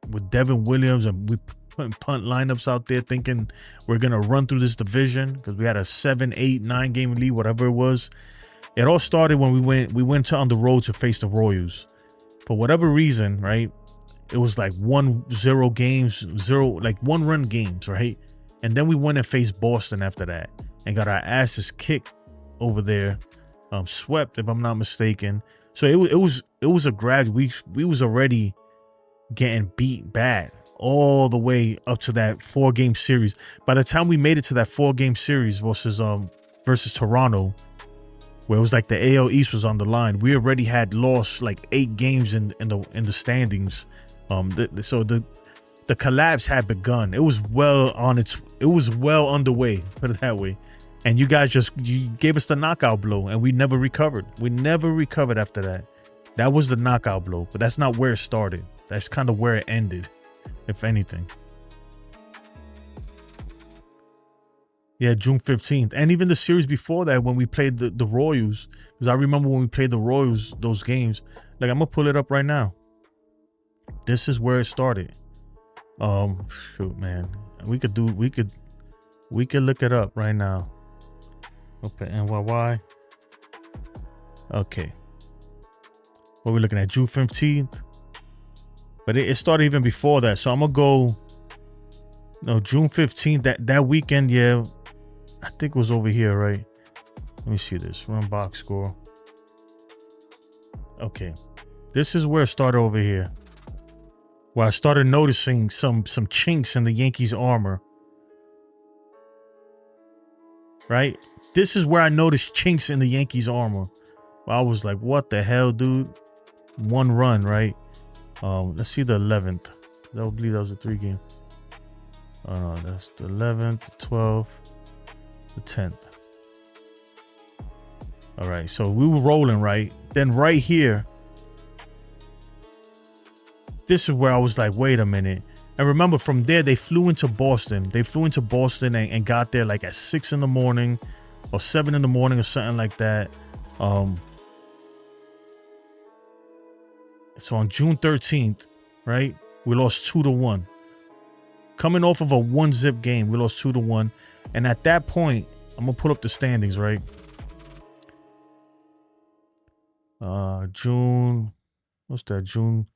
With Devin Williams, and we putting punt lineups out there thinking we're gonna run through this division because we had a 7, 8, 9 game lead, whatever it was. It all started when we went on the road to face the Royals. For whatever reason, right? It was like 1-0 games, 1-run games, right? And then we went and faced Boston after that and got our asses kicked over there, swept if I'm not mistaken. So it was a grab. We was already getting beat bad all the way up to that 4-game series. By the time we made it to that 4-game series versus Toronto, where it was like the AL East was on the line, we already had lost like 8 games in the standings. So the collapse had begun. It was well underway, put it that way. And you guys you gave us the knockout blow, and we never recovered. We never recovered after that. That was the knockout blow, but that's not where it started. That's kind of where it ended, if anything. Yeah, June 15th. And even the series before that, when we played the Royals, because I remember when we played the Royals, those games. Like, I'm gonna pull it up right now. This is where it started. Shoot, man. We could look it up right now. Okay, NYY. Okay. What are we looking at? June 15th. But it started even before that. So I'm gonna go. No, June 15th. That weekend, yeah. I think it was over here, right? Let me see this. Run box score. Okay. This is where it started over here. Where I started noticing some chinks in the Yankees armor. Right? This is where I noticed chinks in the Yankees armor. I was like, what the hell, dude? 1 run, right? Let's see the 11th. I believe that was a 3-game. Oh no, that's the 11th, the 12th, the 10th. All right, so we were rolling, right? Then right here, this is where I was like, wait a minute. And remember, from there, they flew into Boston. They flew into Boston and got there like at 6 in the morning or 7 in the morning or something like that. So on June 13th, right, we lost 2-1. Coming off of a 1-zip game, we lost 2-1. And at that point, I'm going to pull up the standings, right? June, what's that? June,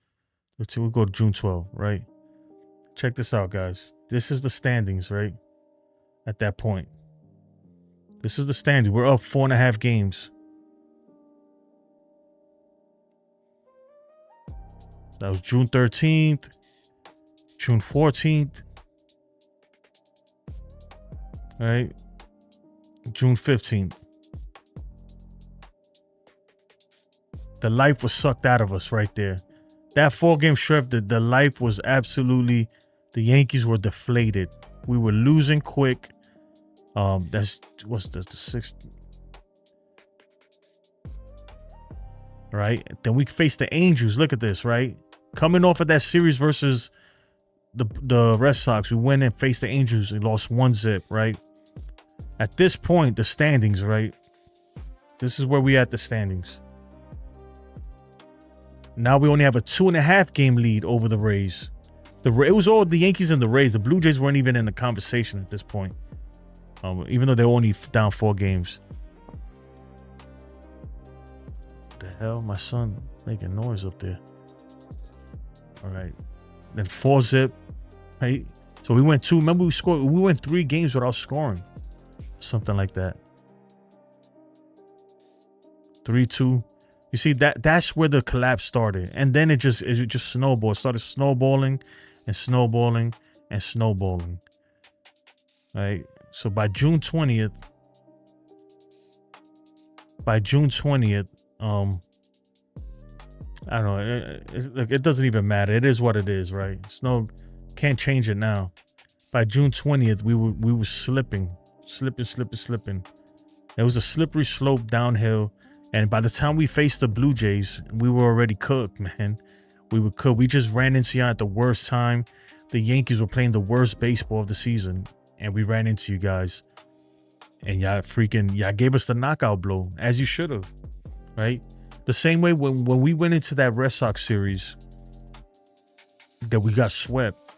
we'll go to June 12th, right? Check this out, guys. This is the standings, right? At that point. This is the standing. We're up 4.5 games. That was June 13th, June 14th, all right, June 15th. The life was sucked out of us right there. That 4-game stretch, the life was absolutely, the Yankees were deflated. We were losing quick. That's, what's this, the 6th? right? Then we face the Angels. Look at this, right? Coming off of that series versus the Red Sox, we went and faced the Angels and lost 1-0, right? At this point, the standings, right? This is where we at the standings. Now we only have a 2.5 game lead over the Rays. It was all the Yankees and the Rays. The Blue Jays weren't even in the conversation at this point, even though they're only down 4 games. What the hell? My son making noise up there. All right. Then 4-0, right? So we went 2. Remember, we went 3 games without scoring. Something like that. 3-2. You see, that's where the collapse started. And then it just snowballed. It started snowballing and snowballing and snowballing. Right? So by June 20th, I don't know. It doesn't even matter. It is what it is, right? Can't change it now. By June 20th, we were slipping. It was a slippery slope downhill. And by the time we faced the Blue Jays, we were already cooked, man. We were cooked. We just ran into y'all at the worst time. The Yankees were playing the worst baseball of the season. And we ran into you guys. And y'all gave us the knockout blow, as you should have, right? The same way when we went into that Red Sox series that we got swept.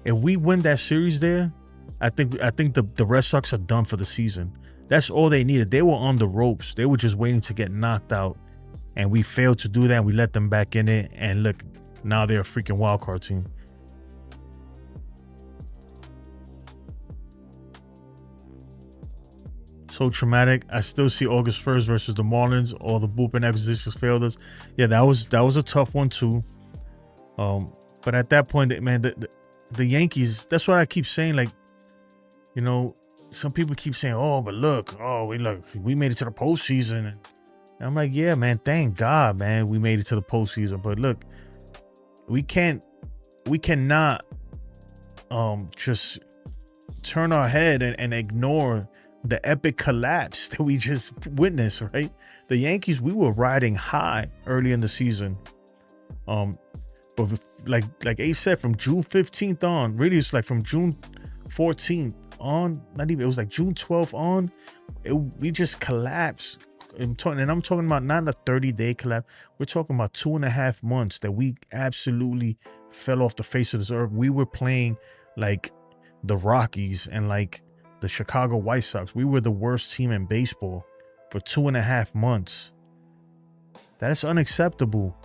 If we win that series there, I think the Red Sox are done for the season. That's all they needed. They were on the ropes. They were just waiting to get knocked out. And we failed to do that. We let them back in it. And look, now they're a freaking wild card team. So traumatic. I still see August 1st versus the Marlins. All the bullpen acquisitions failed us. Yeah, that was a tough one too. But at that point, man, the Yankees, that's what I keep saying. Like, you know, some people keep saying, "Oh, but we made it to the postseason." And I'm like, "Yeah, man, thank God, man, we made it to the postseason." But look, we cannot just turn our head and ignore the epic collapse that we just witnessed, right? The Yankees, we were riding high early in the season. But like Ace said, from June 15th on, really it's like from June 14th on, it was like June 12th on, we just collapsed. I'm talking about not a 30-day collapse. We're talking about 2.5 months that we absolutely fell off the face of this earth. We were playing like the Rockies and like the Chicago White Sox. We were the worst team in baseball for 2.5 months. That is unacceptable,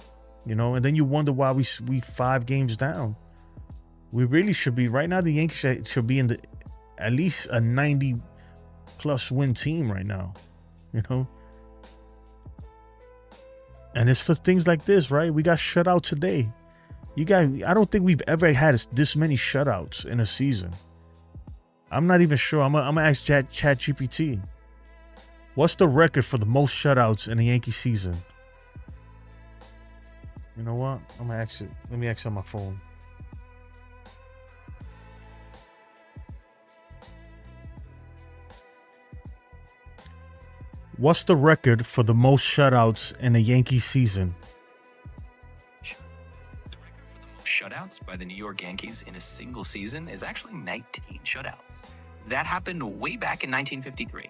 you know. And then you wonder why we 5 games down. We really should be right now. The Yankees should be in at least a 90+ win team right now, you know. And it's for things like this, right? We got shut out today. I don't think we've ever had this many shutouts in a season. I'm not even sure. I'm gonna ask ChatGPT. What's the record for the most shutouts in a Yankee season? You know what? I'm gonna ask it. Let me ask on my phone. What's the record for the most shutouts in a Yankee season? The record for the most shutouts by the New York Yankees in a single season is actually 19 shutouts. That happened way back in 1953.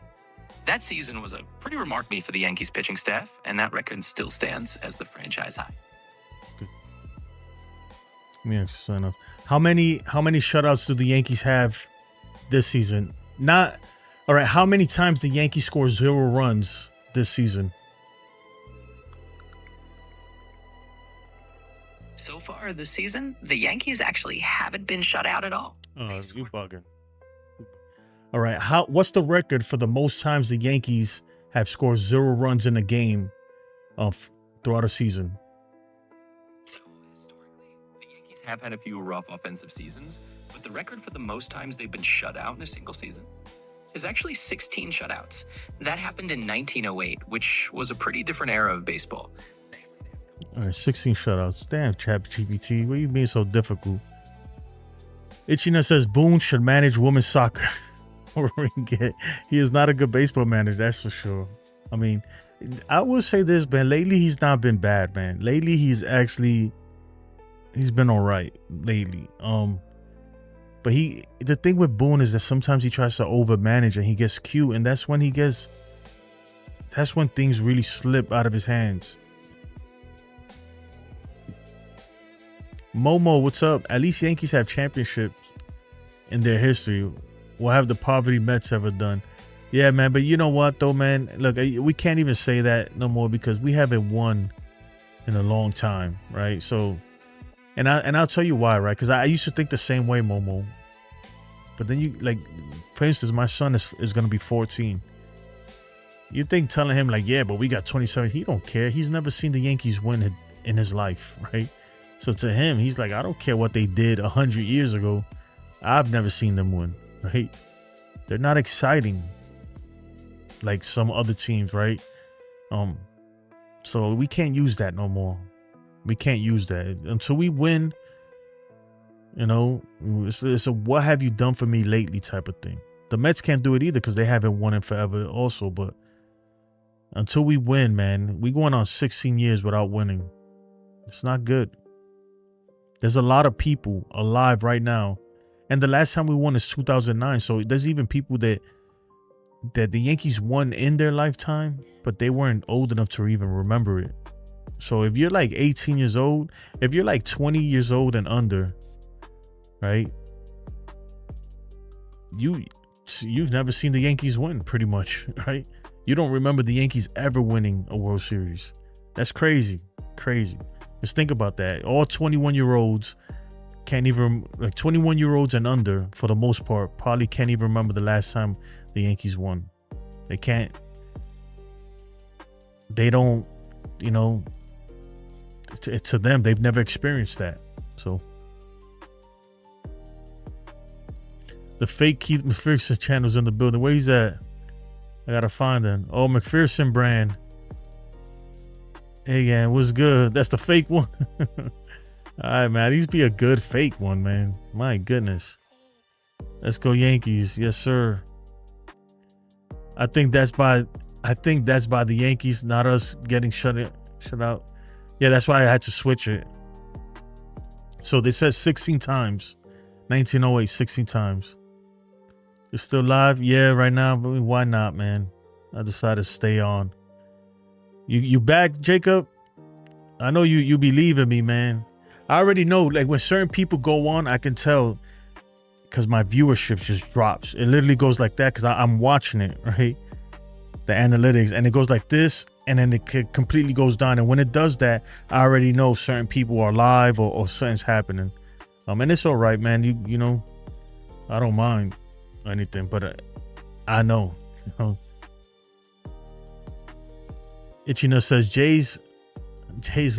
That season was a pretty remarkable for the Yankees pitching staff, and that record still stands as the franchise high. Let me ask you something else. How many shutouts do the Yankees have this season? All right, how many times the Yankees score 0 runs this season? So far this season, the Yankees actually haven't been shut out at all. Oh, you bugging. All right, what's the record for the most times the Yankees have scored 0 runs in a game throughout a season? So historically, the Yankees have had a few rough offensive seasons, but the record for the most times they've been shut out in a single season is actually 16 shutouts. That happened in 1908, which was a pretty different era of baseball. All right, 16 shutouts. Damn, ChatGPT, what are you being so difficult? Ichina says Boone should manage women's soccer. He is not a good baseball manager, that's for sure. I mean, I will say this, man. Lately, he's not been bad, man. Lately, he's been all right lately. But the thing with Boone is that sometimes he tries to overmanage and he gets cute, and that's when things really slip out of his hands. Momo, what's up? At least Yankees have championships in their history. What have the poverty Mets ever done? Yeah, man. But you know what, though, man? Look, we can't even say that no more because we haven't won in a long time, right? So, and I'll tell you why, right? Because I used to think the same way, Momo. But then you, like, for instance, my son is going to be 14. You think telling him, like, yeah, but we got 27. He don't care. He's never seen the Yankees win in his life, right? So to him, he's like, I don't care what they did 100 years ago. I've never seen them win, right? They're not exciting like some other teams, right? So we can't use that no more. We can't use that until we win. You know, it's a what have you done for me lately type of thing. The Mets can't do it either because they haven't won in forever also. But until we win, man, we going on 16 years without winning. It's not good. There's a lot of people alive right now. And the last time we won is 2009. So there's even people that the Yankees won in their lifetime, but they weren't old enough to even remember it. So if you're like 18 years old, if you're like 20 years old and under, right? You've never seen the Yankees win, pretty much, right? You don't remember the Yankees ever winning a World Series. That's crazy. Crazy. Just think about that. All 21-year-olds can't even, like 21-year-olds and under, for the most part, probably can't even remember the last time the Yankees won. They can't. They don't, you know, to them, they've never experienced that. So the fake Keith McPherson channel's in the building. Where he's at? I gotta find him. Oh, McPherson brand. Hey, man, what's good? That's the fake one. All right, man. These be a good fake one, man. My goodness. Let's go Yankees. Yes, sir. I think that's by the Yankees, not us getting shut out. Yeah, that's why I had to switch it. So they said 16 times. 1908, 16 times. You're still live? Yeah, right now. But why not, man? I decided to stay on. You back, Jacob? I know you believe in me, man. I already know, like, when certain people go on, I can tell because my viewership just drops. It literally goes like that because I'm watching it, right? The analytics, and it goes like this, and then it completely goes down. And when it does that, I already know certain people are live or something's happening. And it's all right, man. You know, I don't mind anything, but I know, you know. Itchina says Jay's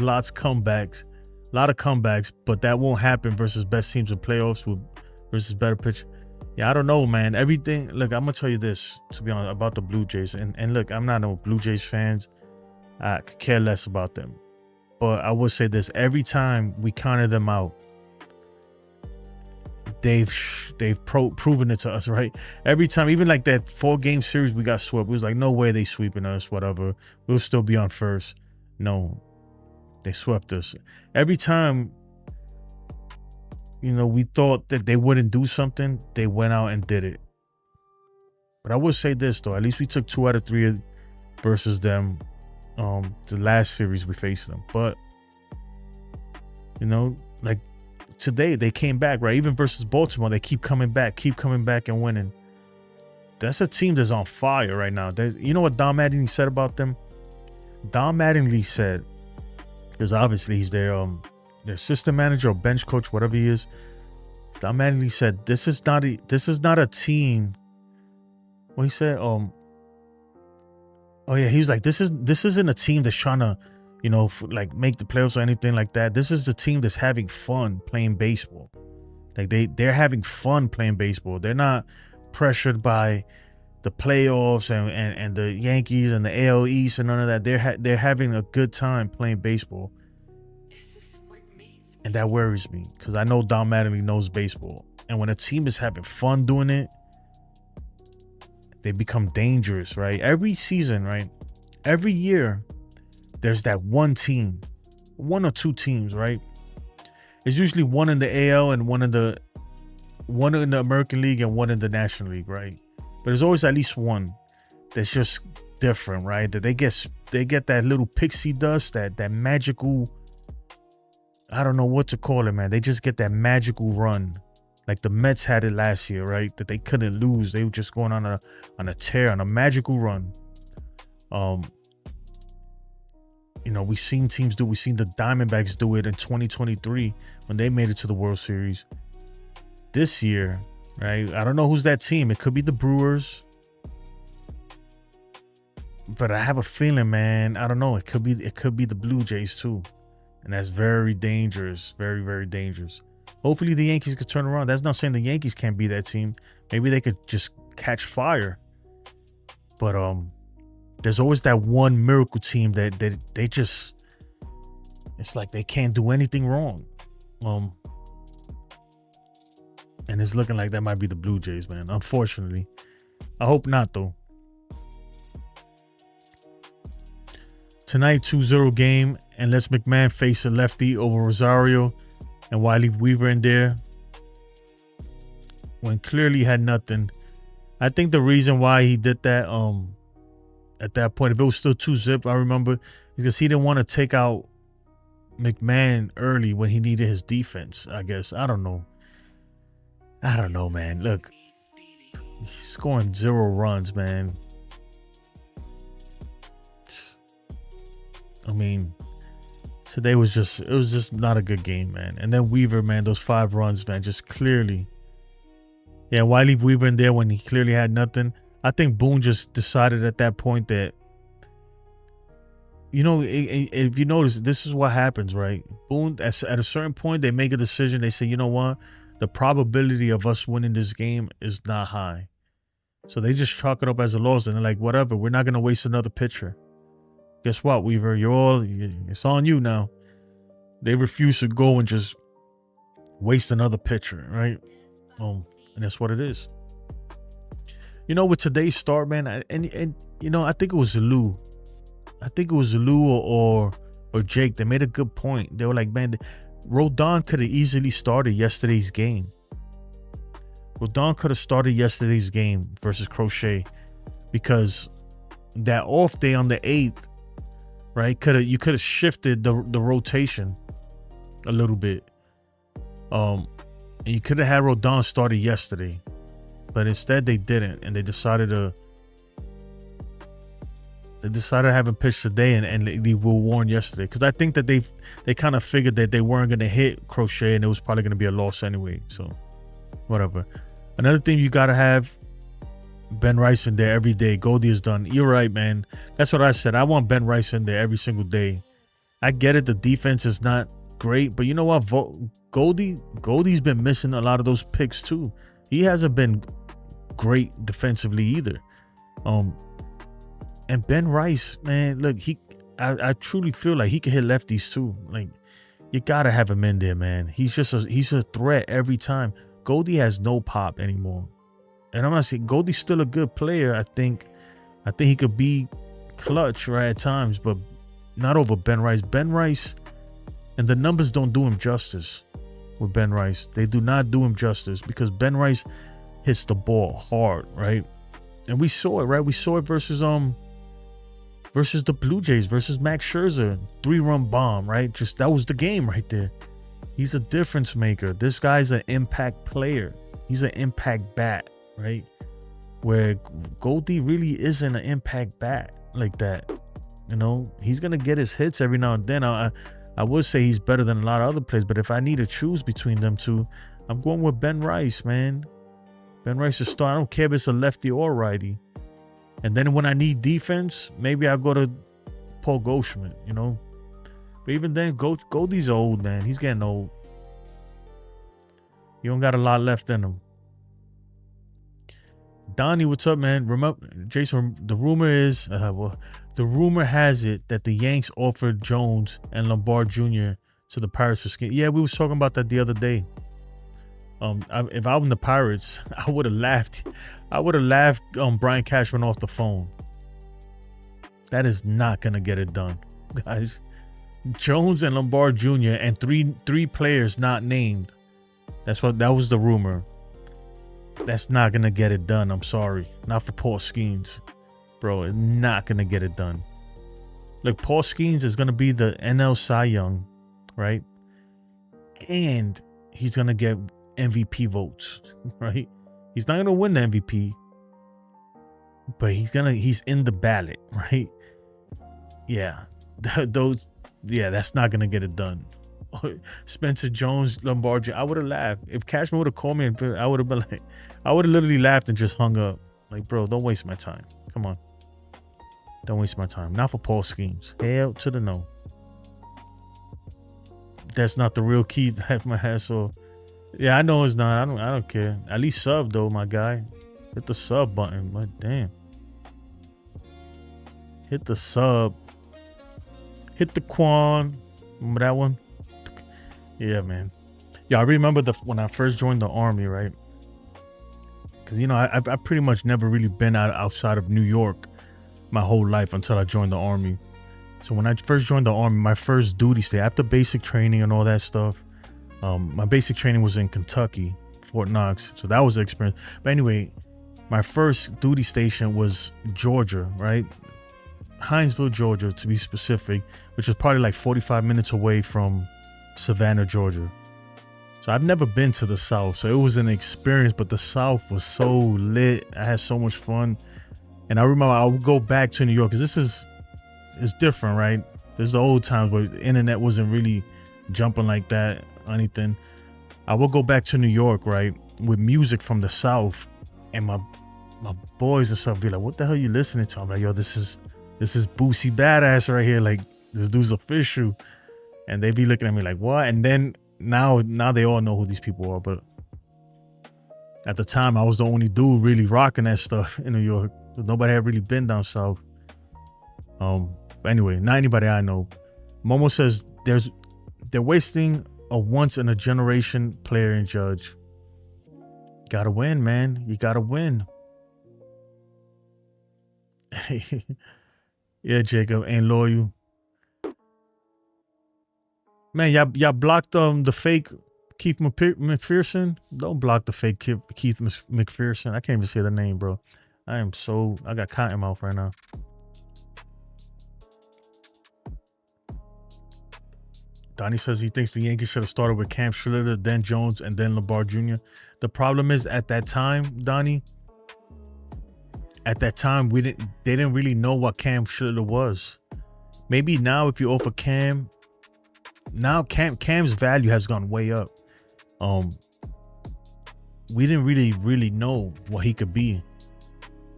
lot of comebacks, but that won't happen versus best teams in playoffs versus better pitch. Yeah, I don't know, man. Everything. Look, I'm gonna tell you this, to be honest, about the Blue Jays, and look, I'm not no Blue Jays fans. I could care less about them, but I will say this: every time we counted them out, they've proven it to us, right? Every time, even like that 4-game series we got swept, it was like, no way they sweeping us, whatever. We'll still be on first. No, they swept us. Every time, you know, we thought that they wouldn't do something, they went out and did it. But I will say this, though, at least we took 2 out of 3 versus them, the last series we faced them. But, you know, like, today they came back, right? Even versus Baltimore, they keep coming back and winning. That's a team that's on fire right now. You know what Don Mattingly said about them? Don Mattingly said, because obviously he's their assistant manager or bench coach, whatever he is. Don Mattingly said, this is not a team. What he said? Oh yeah, he was like, this isn't a team that's trying to, you know, like make the playoffs or anything like that. This is the team that's having fun playing baseball. Like they're having fun playing baseball. They're not pressured by the playoffs and the Yankees and the AL East and none of that. They're having a good time playing baseball. And that worries me because I know Don Mattingly knows baseball. And when a team is having fun doing it, they become dangerous, right? Every season, right? every year there's that one team, one or two teams, right? It's usually one in the AL and one in the American League and one in the National League, right? But there's always at least one that's just different, right? That they get that little pixie dust, that magical, I don't know what to call it, man. They just get that magical run. Like the Mets had it last year, right? That they couldn't lose. They were just going on a tear, on a magical run. You know, we've seen teams do. We've seen the Diamondbacks do it in 2023 when they made it to the World Series. This year, right? I don't know who's that team. It could be the Brewers, but I have a feeling, man. I don't know. It could be the Blue Jays too, and that's very dangerous. Very, very dangerous. Hopefully the Yankees could turn around. That's not saying the Yankees can't be that team. Maybe they could just catch fire. But there's always that one miracle team that they just, it's like they can't do anything wrong. And it's looking like that might be the Blue Jays, man. Unfortunately. I hope not, though. Tonight, 2-0 game, and let's McMahon face a lefty over Rosario and Wiley Weaver in there when clearly had nothing. I think the reason why he did that at that point, if it was still 2-zip, I remember, is because he didn't want to take out McMahon early when he needed his defense, I guess. I don't know, man. Look, he's scoring 0 runs, man. I mean, today was just not a good game, man. And then Weaver, man, those 5 runs, man, just clearly. Yeah, why leave Weaver in there when he clearly had nothing? I think Boone just decided at that point that, you know, if you notice, this is what happens, right? Boone, at a certain point, they make a decision. They say, you know what? The probability of us winning this game is not high. So they just chalk it up as a loss. And they're like, whatever, we're not going to waste another pitcher. Guess what, Weaver? It's on you now. They refuse to go and just waste another pitcher, right? And that's what it is. You know, with today's start, man, and you know, I think it was Lou. Or Jake. They made a good point. They were like, man, Rodón could have easily started yesterday's game. Rodón could have started yesterday's game versus Crochet, because that off day on the 8th, right? You could have shifted the rotation a little bit. And you could have had Rodón started yesterday. But instead they didn't, and they decided to have him pitch today, and they were warned yesterday, because I think that they kind of figured that they weren't going to hit Crochet, and it was probably going to be a loss anyway. So whatever. Another thing, you got to have Ben Rice in there every day. Goldie is done. You're right, man. That's what I said. I want Ben Rice in there every single day. I get it. The defense is not great, but you know what? Goldie's been missing a lot of those picks too. He hasn't been great defensively either. And Ben Rice, man, look, I truly feel like he can hit lefties too. Like, you gotta have him in there, man. He's a threat every time. Goldie has no pop anymore. And I'm not saying Goldie's still a good player. I think he could be clutch, right, at times, but not over Ben Rice. Ben Rice, and the numbers don't do him justice with Ben Rice. They do not do him justice, because Ben Rice hits the ball hard, right? And we saw it, right? We saw it versus the Blue Jays, versus Max Scherzer, 3-run bomb, right? Just that was the game right there. He's a difference maker. This guy's an impact player. He's an impact bat, right? Where Goldie really isn't an impact bat like that. You know, he's gonna get his hits every now and then. I would say he's better than a lot of other players, but if I need to choose between them two, I'm going with Ben Rice, man. Ben Rice is star. I don't care if it's a lefty or righty. And then when I need defense, maybe I'll go to Paul Goldschmidt, you know. But even then, Goldie's old, man. He's getting old. He don't got a lot left in him. Donnie, what's up, man? Remember, Jason, the rumor is, the rumor has it that the Yanks offered Jones and Lombard Jr. to the Pirates for skin. Yeah, we was talking about that the other day. If I was the Pirates, I would have laughed. Brian Cashman off the phone. That is not gonna get it done, guys. Jones and Lombard Jr. and three players not named. That was the rumor. That's not gonna get it done. I'm sorry. Not for Paul Skeens. Bro, it's not gonna get it done. Look, Paul Skeens is gonna be the NL Cy Young, right? And he's gonna get MVP votes, right? He's not gonna win the MVP, but he's in the ballot, right? Yeah. That's not gonna get it done. Spencer Jones, Lombard, I would have laughed. If Cashman would have called me, I would have been like, I would have literally laughed and just hung up. Like, bro, don't waste my time. Come on. Don't waste my time. Not for Paul Schemes. Hell to the no. That's not the real key to have my hassle. Yeah, I know it's not. I don't care. At least sub though, my guy. Hit the sub button. But damn. Hit the sub. Hit the Quan. Remember that one? Yeah, man. Yeah, I remember when I first joined the Army, right? Because, you know, I pretty much never really been outside of New York my whole life until I joined the Army. So when I first joined the Army, my first duty stay, after basic training and all that stuff, my basic training was in Kentucky, Fort Knox. So that was the experience. But anyway, my first duty station was Georgia, right? Hinesville, Georgia, to be specific, which is probably like 45 minutes away from Savannah, Georgia. So I've never been to the South, so it was an experience, but the South was so lit. I had so much fun. And I remember I would go back to New York, because it's different, right? There's the old times where the internet wasn't really jumping like that or anything. I would go back to New York, right, with music from the South, and my boys and stuff be like, what the hell are you listening to? I'm like, yo, this is Boosie Badass right here. Like, this dude's official. And they be looking at me like, what? And then now they all know who these people are. But at the time, I was the only dude really rocking that stuff in New York. Nobody had really been down south. But anyway, not anybody I know. Momo says they're wasting a once in a generation player and Judge. Gotta win, man. You gotta win. Yeah, Jacob, ain't loyal. Man, y'all blocked the fake Keith McPherson. Don't block the fake Keith McPherson. I can't even say the name, bro. I got cotton mouth right now. Donnie says he thinks the Yankees should have started with Cam Schlitter, then Jones, and then Lombard Jr. The problem is, at that time, Donnie, at that time, they didn't really know what Cam Schlitter was. Maybe now, if you offer Cam, now Cam's value has gone way up. We didn't really know what he could be,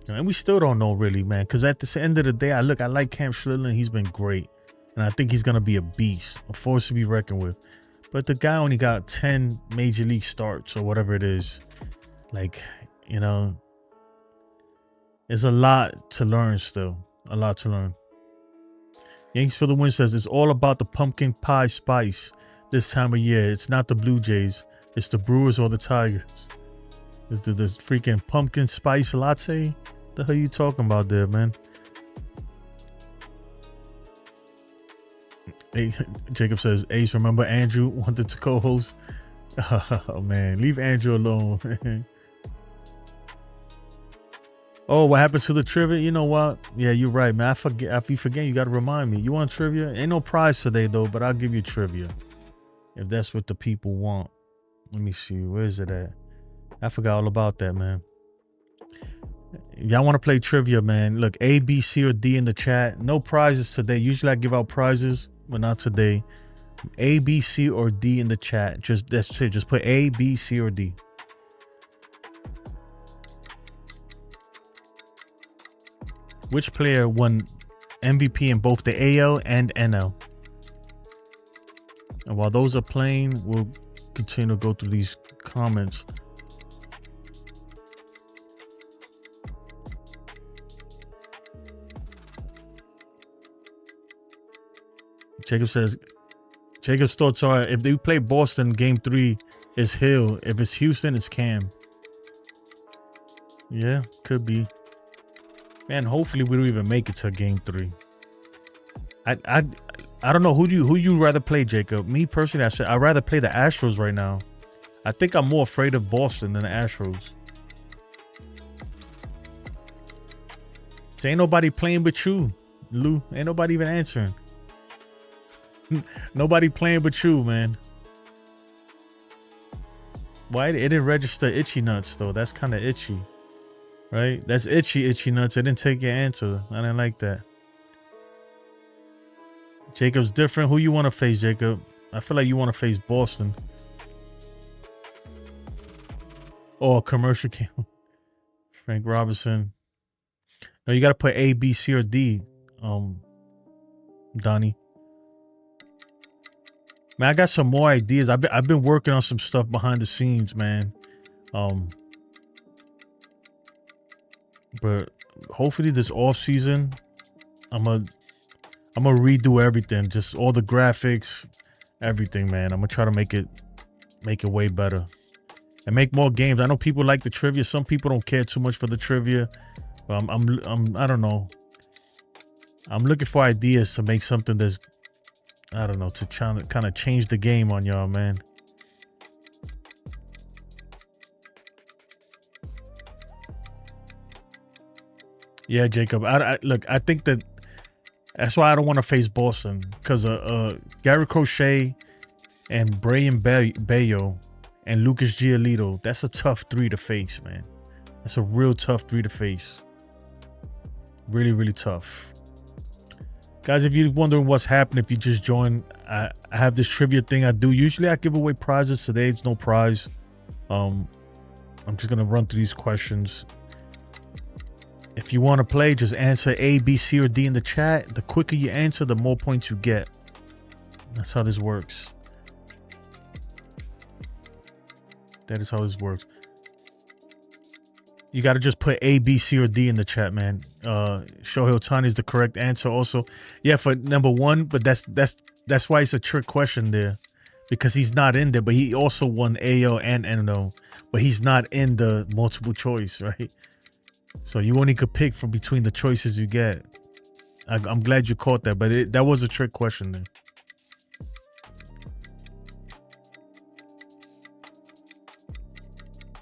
and we still don't know really, man. Because at the end of the day, I like Cam Schlitter, and he's been great, and I think he's gonna be a beast, a force to be reckoned with. But the guy only got 10 major league starts or whatever it is. Like, you know, there's a lot to learn still. A lot to learn. Yankees for the win says it's all about the pumpkin pie spice this time of year. It's not the Blue Jays. It's the Brewers or the Tigers. It's this freaking pumpkin spice latte. The hell you talking about there, man? Hey, Jacob says, Ace, remember Andrew wanted to co-host? Oh, man. Leave Andrew alone. Oh, what happened to the trivia? You know what? Yeah, you're right, man. I forget. If you forget, you got to remind me. You want trivia? Ain't no prize today, though, but I'll give you trivia if that's what the people want. Let me see. Where is it at? I forgot all about that, man. If y'all want to play trivia, man, look, A, B, C, or D in the chat. No prizes today. Usually I give out prizes, but not today. A, B, C, or D in the chat. That's it. Just put A, B, C, or D. Which player won MVP in both the AL and NL? And while those are playing, we'll continue to go through these comments. Jacob says, Jacob's thoughts are, if they play Boston, game 3 is Hill. If it's Houston, it's Cam. Yeah, could be. Man, hopefully we don't even make it to game 3. I don't know who you rather play, Jacob. Me personally, I'd rather play the Astros right now. I think I'm more afraid of Boston than the Astros. There ain't nobody playing but you, Lou. Ain't nobody even answering. Nobody playing but you, man. Why it didn't register itchy nuts though? That's kind of itchy, right? That's itchy nuts. I didn't take your answer. I didn't like that. Jacob's different. Who you want to face, Jacob? I feel like you want to face Boston. Oh, commercial cam. Frank Robinson. No, you got to put A, B, C, or D. Donnie. Man, I got some more ideas. I've been working on some stuff behind the scenes, man. But hopefully this off season, I'm gonna redo everything, just all the graphics, everything, man. I'm gonna try to make it way better and make more games. I know people like the trivia. Some people don't care too much for the trivia. But I don't know. I'm looking for ideas to make something that's, I don't know, to try to kind of change the game on y'all, man. Yeah, Jacob. Look, I think that's why I don't want to face Boston, because Gary Crochet and Brian Bayo and Lucas Giolito, that's a tough 3 to face, man. That's a real tough 3 to face. Really, really tough. Guys, if you're wondering what's happening, if you just joined, I have this trivia thing I do. Usually I give away prizes. Today it's no prize. I'm just going to run through these questions. If you want to play, just answer A, B, C, or D in the chat. The quicker you answer, the more points you get. That's how this works. That is how this works. You got to just put A, B, C, or D in the chat, man. Shohei Ohtani is the correct answer also. Yeah, for number 1, but that's why it's a trick question there. Because he's not in there, but he also won AL and NO. But he's not in the multiple choice, right? So you only could pick from between the choices you get. I'm glad you caught that, but that was a trick question there.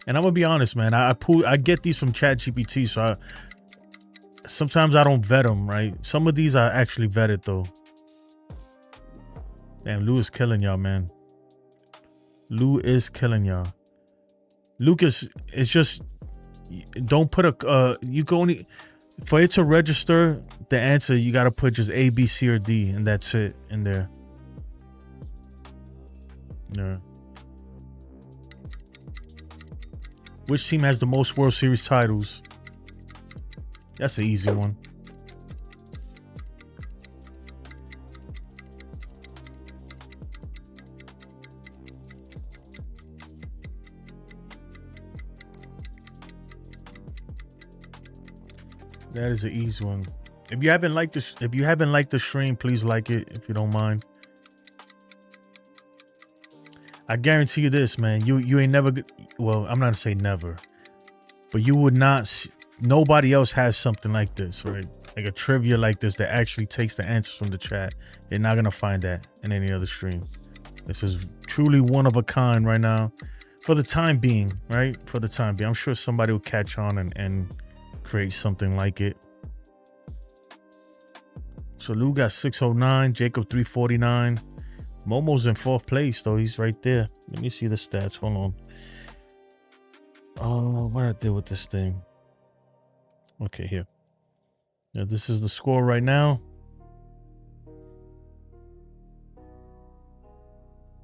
And I'm gonna be honest, man. I get these from ChatGPT, so sometimes I don't vet them, right? Some of these are actually vetted though. Damn, Lou is killing y'all, man. Lou is killing y'all. Lucas, it's just, don't put you can only, for it to register the answer, you gotta put just A, B, C, or D, and that's it in there. Yeah. Which team has the most World Series titles? That's an easy one. That is an easy one. If you haven't liked the stream, please like it if you don't mind. I guarantee you this, man. You ain't never. Well, I'm not gonna say never, but you would not. Nobody else has something like this, right? Like a trivia like this that actually takes the answers from the chat. You're not gonna find that in any other stream. This is truly one of a kind right now, for the time being, right? For the time being, I'm sure somebody will catch on and create something like it. So Lou got 609, Jacob 349. Momo's in 4th place though. He's right there. Let me see the stats. Hold on. Oh, what I did with this thing. Okay, here. Yeah, this is the score right now.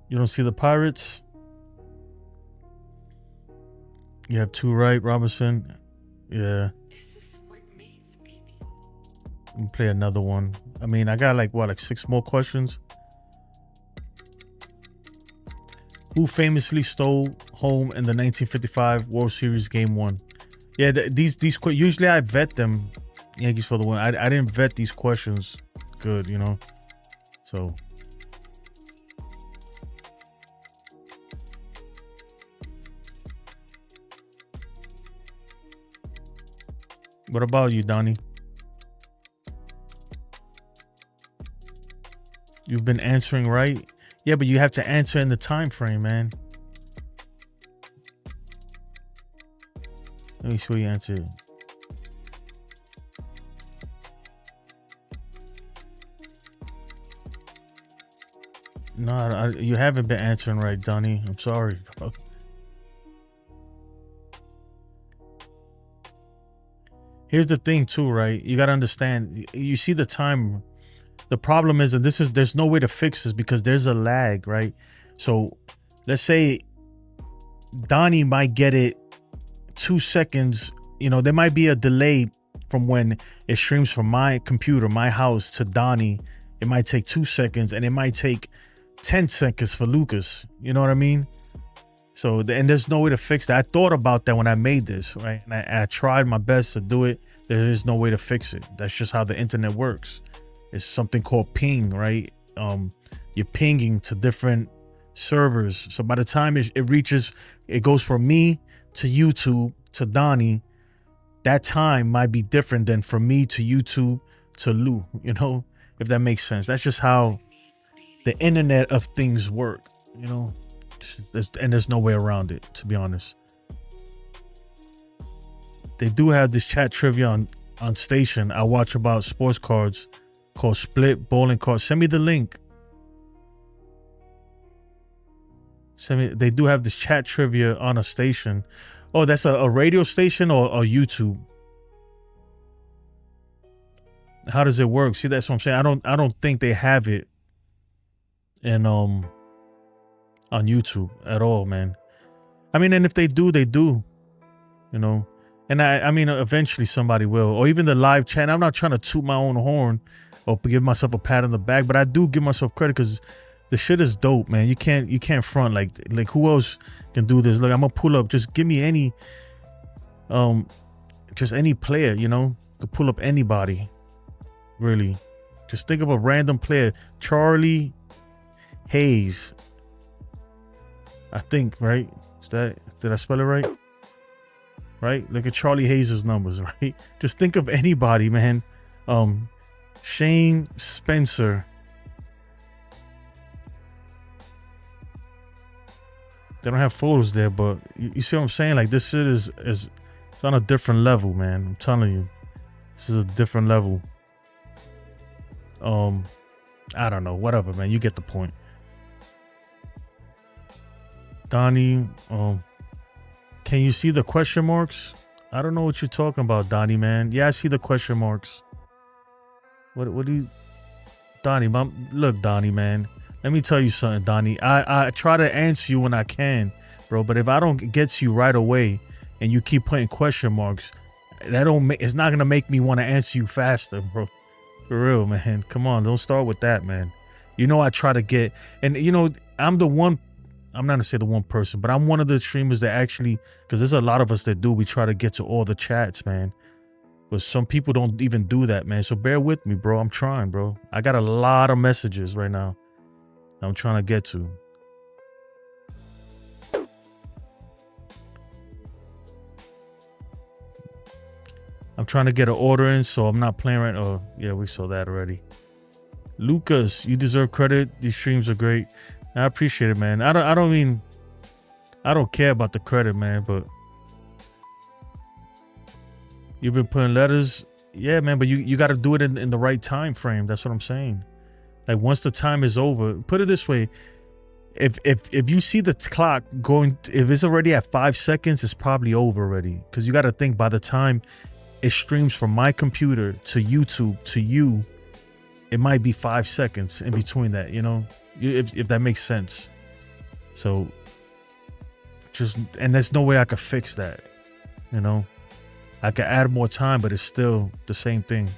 You don't see the Pirates? You have 2 right, Robinson. Yeah. Let me play another one. I mean, I got like 6 more questions. Who famously stole home in the 1955 World Series Game 1? Yeah, these usually I vet them, Yankees for the win. I didn't vet these questions good, you know. So What about you, Donnie? You've been answering right. Yeah, but you have to answer in the time frame, man. Let me show you answer. No, you haven't been answering right, Donnie. I'm sorry, bro. Here's the thing too, right? You got to understand, you see the time. The problem is, and there's no way to fix this because there's a lag, right? So let's say Donnie might get it 2 seconds. You know, there might be a delay from when it streams from my computer, my house, to Donnie. It might take 2 seconds, and it might take 10 seconds for Lucas. You know what I mean? So, and there's no way to fix that. I thought about that when I made this, right? And I tried my best to do it. There is no way to fix it. That's just how the internet works. It's something called ping, right? You're pinging to different servers. So by the time it reaches, it goes from me to YouTube to Donnie. That time might be different than from me to YouTube to Lou, you know, if that makes sense. That's just how the internet of things work, you know, and there's no way around it, to be honest. They do have this chat trivia on station. I watch about sports cards called Split Bowling Cards. Send me the link. They do have this chat trivia on a station. Oh, that's a radio station or YouTube? How does it work? See, that's what I'm saying. I don't think they have it in on YouTube at all, man. I mean, and if they do, you know. And I mean, eventually somebody will, or even the live chat. I'm not trying to toot my own horn or give myself a pat on the back, but I do give myself credit because the shit is dope, man. You can't front like who else can do this? Look, I'm gonna pull up. Just give me any, just any player, you know. You could pull up anybody, really. Just think of a random player, Charlie Hayes. I think, right? Did I spell it right? Right? Look at Charlie Hayes' numbers, right? Just think of anybody, man. Shane Spencer. They don't have photos there, but you see what I'm saying? Like, this shit is it's on a different level, man. I'm telling you. This is a different level. I don't know. Whatever, man. You get the point. Donnie, can you see the question marks? I don't know what you're talking about, Donnie, man. Yeah, I see the question marks. What do you... Donnie, look, Donnie, man. Let me tell you something, Donnie. I try to answer you when I can, bro. But if I don't get to you right away and you keep putting question marks, it's not going to make me want to answer you faster, bro. For real, man. Come on, don't start with that, man. You know I try to get... And, you know, I'm not going to say the one person, but I'm one of the streamers that actually, because there's a lot of us that do, we try to get to all the chats, man. But some people don't even do that, man. So bear with me, bro. I'm trying, bro. I got a lot of messages right now I'm trying to get to. I'm trying to get an order in, so I'm not playing right. Oh, yeah, we saw that already. Lucas, you deserve credit. These streams are great. I appreciate it, man. I don't care about the credit, man, but you've been putting letters. Yeah, man, but you got to do it in the right time frame. That's what I'm saying. Like, once the time is over, put it this way. If you see the clock going, if it's already at 5 seconds, it's probably over already. Because you got to think, by the time it streams from my computer to YouTube to you, it might be 5 seconds in between that, you know? If that makes sense. So and there's no way I could fix that, you know. I could add more time, but it's still the same thing.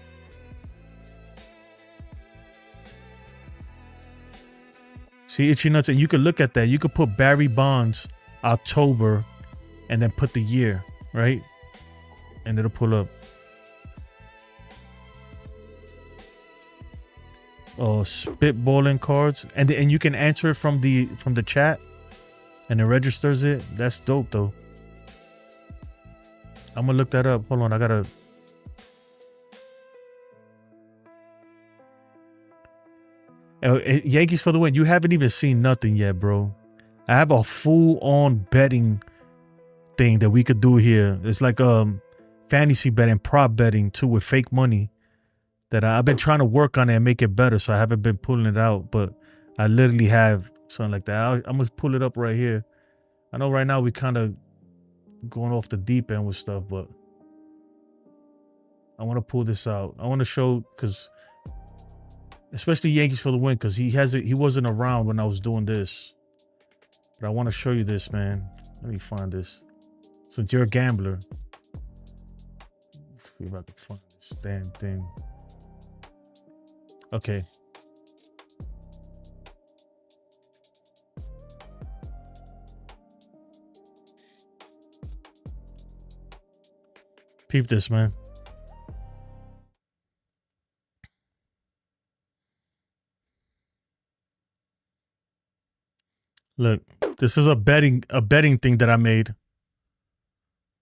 See, Itchy Nuts, and you could look at that. You could put Barry Bonds October and then put the year, right? And it'll pull up. Oh, spitballing cards, and you can answer it from the chat, and it registers it. That's dope, though. I'm gonna look that up. Hold on, I gotta Yankees for the win. You haven't even seen nothing yet, bro. I have a full-on betting thing that we could do here. It's like fantasy betting, prop betting too, with fake money that I've been trying to work on it and make it better. So I haven't been pulling it out, but I literally have something like that. I'm gonna pull it up right here. I know right now we kind of going off the deep end with stuff, but I want to pull this out. I want to show, because especially Yankees for the win, because he wasn't around when I was doing this. But I want to show you this, man. Let me find this. Since you're a gambler, let's see if I can find this damn thing. Okay. Peep this, man. Look, this is a betting thing that I made.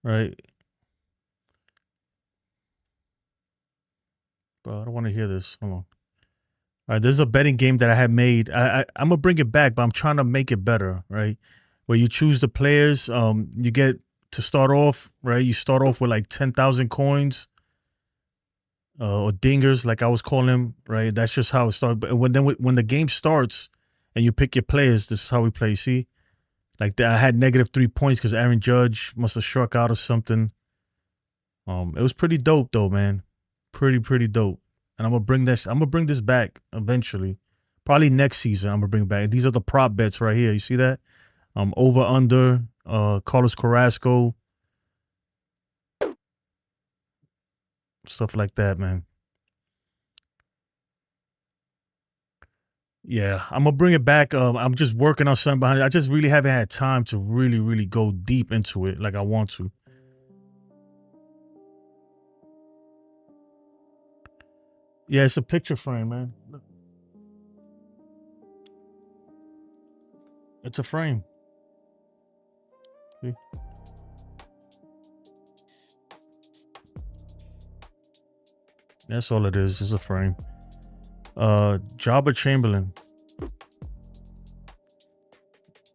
Right? Bro, I don't want to hear this. Hold on. All right, this is a betting game that I had made. I'm gonna bring it back, but I'm trying to make it better, right? Where you choose the players, you get to start off, right? You start off with like 10,000 coins, or dingers, like I was calling them, right? That's just how it starts. But when the game starts and you pick your players, this is how we play. See, like I had -3 points because Aaron Judge must have struck out or something. It was pretty dope though, man. Pretty dope. And I'm gonna bring this back eventually. Probably next season I'm gonna bring it back. These are the prop bets right here. You see that? Over under, Carlos Carrasco. Stuff like that, man. Yeah, I'm gonna bring it back. I'm just working on something behind it. I just really haven't had time to really go deep into it like I want to. Yeah, it's a picture frame, man. Look. It's a frame. See? That's all it is. It's a frame. Jabba Chamberlain.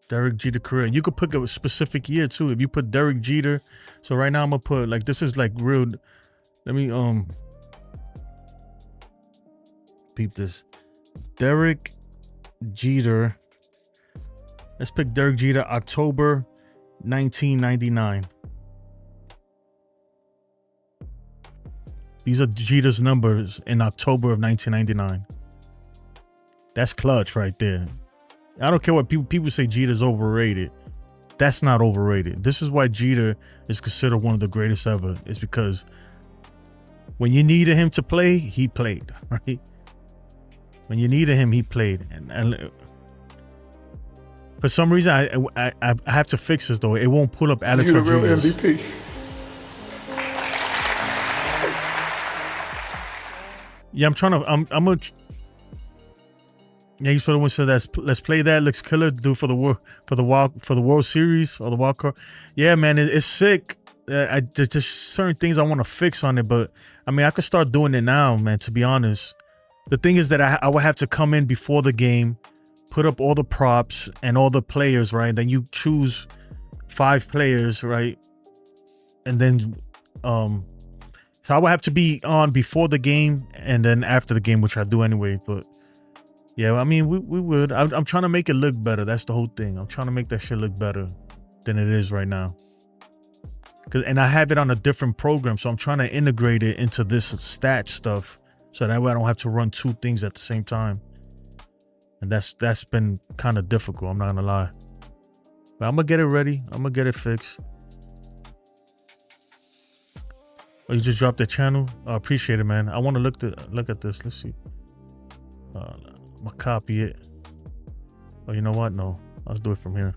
Derek Jeter career. You could pick a specific year too. If you put Derek Jeter. So right now I'm gonna put like, this is like real. Let me peep this. Derek Jeter. Let's pick Derek Jeter, October 1999. These are Jeter's numbers in October of 1999. That's clutch right there. I don't care what people say Jeter's overrated. That's not overrated. This is why Jeter is considered one of the greatest ever. It's because when you needed him to play, he played, right? When you needed him, he played. And for some reason, I have to fix this though. It won't pull up Alex You're the real Rodriguez. MVP. Yeah, I'm gonna. Yankees for the win. So let's play that. Looks killer. Do for the World Series or the wild card. Yeah, man, it's sick. There's just certain things I want to fix on it, but I mean, I could start doing it now, man. To be honest, the thing is that I would have to come in before the game, put up all the props and all the players, right? Then you choose 5 players, right? And then so I would have to be on before the game and then after the game, which I do anyway. But yeah, I mean, we would. I'm trying to make it look better. That's the whole thing. I'm trying to make that shit look better than it is right now. And I have it on a different program, so I'm trying to integrate it into this stat stuff, so that way I don't have to run 2 things at the same time. And that's been kind of difficult. I'm not gonna lie. But I'm gonna get it ready. I'm gonna get it fixed. Oh, you just dropped the channel? I appreciate it, man. I want to look at this. Let's see. I'm gonna copy it. Oh, you know what? No, let's do it from here.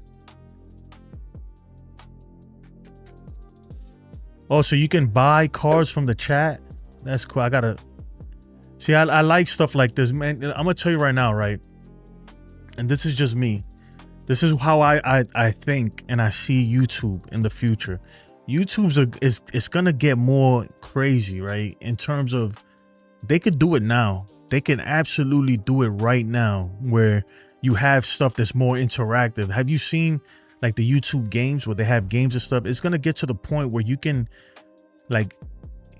Oh, so you can buy cards from the chat? That's cool. I gotta see. I like stuff like this, man. I'm gonna tell you right now, right? And this is just me. This is how I think and I see YouTube in the future. YouTube's is gonna get more crazy, right? In terms of, they could do it now. they can absolutely do it right now where you have stuff that's more interactive. Have you seen like the YouTube games where they have games and stuff? It's gonna get to the point where you can, like,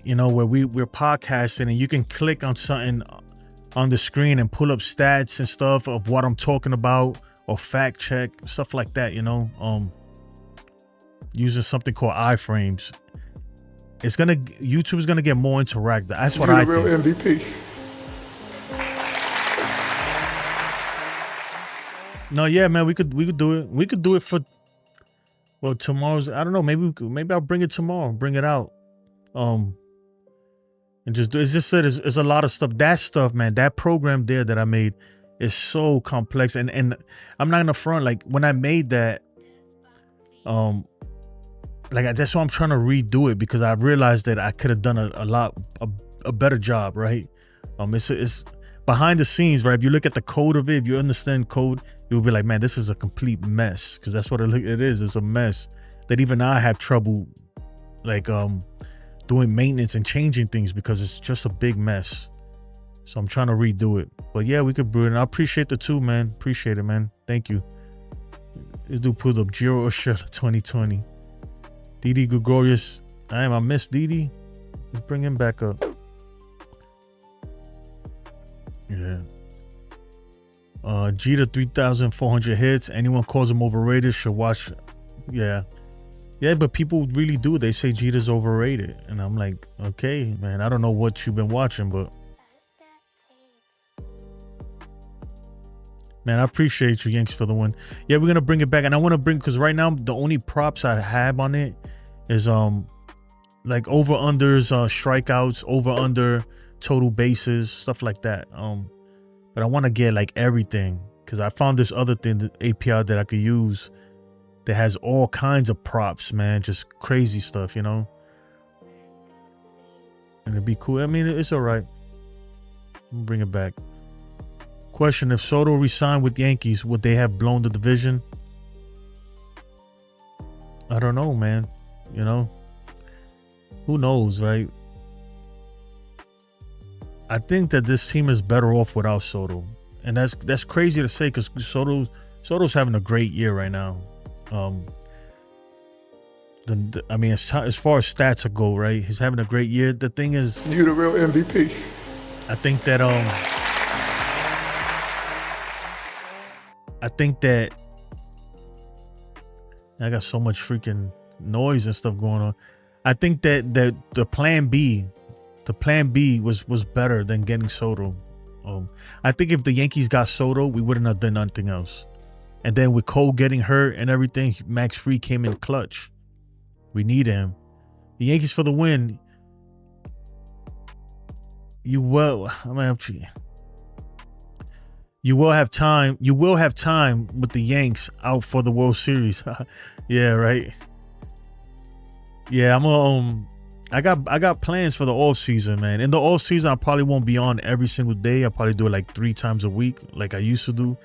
you know, where we're podcasting and you can click on something on the screen and pull up stats and stuff of what I'm talking about, or fact check stuff like that, you know, using something called iframes. YouTube is gonna get more interactive. That's what I think. You're the real MVP. No, yeah, man, we could do it. We could do it for, well, tomorrow's, I don't know, maybe I'll bring it tomorrow, bring it out. And just do, it's just said it's a lot of stuff. That stuff, man, that program there that I made is so complex. And I'm not gonna front, like when I made that, like that's why I'm trying to redo it, because I realized that I could have done a better job, right? It's behind the scenes, right? If you look at the code of it, if you understand code, you'll be like, man, this is a complete mess, because that's what it is. It's a mess that even I have trouble, like doing maintenance and changing things, because it's just a big mess. So I'm trying to redo it. But yeah, we could brew it. And I appreciate the two, man. Appreciate it, man. Thank you. This dude pulled up Giro Urshela 2020. Didi Gregorius. I miss Didi. Let's bring him back up. Yeah. Jeter 3,400 hits. Anyone calls him overrated should watch. Yeah. Yeah, but people really do. They say Jeter's overrated. And I'm like, okay, man, I don't know what you've been watching, but man, I appreciate you, Yanks, for the win. Yeah, we're gonna bring it back. And I want to bring, because right now the only props I have on it is like over-unders, strikeouts, over-under total bases, stuff like that. But I want to get like everything, because I found this other thing, the API that I could use that has all kinds of props, man, just crazy stuff, you know. And it'd be cool. I mean, it's all right. Bring it back. Question: if Soto resigned with Yankees, would they have blown the division? I don't know, man. You know, who knows, right? I think that this team is better off without Soto, and that's crazy to say, because Soto's having a great year right now. I mean, as far as stats go, right? He's having a great year. The thing is, you're the real MVP. I think that I got so much freaking noise and stuff going on. I think that the plan B was better than getting Soto. I think if the Yankees got Soto, we wouldn't have done nothing else. And then with Cole getting hurt and everything, Max Fried came in clutch. We need him. The Yankees for the win. You will have time. You will have time with the Yanks out for the World Series. Yeah, right. Yeah, I got plans for the off season, man. In the off season, I probably won't be on every single day. I'll probably do it like 3 times a week, like I used to do,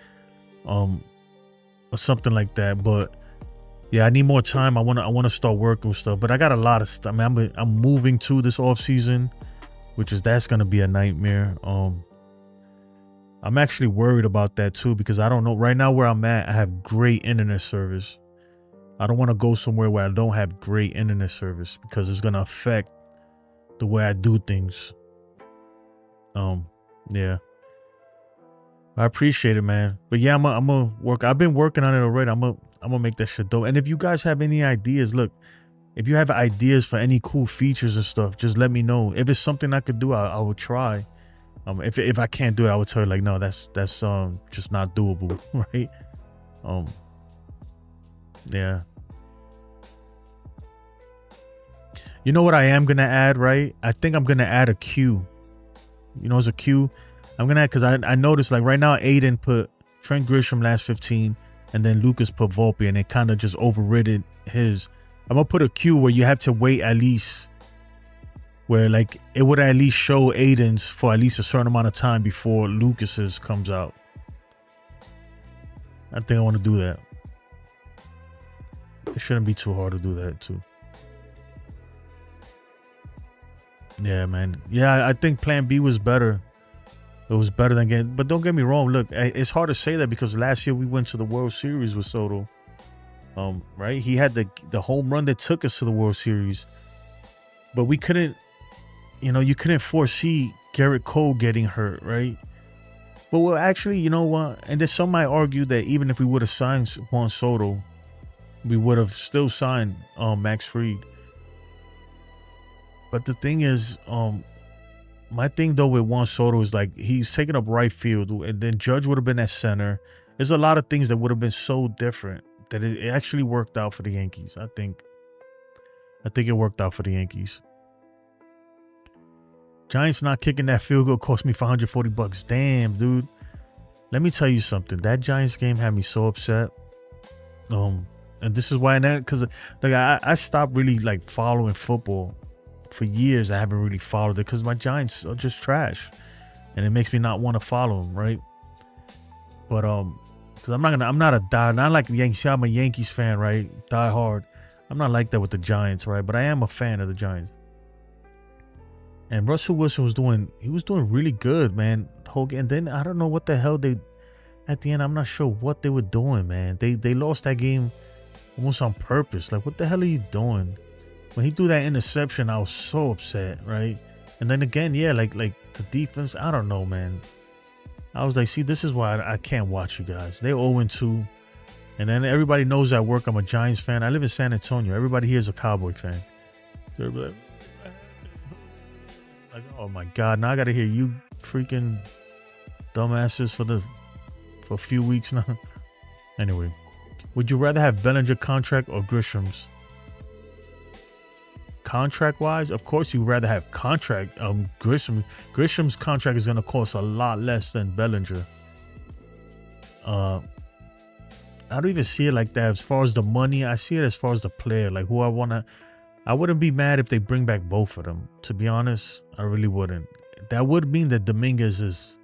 or something like that. But yeah, I need more time. I wanna start working with stuff. But I got a lot of stuff. I mean, I'm moving to this off season, that's gonna be a nightmare. I'm actually worried about that too, because I don't know. Right now where I'm at, I have great internet service. I don't want to go somewhere where I don't have great internet service, because it's gonna affect the way I do things. Yeah. I appreciate it, man. But yeah, I'm gonna work. I've been working on it already. I'm gonna make that shit dope. And if you guys have any ideas, look, if you have ideas for any cool features and stuff, just let me know. If it's something I could do, I will try. If I can't do it, I would tell you, like, no, that's just not doable, right? Yeah. You know what I am gonna add, right? I think I'm gonna add a queue. You know, as a queue, I'm gonna add, because I noticed, like, right now Aiden put Trent Grisham last 15, and then Lucas put Volpe, and it kind of just overridden his. I'm gonna put a queue where you have to wait at least, where like it would at least show Aiden's for at least a certain amount of time before Lucas's comes out. I think I want to do that. It shouldn't be too hard to do that too. Yeah, man. Yeah, I think plan B was better. it was better than getting. But don't get me wrong. Look, it's hard to say that because last year we went to the World Series with Soto. Right? He had the home run that took us to the World Series, but we couldn't. You couldn't foresee Garrett Cole getting hurt, right? But well, actually, you know what? And then some might argue that even if we would have signed Juan Soto, we would have still signed Max Fried. But the thing is, my thing though with Juan Soto is like he's taking up right field, and then Judge would have been at center. There's a lot of things that would have been so different that it actually worked out for the Yankees. I think it worked out for the Yankees. Giants not kicking that field goal cost me $540. Damn, dude. Let me tell you something. That Giants game had me so upset. And this is why, because like I stopped really like following football for years. I haven't really followed it because my Giants are just trash, and it makes me not want to follow them, right? But because I'm not like the Yankees. I'm a Yankees fan, right? Die hard. I'm not like that with the Giants, right? But I am a fan of the Giants. And Russell Wilson was doing really good, man. The whole game. And then I don't know what the hell at the end, I'm not sure what they were doing, man. They lost that game almost on purpose. Like, what the hell are you doing? When he threw that interception, I was so upset, right? And then again, yeah, like the defense, I don't know, man. I was like, see, this is why I can't watch you guys. They're 0-2. And then everybody knows at work I'm a Giants fan. I live in San Antonio. Everybody here is a Cowboy fan. They're like, oh my God, now I gotta hear you freaking dumbasses for a few weeks now. Anyway, would you rather have Bellinger contract or Grisham's? Contract wise, of course you'd rather have contract. Grisham's contract is gonna cost a lot less than Bellinger. I don't even see it like that as far as the money. I see it as far as the player, like who I wouldn't be mad if they bring back both of them. To be honest, I really wouldn't. That would mean that Dominguez is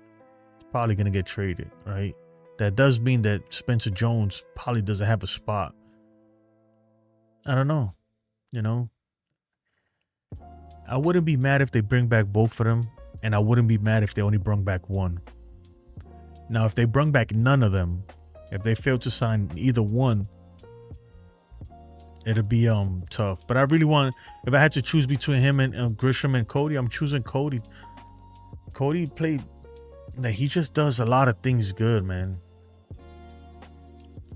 probably going to get traded, right? That does mean that Spencer Jones probably doesn't have a spot. I don't know. I wouldn't be mad if they bring back both of them, and I wouldn't be mad if they only bring back one. Now, if they bring back none of them, if they fail to sign either one, it'll be tough. But I really if I had to choose between him and Grisham and Cody, I'm choosing Cody. Cody played, he just does a lot of things good, man.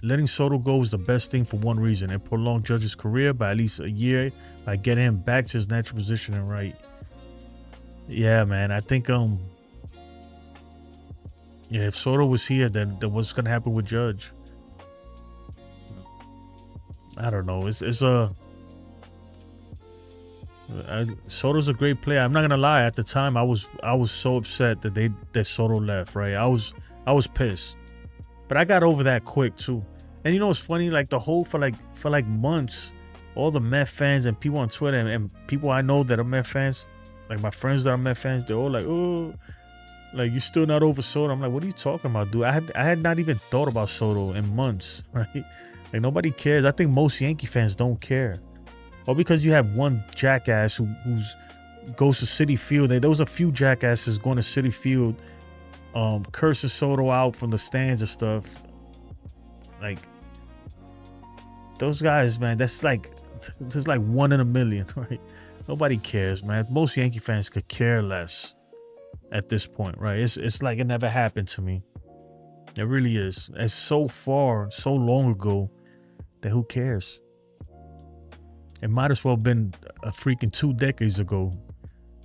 Letting Soto go is the best thing for one reason. It prolonged Judge's career by at least a year by getting him back to his natural position and right. Yeah, man. I think if Soto was here, then what's gonna happen with Judge? I don't know. Soto's a great player. I'm not gonna lie. At the time, I was so upset that Soto left. Right, I was pissed, but I got over that quick too. And you know what's funny? Like the whole for months, all the Met fans and people on Twitter and people I know that are Met fans, like my friends that are Met fans, they're all like, "Oh, like you're still not over Soto." I'm like, "What are you talking about, dude? I had not even thought about Soto in months, right?" Like nobody cares. I think most Yankee fans don't care. Or because you have one jackass who goes to Citi Field. There was a few jackasses going to Citi Field, curses Soto out from the stands and stuff. Like those guys, man, that's like one in a million, right? Nobody cares, man. Most Yankee fans could care less at this point, right? It's like it never happened to me. It really is. It's so long ago that who cares? It might as well have been a freaking 2 decades ago.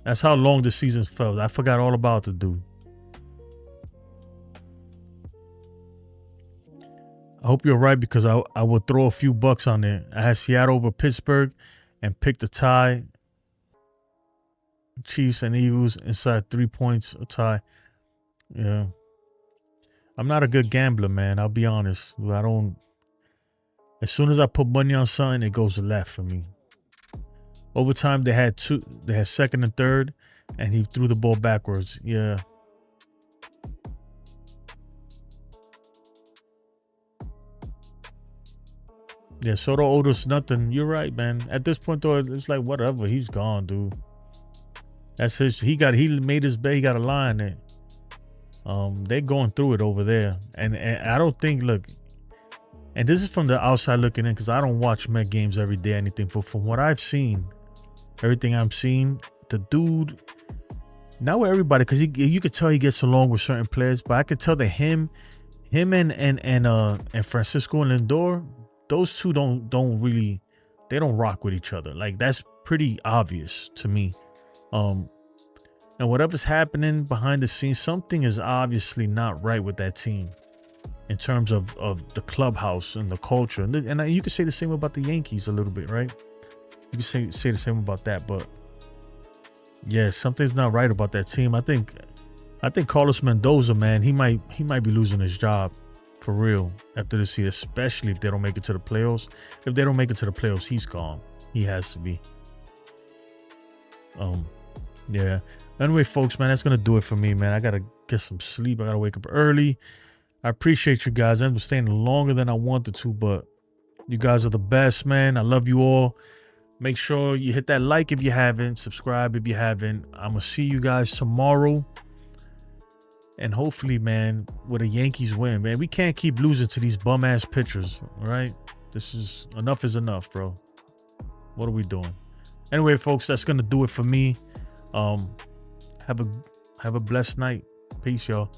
That's how long the season felt. I forgot all about the dude. I hope you're right because I would throw a few bucks on it. I had Seattle over Pittsburgh and picked a tie. Chiefs and Eagles inside 3 points, a tie. Yeah. I'm not a good gambler, man. I'll be honest. As soon as I put money on something, it goes left for me. Overtime, they had second and third, and he threw the ball backwards. Yeah. Yeah, Soto owed us nothing. You're right, man. At this point, though, it's like, whatever. He's gone, dude. That's his. He made his bet. He got a line there. They're going through it over there, and I don't think, look, and this is from the outside looking in, because I don't watch Met games every day, anything. But from what I've seen, everything I'm seeing, the dude, not with everybody, because you could tell he gets along with certain players, but I could tell that him and Francisco and Lindor, those two don't really, they don't rock with each other. Like, that's pretty obvious to me. And whatever's happening behind the scenes, something is obviously not right with that team in terms of the clubhouse and the culture. And you could say the same about the Yankees a little bit, right? You could say the same about that, but yeah, something's not right about that team. I think Carlos Mendoza, man, he might be losing his job for real after this year, especially if they don't make it to the playoffs. If they don't make it to the playoffs, he's gone. He has to be. Yeah. Anyway, folks, man, that's gonna do it for me, man. I gotta get some sleep. I gotta wake up early. I appreciate you guys. I'm staying longer than I wanted to, but you guys are the best, man. I love you all. Make sure you hit that like if you haven't, subscribe if you haven't. I'm gonna see you guys tomorrow, and hopefully, man, with a Yankees win, man. We can't keep losing to these bum ass pitchers, all right? This is enough, bro. What are we doing? Anyway, folks, that's gonna do it for me. Have a blessed night. Peace, y'all.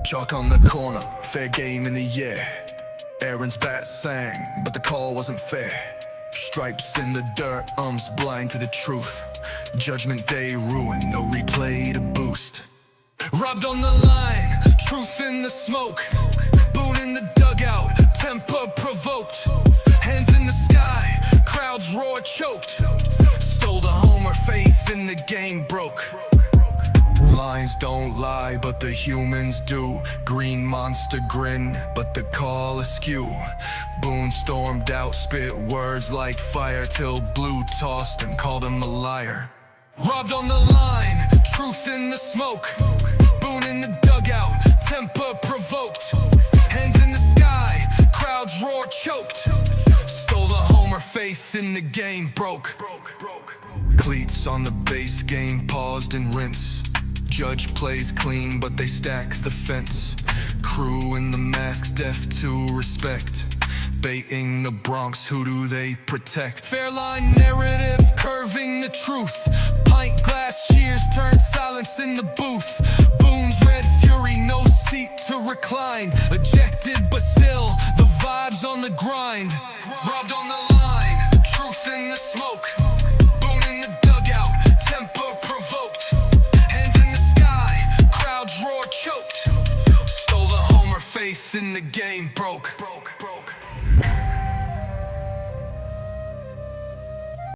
Chalk on the corner, fair game in the air. Aaron's bat sang, but the call wasn't fair. Stripes in the dirt, blind to the truth. Judgment day ruined, no replay to boost. Robbed on the line, truth in the smoke. Boone in the dugout, temper provoked. Hands in the sky, crowds roar choked. Stole the homer, faith in the game broke. Lines don't lie, but the humans do. Green monster grin, but the call askew. Boone stormed out, spit words like fire, till Blue tossed and called him a liar. Robbed on the line, truth in the smoke. Boone in the dugout, temper provoked. Hands in the sky, crowds roar choked. Stole the homer, faith in the game broke. Cleats on the base game, paused and rinse. Judge plays clean, but they stack the fence. Crew in the masks, deaf to respect. Baiting the Bronx, who do they protect? Fair line narrative, curving the truth. Pint glass cheers turn silence in the booth. Boone's red fury, no seat to recline. Ejected, but still, the vibes on the grind.